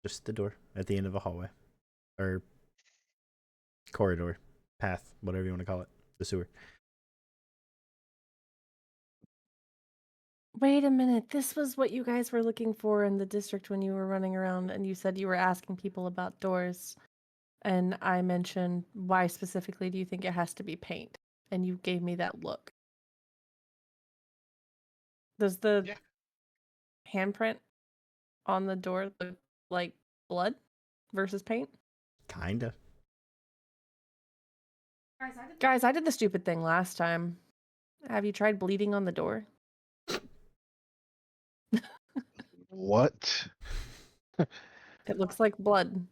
Just the door at the end of a hallway or corridor, path, whatever you want to call it, the sewer. Wait a minute. This was what you guys were looking for in the district when you were running around and you said you were asking people about doors. And I mentioned, why specifically do you think it has to be paint? And you gave me that look. Does the Yeah. handprint on the door look like blood versus paint? Kinda. Guys, I did the stupid thing last time. Have you tried bleeding on the door? What? It looks like blood.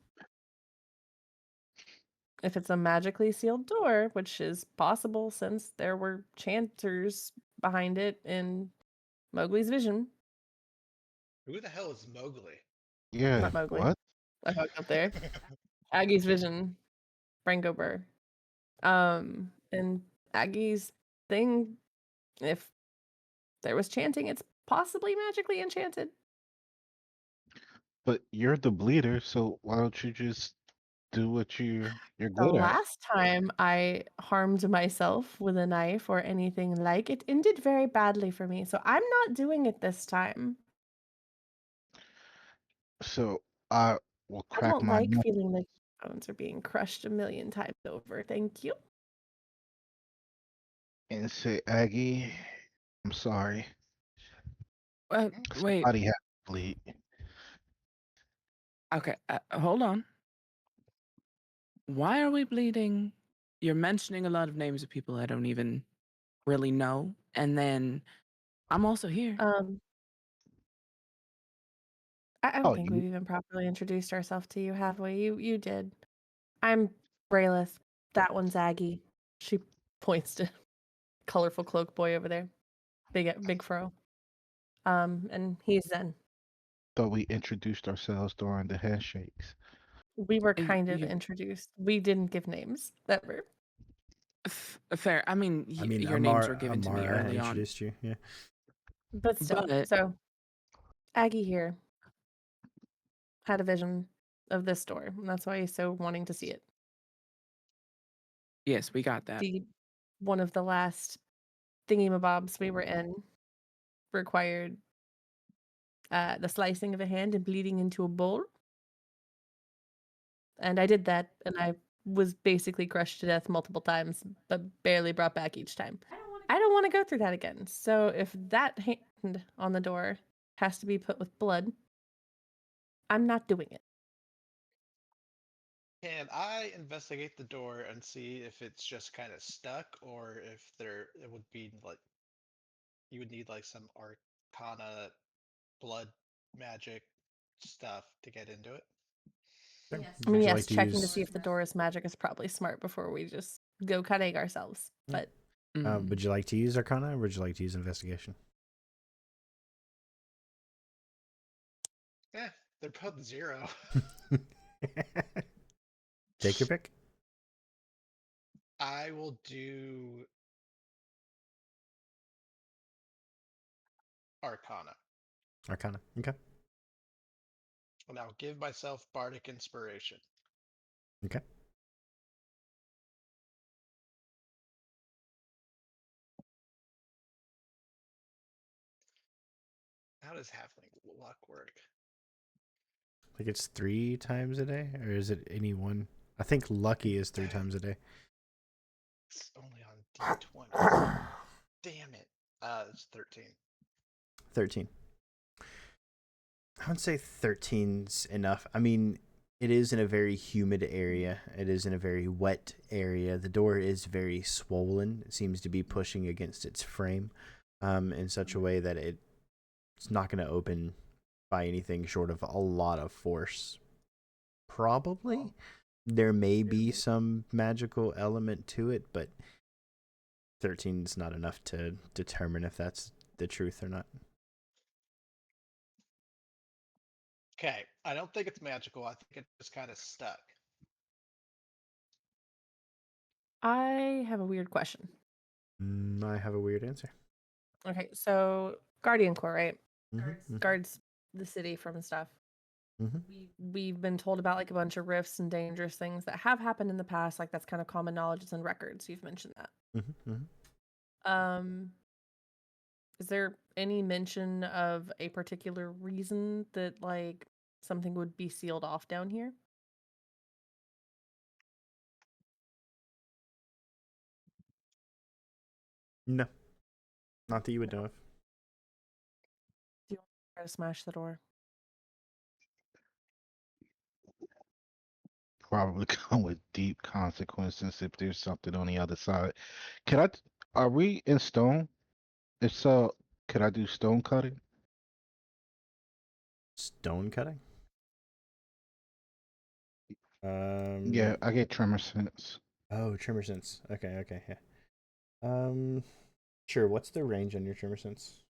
If it's a magically sealed door, which is possible since there were chanters behind it in Mowgli's vision. Who the hell is Mowgli? Yeah. Not Mowgli. What? I fucked up there. Aggie's vision. Rango Burr. And Aggie's thing, if there was chanting, it's possibly magically enchanted. But you're the bleeder, so why don't you just do what you're The good at? last time I harmed myself with a knife or anything like it ended very badly for me, so I'm not doing it this time. So I will I crack don't my like knuckles. feeling like Phones are being crushed a million times over. Thank you. And say, Aggie, I'm sorry. Wait. Somebody had to bleed. Okay, hold on. Why are we bleeding? You're mentioning a lot of names of people I don't even really know, and then I'm also here. I don't Oh, think you we've even properly introduced ourselves to you, have we? You did. I'm Braylith. That one's Aggie. She points to colorful cloak boy over there. Big fro. And he's Zen. thought we introduced ourselves during the handshakes. We were Y- kind of you- introduced. We didn't give names ever. Fair. I mean, I mean, your names were given to me Amara early on. introduced you. Yeah. But still, But- so Aggie here had a vision of this door, and that's why he's so wanting to see it. Yes, we got that. One of the last thingy-mabobs we were in required the slicing of a hand and bleeding into a bowl. And I did that, and I was basically crushed to death multiple times, but barely brought back each time. I don't want to go through that again. So if that hand on the door has to be put with blood, I'm not doing it. Can I investigate the door and see if it's just kind of stuck, or if it would be like you would need like some arcana, blood, magic stuff to get into it? Sure. I Would mean, you yes, like to checking to use? see if the door is magic is probably smart before we just go cutting ourselves. Yeah. But Would you like to use Arcana, or would you like to use Investigation? Yeah, they're both 0. Take your pick. I will do Arcana, Arcana. Okay. and I'll give myself Bardic Inspiration. Okay. How does halfling luck work? I think it's 3 times a day, or is it any one? I think lucky is 3 times a day. It's only on D20. Damn it. It's 13. 13. I would say 13's enough. I mean, it is in a very humid area. It is in a very wet area. The door is very swollen. It seems to be pushing against its frame in such a way that it's not going to open by anything short of a lot of force. Probably. There may be some magical element to it, but 13 is not enough to determine if that's the truth or not. Okay, I don't think it's magical. I think it's just kind of stuck. I have a weird question. I have a weird answer. Okay, so Guardian Corps, right? Mhm, Guards the city from stuff. mhm. We've been told about like a bunch of rifts and dangerous things that have happened in the past. Like that's kind of common knowledge. It's in records. You've mentioned that. Is there any mention of a particular reason that like something would be sealed off down here? No, not that you would know of. Do you want to try to smash the door? Probably come with deep consequences if there's something on the other side. Can I? Are we in stone? If so, could I do stone cutting? Stone cutting? Yeah, I get tremor sense. Oh, tremor sense. Okay, yeah. Sure. What's the range on your tremor sense?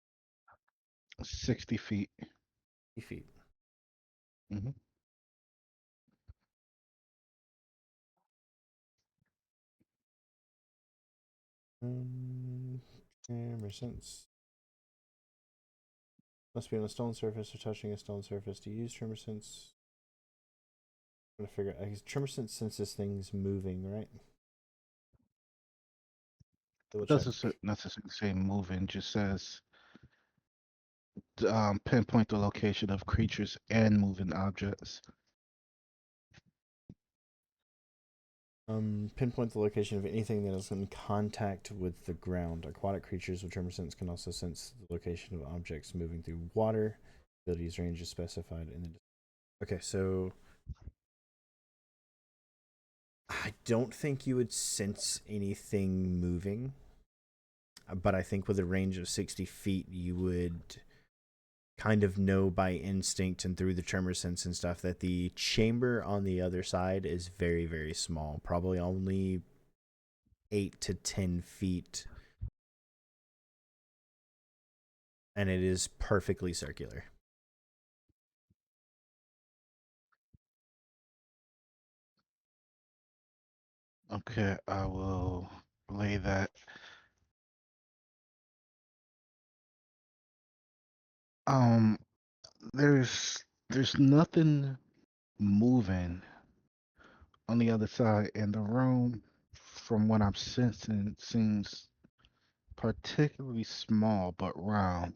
60 feet. 50 feet. Hmm. Tremor sense. Must be on a stone surface or touching a stone surface to use tremor sense. I'm gonna figure out. Tremor sense senses things moving, right? Double check. Doesn't necessarily say moving, just says pinpoint the location of creatures and moving objects. Pinpoint the location of anything that is in contact with the ground. Aquatic creatures with tremor sense can also sense the location of objects moving through water. Abilities range is specified in the. Okay, so I don't think you would sense anything moving, but I think with a range of 60 feet, you would kind of know by instinct and through the tremor sense and stuff that the chamber on the other side is very, very small, probably only 8 to 10 feet, and it is perfectly circular. Okay, I will relay that. Um, there's nothing moving on the other side, and the room, from what I'm sensing, seems particularly small but round.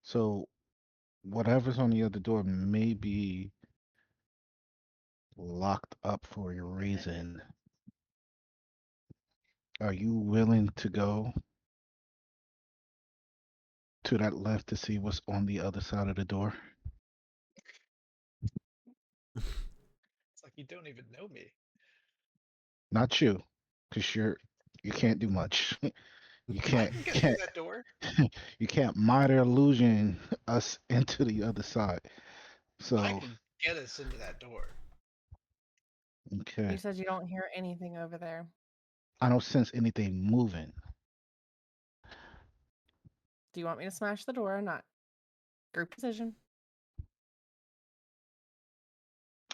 So whatever's on the other door may be locked up for a reason. Are you willing to go to that left to see what's on the other side of the door? It's like you don't even know me. Not you, because you can't do much. You I can't can get through that door. you can't minor illusion us into the other side. I So can get us into that door. You okay, said you don't hear anything over there. I don't sense anything moving. Do you want me to smash the door or not? Group decision.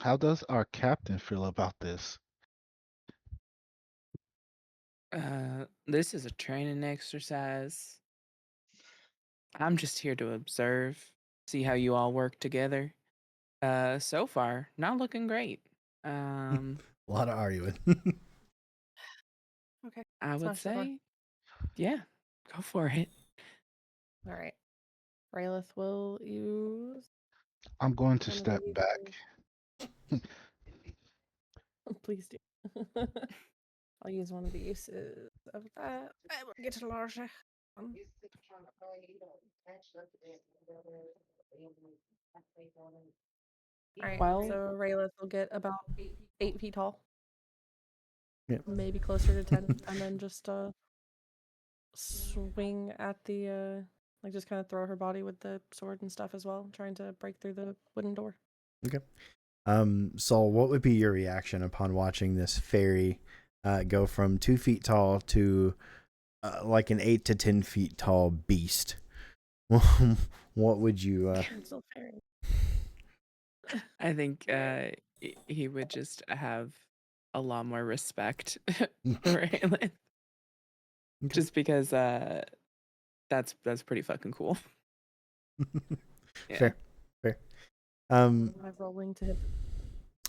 How does our captain feel about this? This is a training exercise. I'm just here to observe, see how you all work together. So far, not looking great. A lot of arguing. Okay. I would Smash the door. say, yeah, go for it. All right. Raylith will use I'm going to one of step these. back. Please do. I'll use one of the uses of that. I will get a large one. All right. Well- So Raylith will get about 8 feet tall. Yep. Maybe closer to 10, and then just swing at the like just kind of throw her body with the sword and stuff as well, trying to break through the wooden door. Okay. Saul, what would be your reaction upon watching this fairy go from 2 feet tall to like an 8 to 10 feet tall beast? What would you? I'm still fairy. I think he would just have a lot more respect for Aelin. Okay. Just because that's pretty fucking cool. Yeah. Fair. I'm rolling to hit.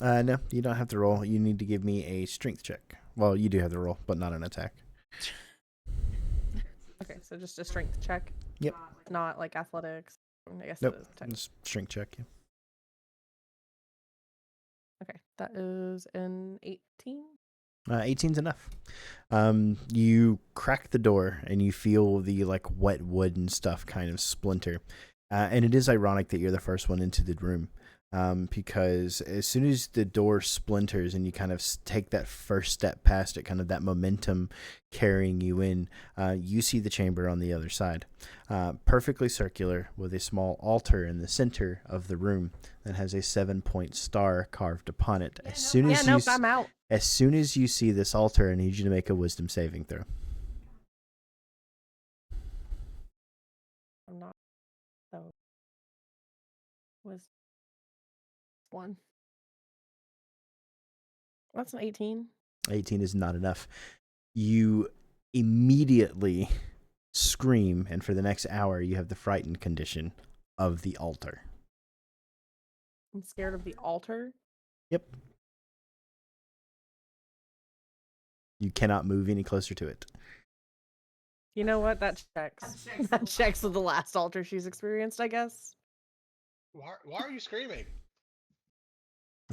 No, you don't have to roll. You need to give me a strength check. Well, you do have to roll, but not an attack. Okay, so just a strength check. Yep. Not like athletics. I guess Nope. it is tech. Just strength check. Yeah. Okay, that is an 18. 18's enough. You crack the door and you feel the like wet wood and stuff kind of splinter. And it is ironic that you're the first one into the room. Because as soon as the door splinters and you kind of take that first step past it, kind of that momentum carrying you in, you see the chamber on the other side, perfectly circular with a small altar in the center of the room that has a 7-point star carved upon it. As soon as I'm out. as soon as you see this altar, I need you to make a wisdom saving throw. I'm not. So was 1. That's an 18. 18 is not enough. You immediately scream, and for the next hour, you have the frightened condition of the altar. I'm scared of the altar. Yep. You cannot move any closer to it. You know what? That checks. That checks with the last altar she's experienced, I guess. Why are you screaming?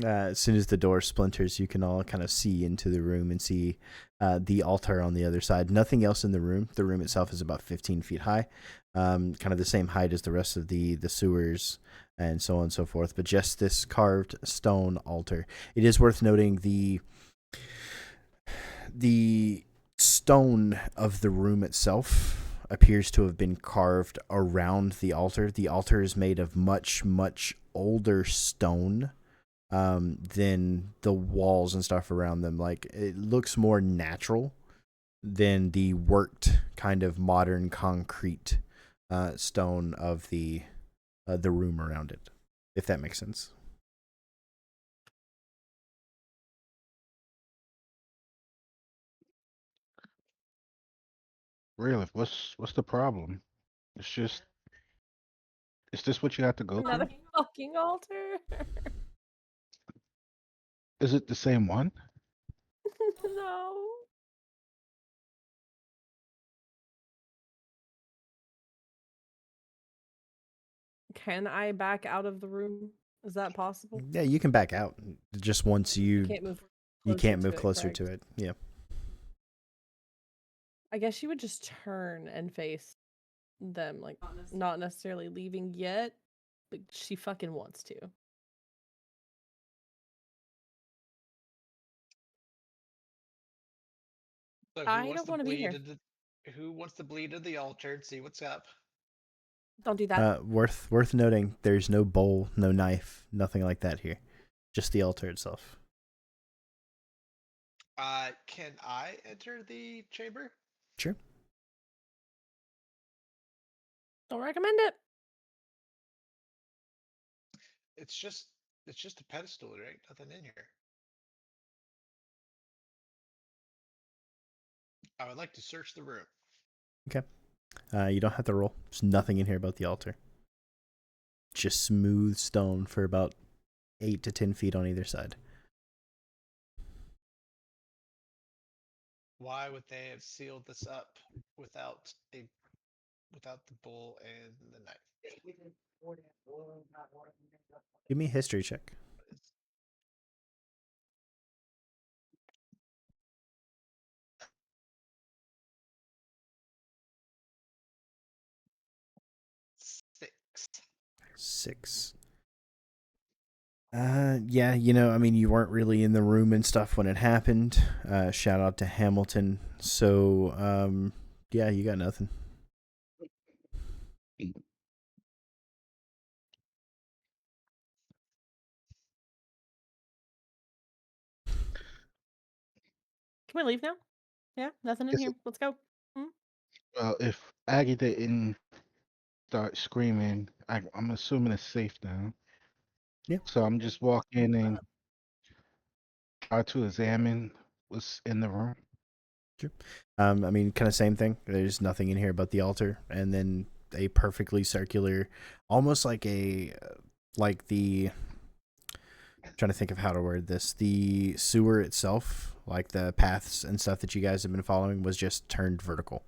As soon as the door splinters, you can all kind of see into the room and see the altar on the other side. Nothing else in the room. The room itself is about 15 feet high, kind of the same height as the rest of the sewers and so on and so forth, but just this carved stone altar. It is worth noting the stone of the room itself appears to have been carved around the altar. The altar is made of much, much older stone than the walls and stuff around them. Like, it looks more natural than the worked kind of modern concrete stone of the room around it, if that makes sense. Really, what's the problem? It's just, is this what you have to go Another through? fucking altar. Is it the same one? No. Can I back out of the room? Is that possible? Yeah, you can back out. Just once You can't move. you can't to move it, closer correct? to it. Yeah. I guess she would just turn and face them, like not necessarily leaving yet, but she fucking wants to. So I don't want to be here. Who wants to bleed to the altar and see what's up? Don't do that. Worth noting, there's no bowl, no knife, nothing like that here. Just the altar itself. Can I enter the chamber? Sure. Don't recommend it. It's just a pedestal, right? Nothing in here. I would like to search the room. Okay. You don't have to roll. There's nothing in here about the altar. Just smooth stone for about 8 to 10 feet on either side. Why would they have sealed this up without the bowl and the knife? Give me a history check. Six. 6. Yeah, I mean, you weren't really in the room and stuff when it happened. Shout out to Hamilton. So, yeah, you got nothing. Can we leave now? Yeah, nothing in Is here. it, Let's go. if Aggie didn't start screaming, I'm assuming it's safe now. Yeah. So I'm just walking and try to examine what's in the room. Sure. I mean, kind of same thing. There's nothing in here but the altar, and then a perfectly circular, almost like the. Trying to think of how to word this. The sewer itself, like the paths and stuff that you guys have been following, was just turned vertical.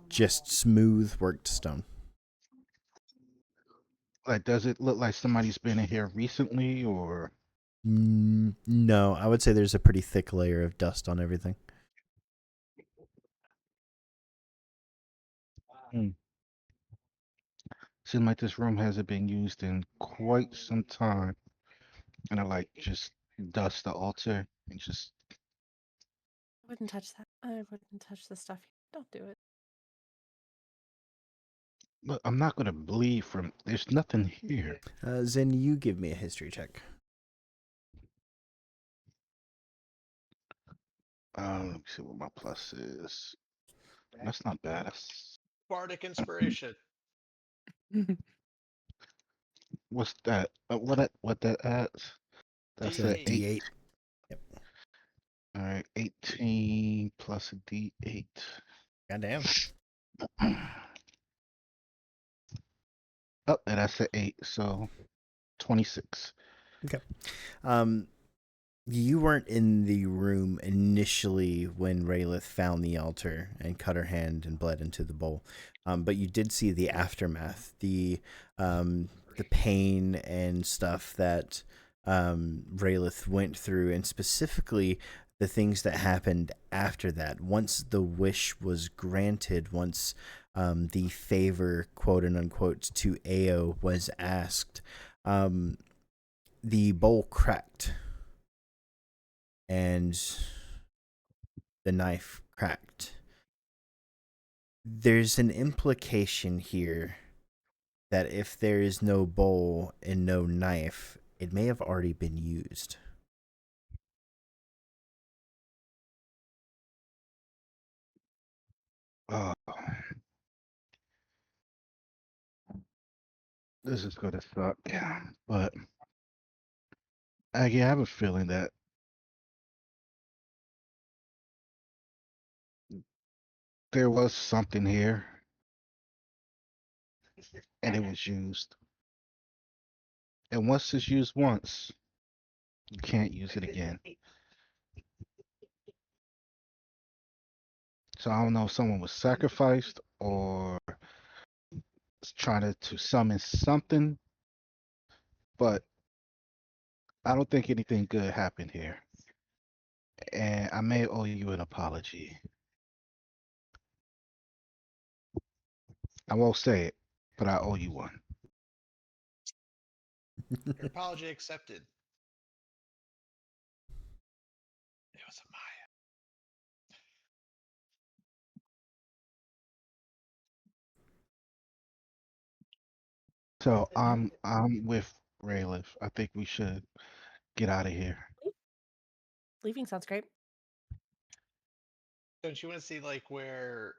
Just smooth worked stone. Like, does it look like somebody's been in here recently, or? No, I would say there's a pretty thick layer of dust on everything. Seems like this room hasn't been used in quite some time. And I like just dust the altar and just. I wouldn't touch that. I wouldn't touch the stuff. Don't do it. Look, I'm not gonna bleed from. There's nothing here. Zen, you give me a history check. Let me see what my plus is. That's not bad. Bardic inspiration. What's that? What that adds? That's a a D8. eight. Yep. All right, 18 plus a D8. Goddamn. Oh, and that's an 8, so 26. Okay. You weren't in the room initially when Raylith found the altar and cut her hand and bled into the bowl. But you did see the aftermath. The the pain and stuff that Raylith went through, and specifically the things that happened after that. Once the wish was granted, once the favor, quote and unquote, to Ao was asked, the bowl cracked and the knife cracked. There's an implication here that if there is no bowl and no knife, it may have already been used. Oh, this is gonna suck. Yeah, but I have a feeling that there was something here, and it was used. And once it's used once, you can't use it again. So I don't know if someone was sacrificed or trying to summon something, but I don't think anything good happened here. And I may owe you an apology. I won't say it, but I owe you one. Your apology accepted. It was a Maya. So I'm with Rayliff. I think we should get out of here. Leaving sounds great. Don't you want to see like where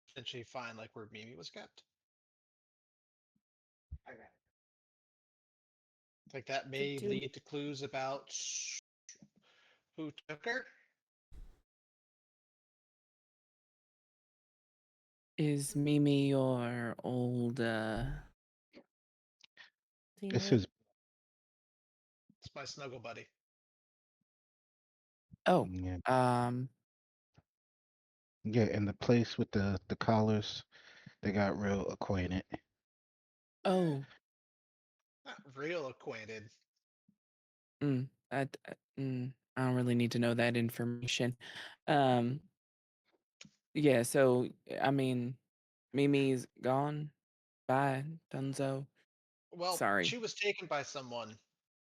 potentially find like where Mimi was kept? Like that may do- lead to clues about who took her. Is Mimi your old This Teammate. is It's my snuggle buddy. Oh, yeah, um yeah, in the place with the collars, they got real acquainted. oh, Not real acquainted. I don't really need to know that information. Um yeah, so I mean Mimi's gone. Bye, Dunzo. Well, Sorry. she was taken by someone,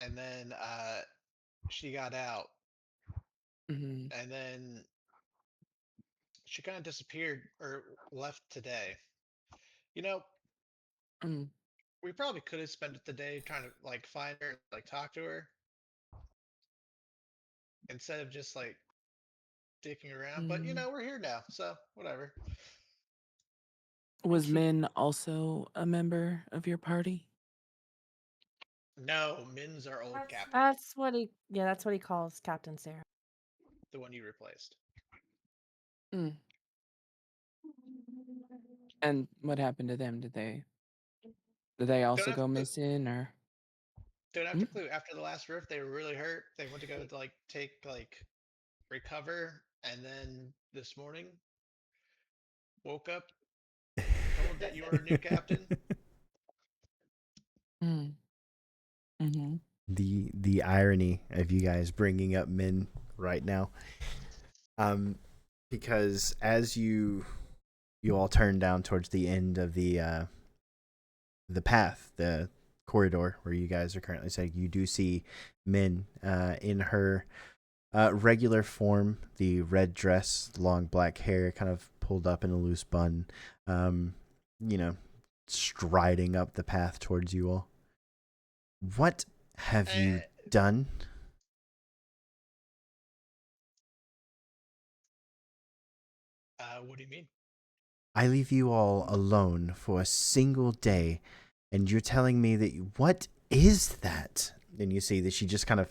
and then she got out, Hmm. and then she kind of disappeared or left today. You know, Mm, we probably could have spent the day trying to like find her, like talk to her, instead of just like dicking around. But you mm. know, we're here now, so whatever. Was Min also a member of your party? No, Min's our old captain, That's what he. Yeah, that's what he calls Captain Sarah. the one you replaced. Mm. And what happened to them? Did they Don't also have go to clue. missing or? Don't have to Mm? clue. After the last rift, they were really hurt. They went to go like take like recover, and then this morning woke up told that you were a new captain. Mm. Mm-hmm. The irony of you guys bringing up Min right now, because as you all turn down towards the end of the path, the corridor where you guys are currently sitting, you do see Min in her regular form, the red dress, long black hair, kind of pulled up in a loose bun, you know, striding up the path towards you all. What have you done? What do you mean? I leave you all alone for a single day, and you're telling me that what is that? And you see that she just kind of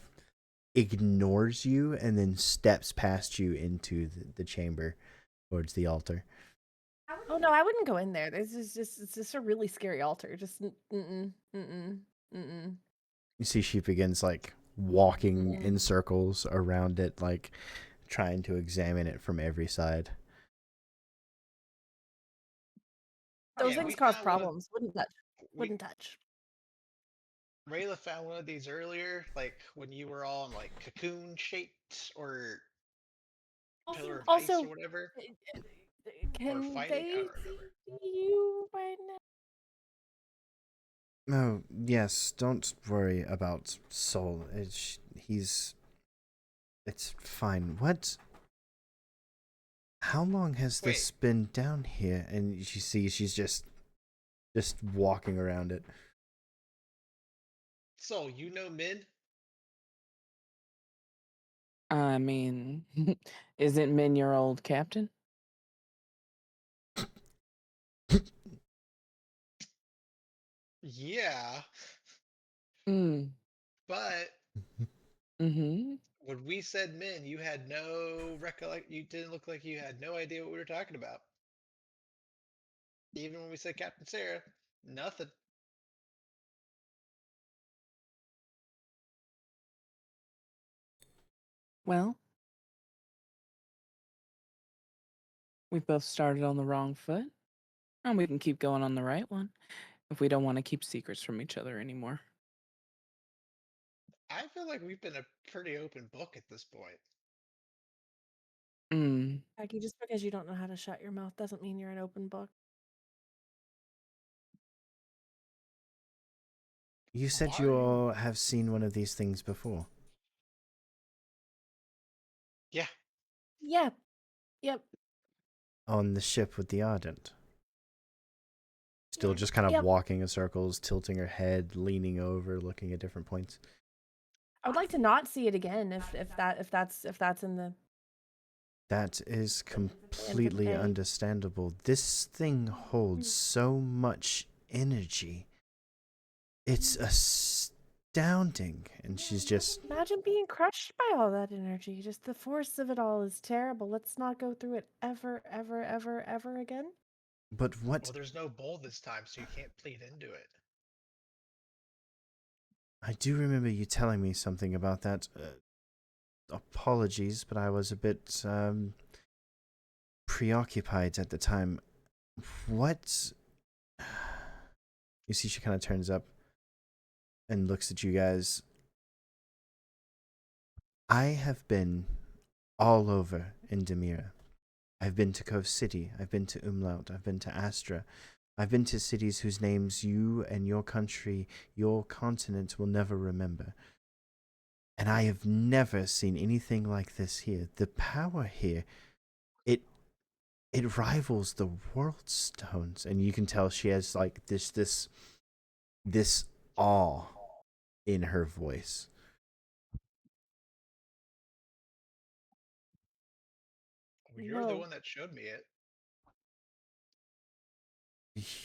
ignores you and then steps past you into the chamber towards the altar. Oh no, I wouldn't go in there. It's just a really scary altar. Just mm-mm. You see she begins like walking in circles around it, like trying to examine it from every side. Those Yeah, things we cause found one of- problems. Wouldn't touch. we Wouldn't touch. Rayla found one of these earlier, like when you were all in like cocoon shaped or pillar of ice Also, or whatever, or can fighting. I they don't remember. see you right now? Oh, yes, don't worry about Soul. It's fine. What? How long has Wait, this been down here? And you see she's just walking around it. so you know Min? I mean, isn't Min your old captain? Yeah, Mm. but Mm-hmm. when we said Min, you had no recollect. You didn't look like you had no idea what we were talking about. Even when we said Captain Sarah, nothing. Well, we both started on the wrong foot, and we can keep going on the right one if we don't want to keep secrets from each other anymore. I feel like we've been a pretty open book at this point. Mm. Aggie, just because you don't know how to shut your mouth doesn't mean you're an open book. You said Why you are you? all have seen one of these things before. Yeah, Yep. Yep. On the ship with the Ardent. Still just kind of Yep. walking in circles, tilting her head, leaning over, looking at different points. I would like to not see it again if that's in the That is plan for the completely day. understandable. This thing holds so much energy. It's astounding. And she's just, Imagine being crushed by all that energy. Just the force of it all is terrible. Let's not go through it ever, ever, ever, ever again. but what? well, there's no bowl this time, so you can't plead into it. I do remember you telling me something about that. Apologies, but I was a bit preoccupied at the time. What? You see, she kind of turns up and looks at you guys. I have been all over in Demira. I've been to Cove City. I've been to Umlaut. I've been to Astra. I've been to cities whose names you and your country, your continent will never remember. And I have never seen anything like this here. The power here, it rivals the world stones. And you can tell she has like this awe in her voice. Well, you're the No. one that showed me it.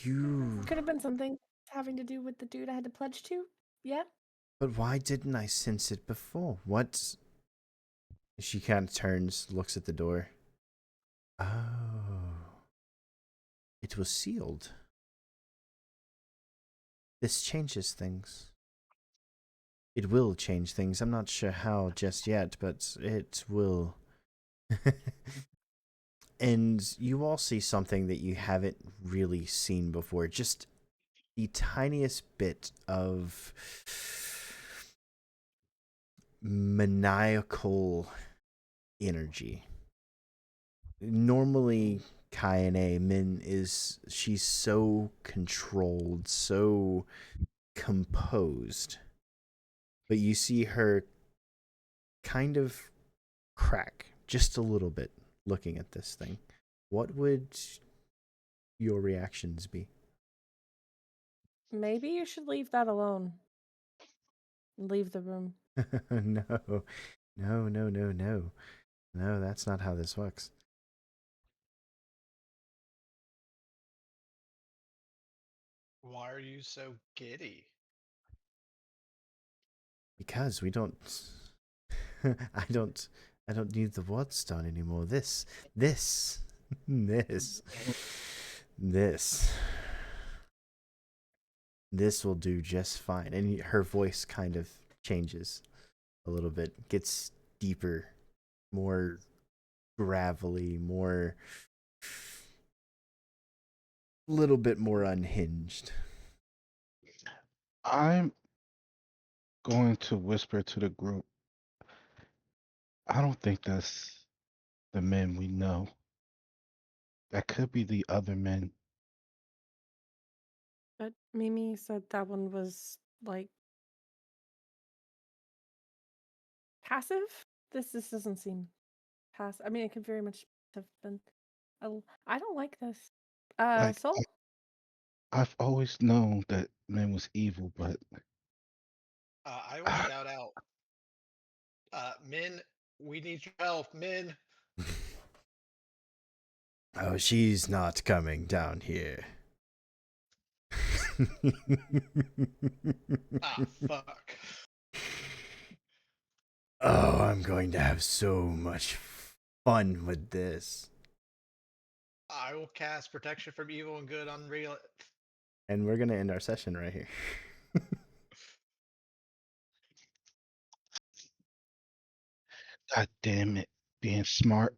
You. Could have been something having to do with the dude I had to pledge to. Yeah. But why didn't I sense it before? What? She kind of turns, looks at the door. Oh. It was sealed. This changes things. It will change things. I'm not sure how just yet, but it will. And you all see something that you haven't really seen before. Just the tiniest bit of maniacal energy. Normally, Kaine Min she's so controlled, so composed. But you see her kind of crack just a little bit looking at this thing. What would your reactions be? Maybe you should leave that alone. Leave the room. No, no, no, no, no. No, that's not how this works. Why are you so giddy? Because we don't. I don't. I don't need the word stone anymore. This, this, this. This will do just fine. And her voice kind of changes a little bit, gets deeper, more gravelly, more, little bit more unhinged. I'm going to whisper to the group. I don't think that's the men we know. That could be the other men. But Mimi said that one was like passive. This doesn't seem passive. I mean, it could very much have been. I don't like this. Like Soul. I've always known that men was evil, but I will shout out, Min, we need your help, Min. Oh, she's not coming down here. Ah, fuck. Oh, I'm going to have so much fun with this. I will cast protection from evil and good on real. And we're going to end our session right here. God damn it, being smart.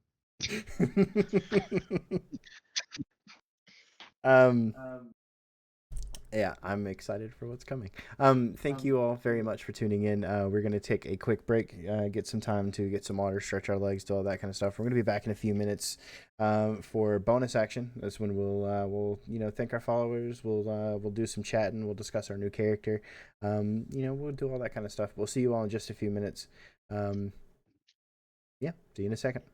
um yeah, I'm excited for what's coming. Thank you all very much for tuning in. We're gonna take a quick break, get some time to get some water, stretch our legs, do all that kind of stuff. We're gonna be back in a few minutes for bonus action. That's when we'll thank our followers. We'll do some chatting. We'll discuss our new character. We'll do all that kind of stuff. We'll see you all in just a few minutes. Yeah, see you in a second.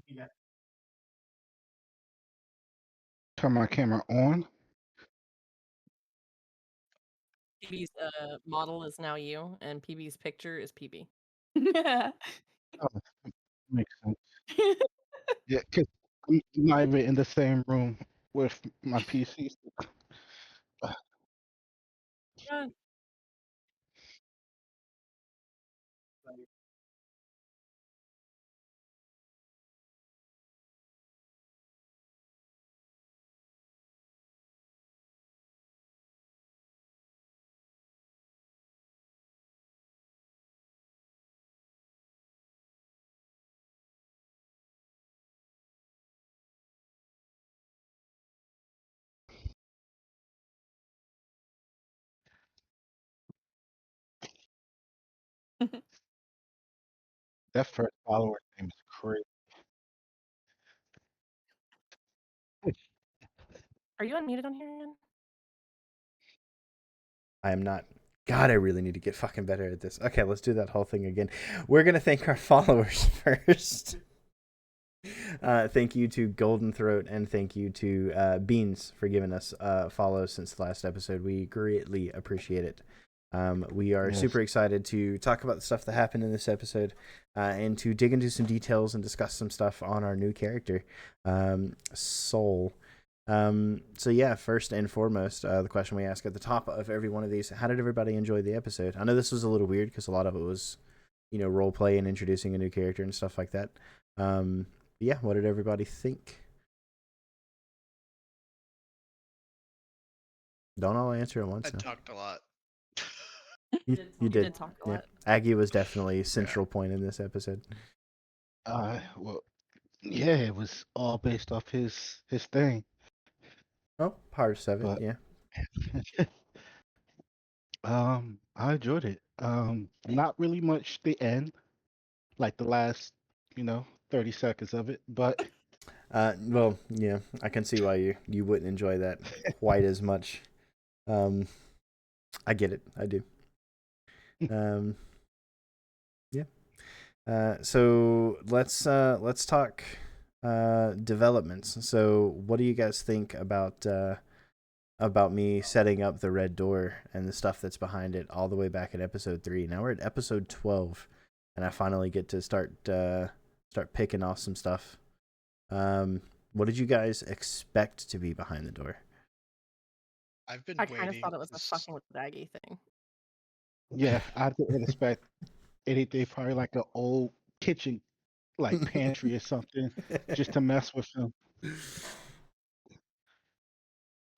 Yeah. Turn my camera on. PB's model is now you, and PB's picture is PB. Oh, makes sense. Yeah, because I'm not even in the same room with my PC. Yeah. That first follower name is crazy. Are you unmuted on here again? I am not. God, I really need to get fucking better at this. Okay, let's do that whole thing again. We're gonna thank our followers first. Thank you to Golden Throat and thank you to Beans for giving us follows since the last episode. We greatly appreciate it. We are Yes. super excited to talk about the stuff that happened in this episode and to dig into some details and discuss some stuff on our new character, Soul. So yeah, first and foremost, the question we ask at the top of every one of these: how did everybody enjoy the episode? I know this was a little weird because a lot of it was, role play and introducing a new character and stuff like that. Yeah, what did everybody think? Don't all answer at once I now. talked a lot. You You did. did talk a Yeah, lot. Aggie was definitely a central point in this episode. Well, yeah, it was all based off his thing, Oh, parts of it, but yeah. I enjoyed it. Not really much the end, like the last, 30 seconds of it, but Well, yeah, I can see why you wouldn't enjoy that quite as much. I get it. I do. Yeah. So let's talk developments. So what do you guys think about me setting up the red door and the stuff that's behind it all the way back at episode 3? Now we're at episode 12, and I finally get to start picking off some stuff. What did you guys expect to be behind the door? I've been I kind of waiting. thought it was a this- fucking with Aggie thing. yeah, I didn't expect anything. Probably like an old kitchen, like pantry or something, just to mess with him.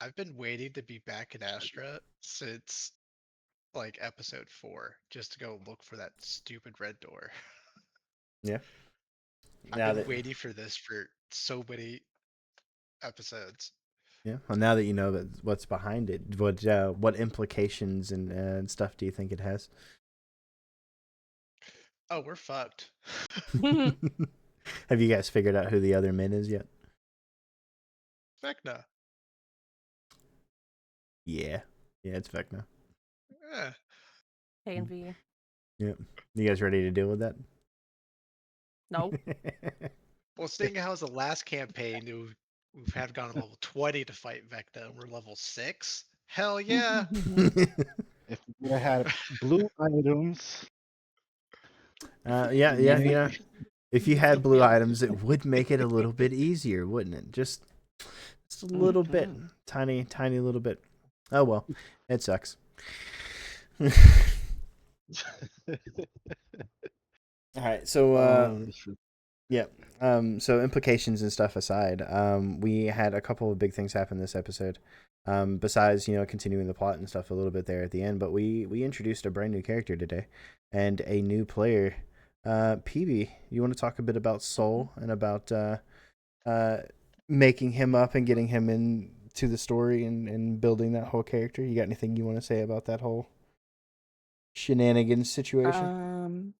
I've been waiting to be back in Astra since like episode 4, just to go look for that stupid red door. Yeah. I've Now been that waiting for this for so many episodes. yeah, well, now that you know that what's behind it, what implications and stuff do you think it has? Oh, we're fucked. Have you guys figured out who the other men is yet? Vecna. Yeah, it's Vecna. Eh. A and V. Yep. You guys ready to deal with that? No. Well, seeing how the last campaign we've had gone level 20 to fight Vecna and we're level 6. Hell yeah. If we would have had blue items, Yeah. maybe. If you had blue items, it would make it a little bit easier, wouldn't it? Just a little bit, tiny little bit. Oh well, it sucks. All right, so yeah. So implications and stuff aside, we had a couple of big things happen this episode. Besides, continuing the plot and stuff a little bit there at the end, but we introduced a brand new character today and a new player. PB, you want to talk a bit about Soul and about making him up and getting him into the story and building that whole character? You got anything you want to say about that whole shenanigans situation?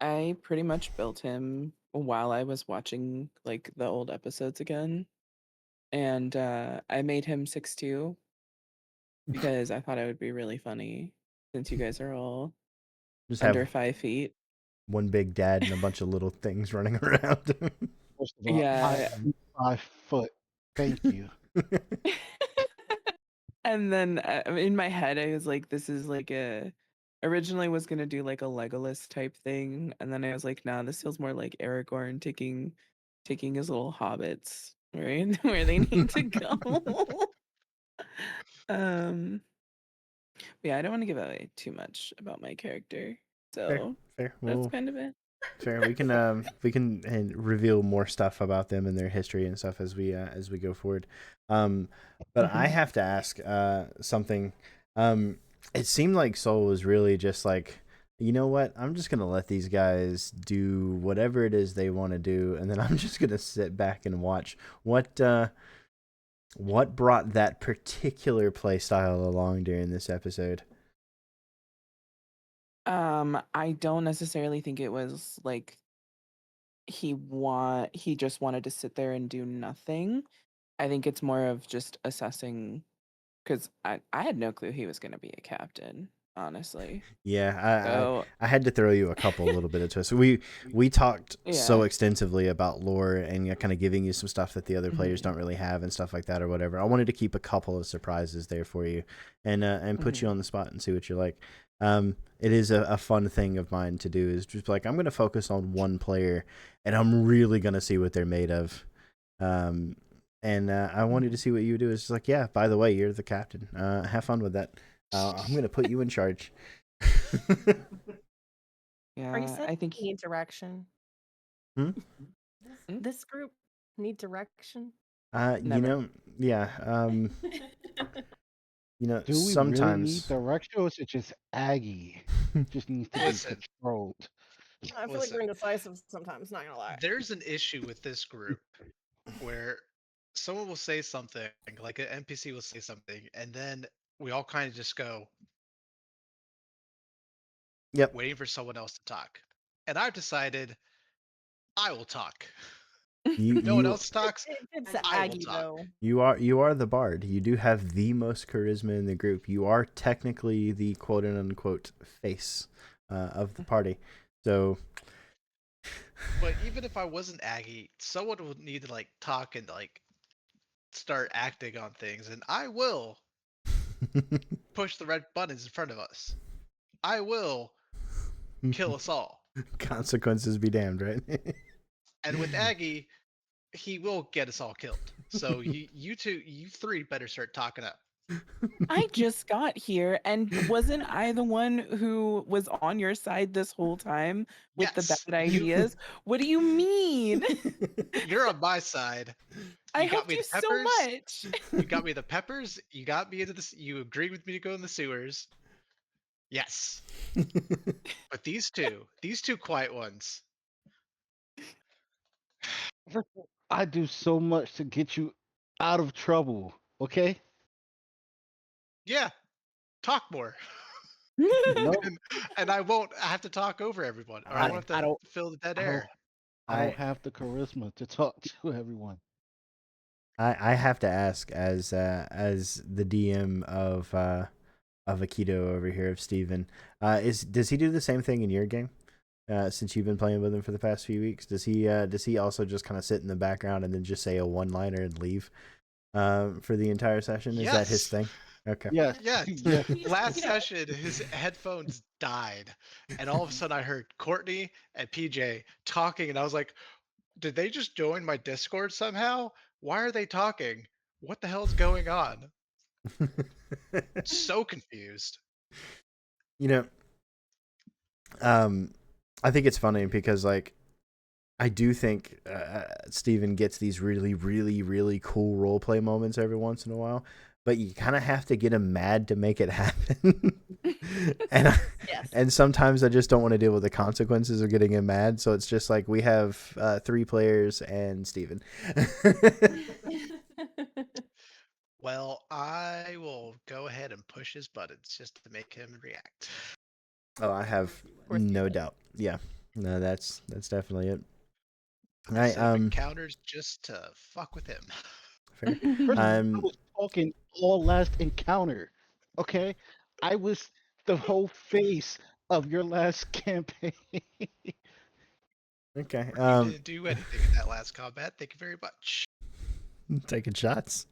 I pretty much built him while I was watching like the old episodes again. And I made him 6'2" because I thought it would be really funny since you guys are all Just under have 5 feet. one big dad and a bunch of little things running around him. First of all, I Yeah. am 5 foot. Thank you. And then in my head, I was like, this is like originally was going to do like a Legolas type thing. And then I was like, nah, this feels more like Aragorn taking his little hobbits where they need to go. um, yeah, I don't want to give away too much about my character. So Fair. that's Well, kind of it. fair. We can reveal more stuff about them and their history and stuff as we go forward. But I have to ask something. It seemed like Soul was really just like, you know what? I'm just gonna let these guys do whatever it is they want to do, and then I'm just gonna sit back and watch. What brought that particular play style along during this episode? I don't necessarily think it was like he just wanted to sit there and do nothing. I think it's more of just assessing because I had no clue he was going to be a captain, honestly. Yeah, So I had to throw you a couple little bit of twists. We talked so yeah. extensively about lore and kind of giving you some stuff that the other players Mhm. don't really have and stuff like that or whatever. I wanted to keep a couple of surprises there for you and put you on the spot and see what you're like. It is a fun thing of mine to do is just like I'm going to focus on one player and I'm really going to see what they're made of. And I wanted to see what you would do. It's just like, yeah, by the way, you're the captain. Have fun with that. I'm going to put you in charge. Are you Yeah, saying I think need direction? Hmm? This group need direction? You Never. know, yeah. You know, Do we really need sometimes. direction, or is it just Aggie just needs to be Listen, controlled? I feel like listen. we're indecisive sometimes, not gonna lie. There's an issue with this group where someone will say something, like an NPC will say something, and then we all kind of just go, Yep. waiting for someone else to talk. And I've decided I will talk. You No one you else talks. It's I will Aggie talk. though. you are the bard. You do have the most charisma in the group. You are technically the quote unquote face of the party. So But even if I wasn't Aggie, someone would need to like talk and like start acting on things, and I will push the red buttons in front of us. I will kill us all. consequences be damned, right? And with Aggie, he will get us all killed. So you three better start talking up. I just got here, and wasn't I the one who was on your side this whole time with the Yes, bad ideas? What do you mean? you're on my side. I You got helped me you the so peppers. much. You got me the peppers. You got me into this. You agreed with me to go in the sewers. Yes, but these two quiet ones. I do so much to get you out of trouble. Okay? Yeah, talk more. No, And I won't have to talk over everyone, or I won't I have to don't. fill the dead I don't. air. I don't I have the charisma to talk to everyone. I have to ask as the DM of Aikido over here of Steven, does he do the same thing in your game? Since you've been playing with him for the past few weeks, does he also just kind of sit in the background and then just say a one-liner and leave for the entire session? Is that his Yes. thing? Okay. Yes. Yes. Yes. Last session, his headphones died, and all of a sudden I heard Courtney and PJ talking, and I was like, "Did they just join my Discord somehow? Why are they talking? What the hell's going on?" So confused. You know, I think it's funny because like I do think Steven gets these really, really, really cool role play moments every once in a while, but you kind of have to get him mad to make it happen. and Yes. and sometimes I just don't want to deal with the consequences of getting him mad, so it's just like we have 3 players and Steven. Well, I will go ahead and push his buttons just to make him react. Oh, I have course you no would. doubt. Yeah, no, that's definitely it. All I right, set up encounters just to fuck with him. fair. First of all, I was talking all last encounter. Okay? I was the whole face of your last campaign. Okay. You didn't do anything in that last combat. Thank you very much. Taking shots.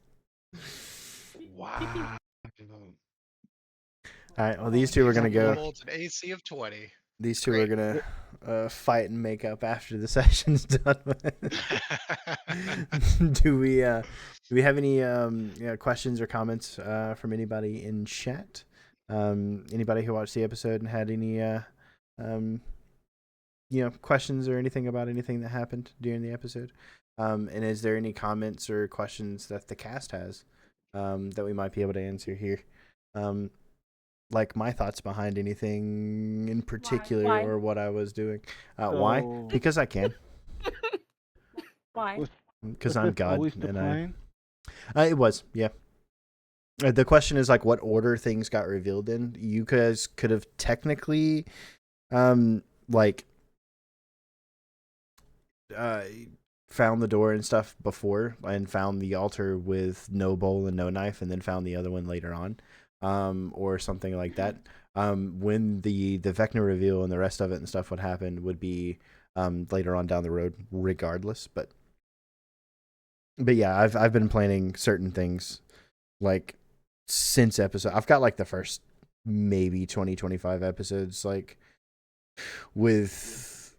Wow. All right. Well, these two are gonna go. Holds an AC of 20. These two Great. are gonna fight and make up after the session's done. do we have any questions or comments from anybody in chat? Anybody who watched the episode and had any questions or anything about anything that happened during the episode? And is there any comments or questions that the cast has that we might be able to answer here? Like my thoughts behind anything in particular Why? or what I was doing. Why? So, Because I can. Why? was Because was I'm this God. always the And plan? it was, yeah. The question is like what order things got revealed in. You guys could have technically, like, found the door and stuff before and found the altar with no bowl and no knife, and then found the other one later on, or something like that. When the Vecna reveal and the rest of it and stuff would happen would be later on down the road, regardless. But yeah, I've been planning certain things like since episode. I've got like the first maybe 20-25 episodes like with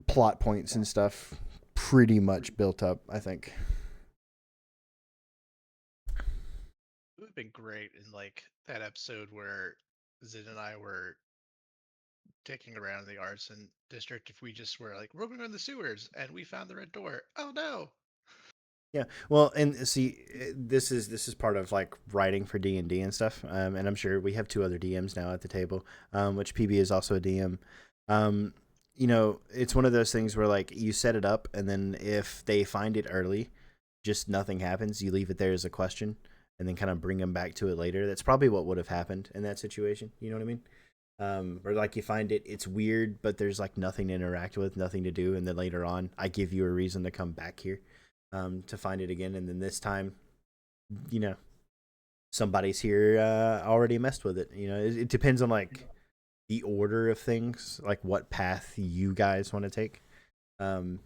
plot points and stuff pretty much built up, I think. It would have been great in like that episode where Zid and I were taking around the arson district if we just were like roaming around the sewers and we found the red door. Oh no. Yeah, well, and see, this is part of like writing for D&D and stuff, and I'm sure we have two other DMs now at the table, which PB is also a DM. It's one of those things where like you set it up, and then if they find it early, just nothing happens. You leave it there as a question, and then kind of bring them back to it later. That's probably what would have happened in that situation. You know what I mean? Or like you find it's weird, but there's like nothing to interact with, nothing to do, and then later on, I give you a reason to come back here. To find it again, and then this time, somebody's here already messed with it. It depends on like the order of things, like what path you guys want to take, to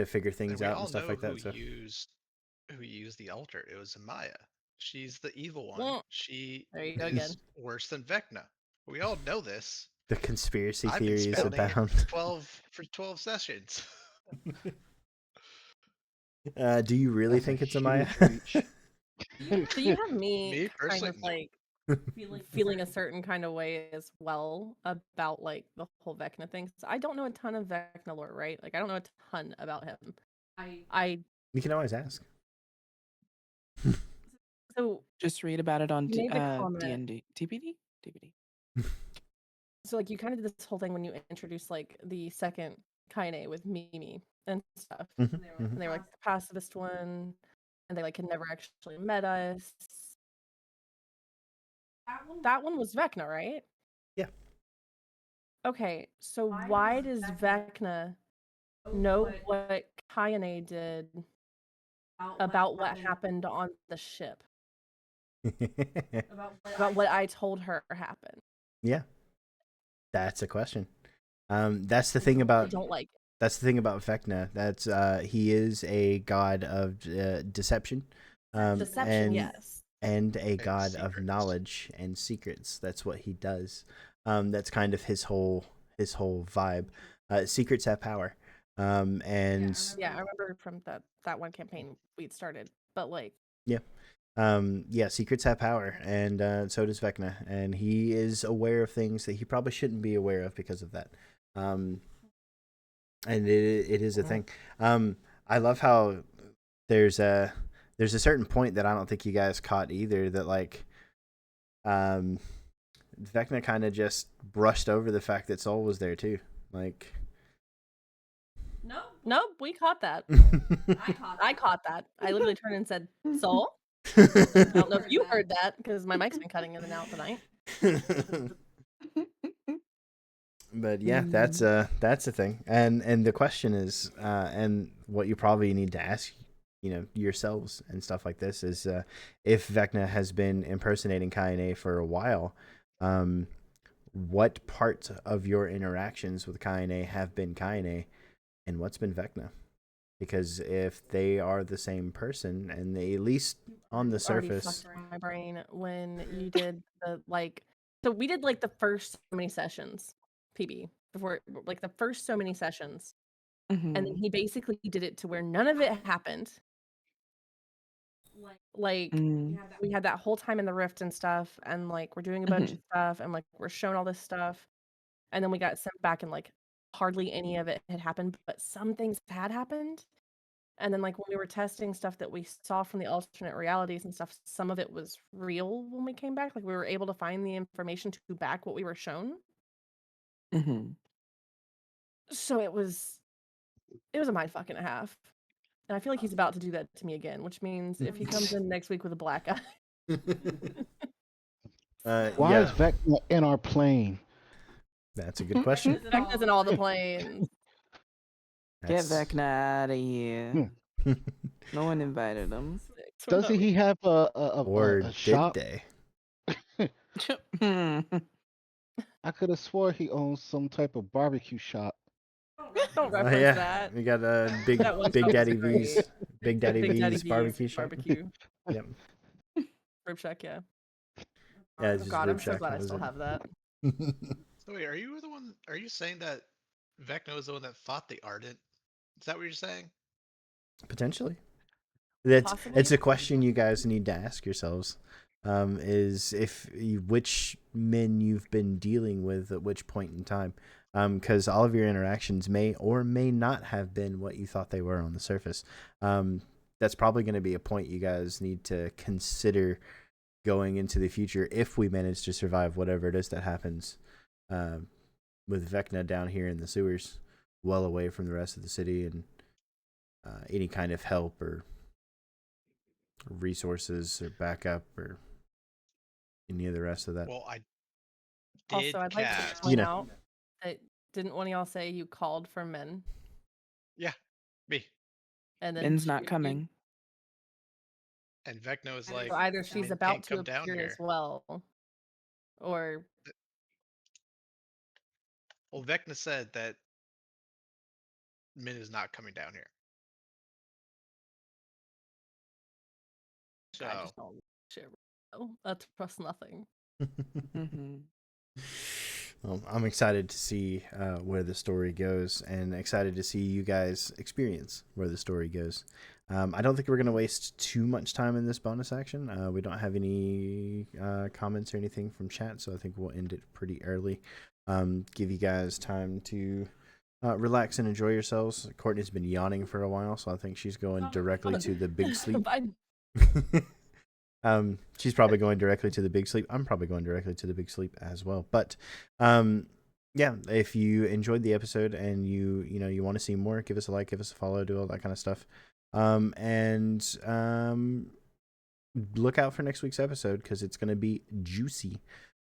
figure things out and stuff like that. So Who used the altar? It was Amaya. She's the evil one. Mm. She There you go is again. worse than Vecna. We all know this. the conspiracy I've been theories spouting it abound. for 12 sessions. Do you really That's think a it's Amaya? huge reach. So you have me, Me kind personally, of like feeling a certain kind of way as well about like the whole Vecna thing. 'Cause I don't know a ton of Vecna lore, right? Like I don't know a ton about him. I You can always ask. so Just read about it on You made the comment. DND. TBD? TBD. so like you kind of did this whole thing when you introduced like the second Kaine with Mimi and stuff. Mhm, And they were like the pacifist one, and they like had never actually met us. That one was Vecna, right? Yeah. Okay, so why does Vecna know what Kaine did about what happened on the ship? About what I told her happened. Yeah, that's a question. That's the thing I about don't like it. That's the thing about Vecna. That's he is a god of deception, Deception, yes. and a god of secrets. knowledge and secrets. That's what he does. That's kind of his whole vibe. Secrets have power. And Yeah, I remember from that one campaign we'd started, but like secrets have power, and so does Vecna, and he is aware of things that he probably shouldn't be aware of because of that. And it is a thing. I love how there's a certain point that I don't think you guys caught either, that like Vecna kind of just brushed over the fact that Soul was there too. Like no, we caught that. I caught that. I literally turned and said, "Soul." I don't know if you heard that because my mic's been cutting in and out tonight. But yeah, that's the thing, and the question is, and what you probably need to ask, yourselves and stuff like this is, if Vecna has been impersonating Kaine for a while, what parts of your interactions with Kaine have been Kaine and what's been Vecna. Because if they are the same person, and they, at least on the Already surface, fucked my brain when you did the like. So we did like the first so many sessions, PB, before like the first so many sessions, and then Mhm. he basically did it to where none of it happened. Like Mm. we had that whole time in the rift and stuff, and like we're doing a bunch of stuff, and like we're shown all this stuff, and then we got sent back, and like hardly any of it had happened, but some things had happened. And then like when we were testing stuff that we saw from the alternate realities and stuff, some of it was real when we came back. Like we were able to find the information to back what we were shown. Mhm. So it was a mind fuck and a half. And I feel like he's about to do that to me again, which means if he comes in next week with a black eye, Why is yeah, Vecna in our plane? that's a good question. Vecna's in all the planes. Get That's- Vecna out of here. No one invited him. Doesn't he have or a did shop? they? I could have swore he owns some type of barbecue shop. Don't Oh reference yeah, that. we got Big That one Big shop is Daddy great. V's, Big Daddy Big Daddy V's V's barbecue shop. barbecue. Yep. Rib shack, yeah. Yeah, Oh it's just God, Rib I'm so Shack. glad I That was still it. have that. So wait, are you the one? Are you saying that Vecna was the one that fought the Ardent? Is that what you're saying? Potentially. It's Possibly. a question you guys need to ask yourselves. Is which men you've been dealing with at which point in time. Because all of your interactions may or may not have been what you thought they were on the surface. That's probably going to be a point you guys need to consider going into the future if we manage to survive whatever it is that happens with Vecna down here in the sewers, well away from the rest of the city, and any kind of help or resources or backup or any of the rest of that. Well, I did Also, I'd like to cast. point know. out that didn't one of y'all say you called for men? Yeah, me. And then Ben's not you- coming. And Vecna was like, So either she's "Men about can't to come down appear here." as well, or Well, Vecna said that Min is not coming down here. I So just don't shit. That's trust nothing. Mhm. Well, I'm excited to see where the story goes, and excited to see you guys experience where the story goes. I don't think we're going to waste too much time in this bonus action. We don't have any comments or anything from chat, so I think we'll end it pretty early. Give you guys time to relax and enjoy yourselves. Courtney's been yawning for a while, so I think she's going directly to the big sleep. She's probably going directly to the big sleep. I'm probably going directly to the big sleep as well. But yeah, if you enjoyed the episode and you want to see more, give us a like, give us a follow, do all that kind of stuff. And look out for next week's episode because it's going to be juicy.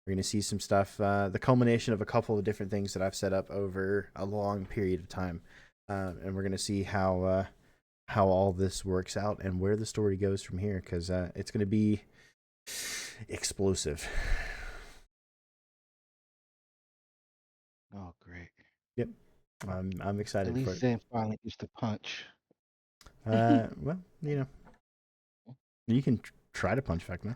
We're going to see some stuff, the culmination of a couple of different things that I've set up over a long period of time. And we're going to see how all this works out and where the story goes from here, because it's going to be explosive. Oh, great. Yep. I'm At excited for least it. Zen finally gets to punch. Well, you can try to punch Vecna.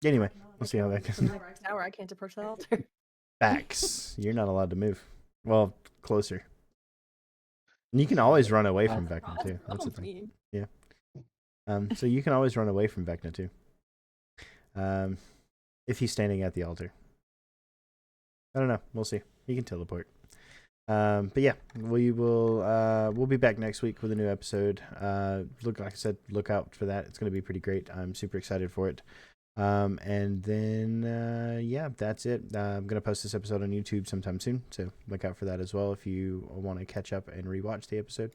Anyway, we'll see how that goes. Tower, I can't approach that altar. Facts. You're not allowed to move. Well, closer. And you can always run away from Vecna too. That's the thing. Yeah. So you can always run away from Vecna too. If he's standing at the altar. I don't know. We'll see. He can teleport. But yeah, we'll be back next week with a new episode. Like I said, look out for that. It's gonna be pretty great. I'm super excited for it. And then yeah, that's it. I'm gonna post this episode on YouTube sometime soon, so look out for that as well if you want to catch up and rewatch the episode.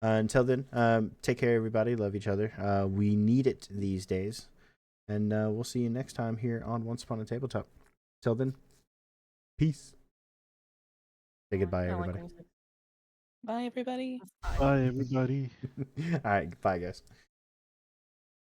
Until then, take care, everybody. Love each other. We need it these days, and we'll see you next time here on Once Upon a Tabletop. Till then, peace. Say goodbye, I like everybody. when you say Bye, everybody. bye. Bye, everybody. All right, bye, guys.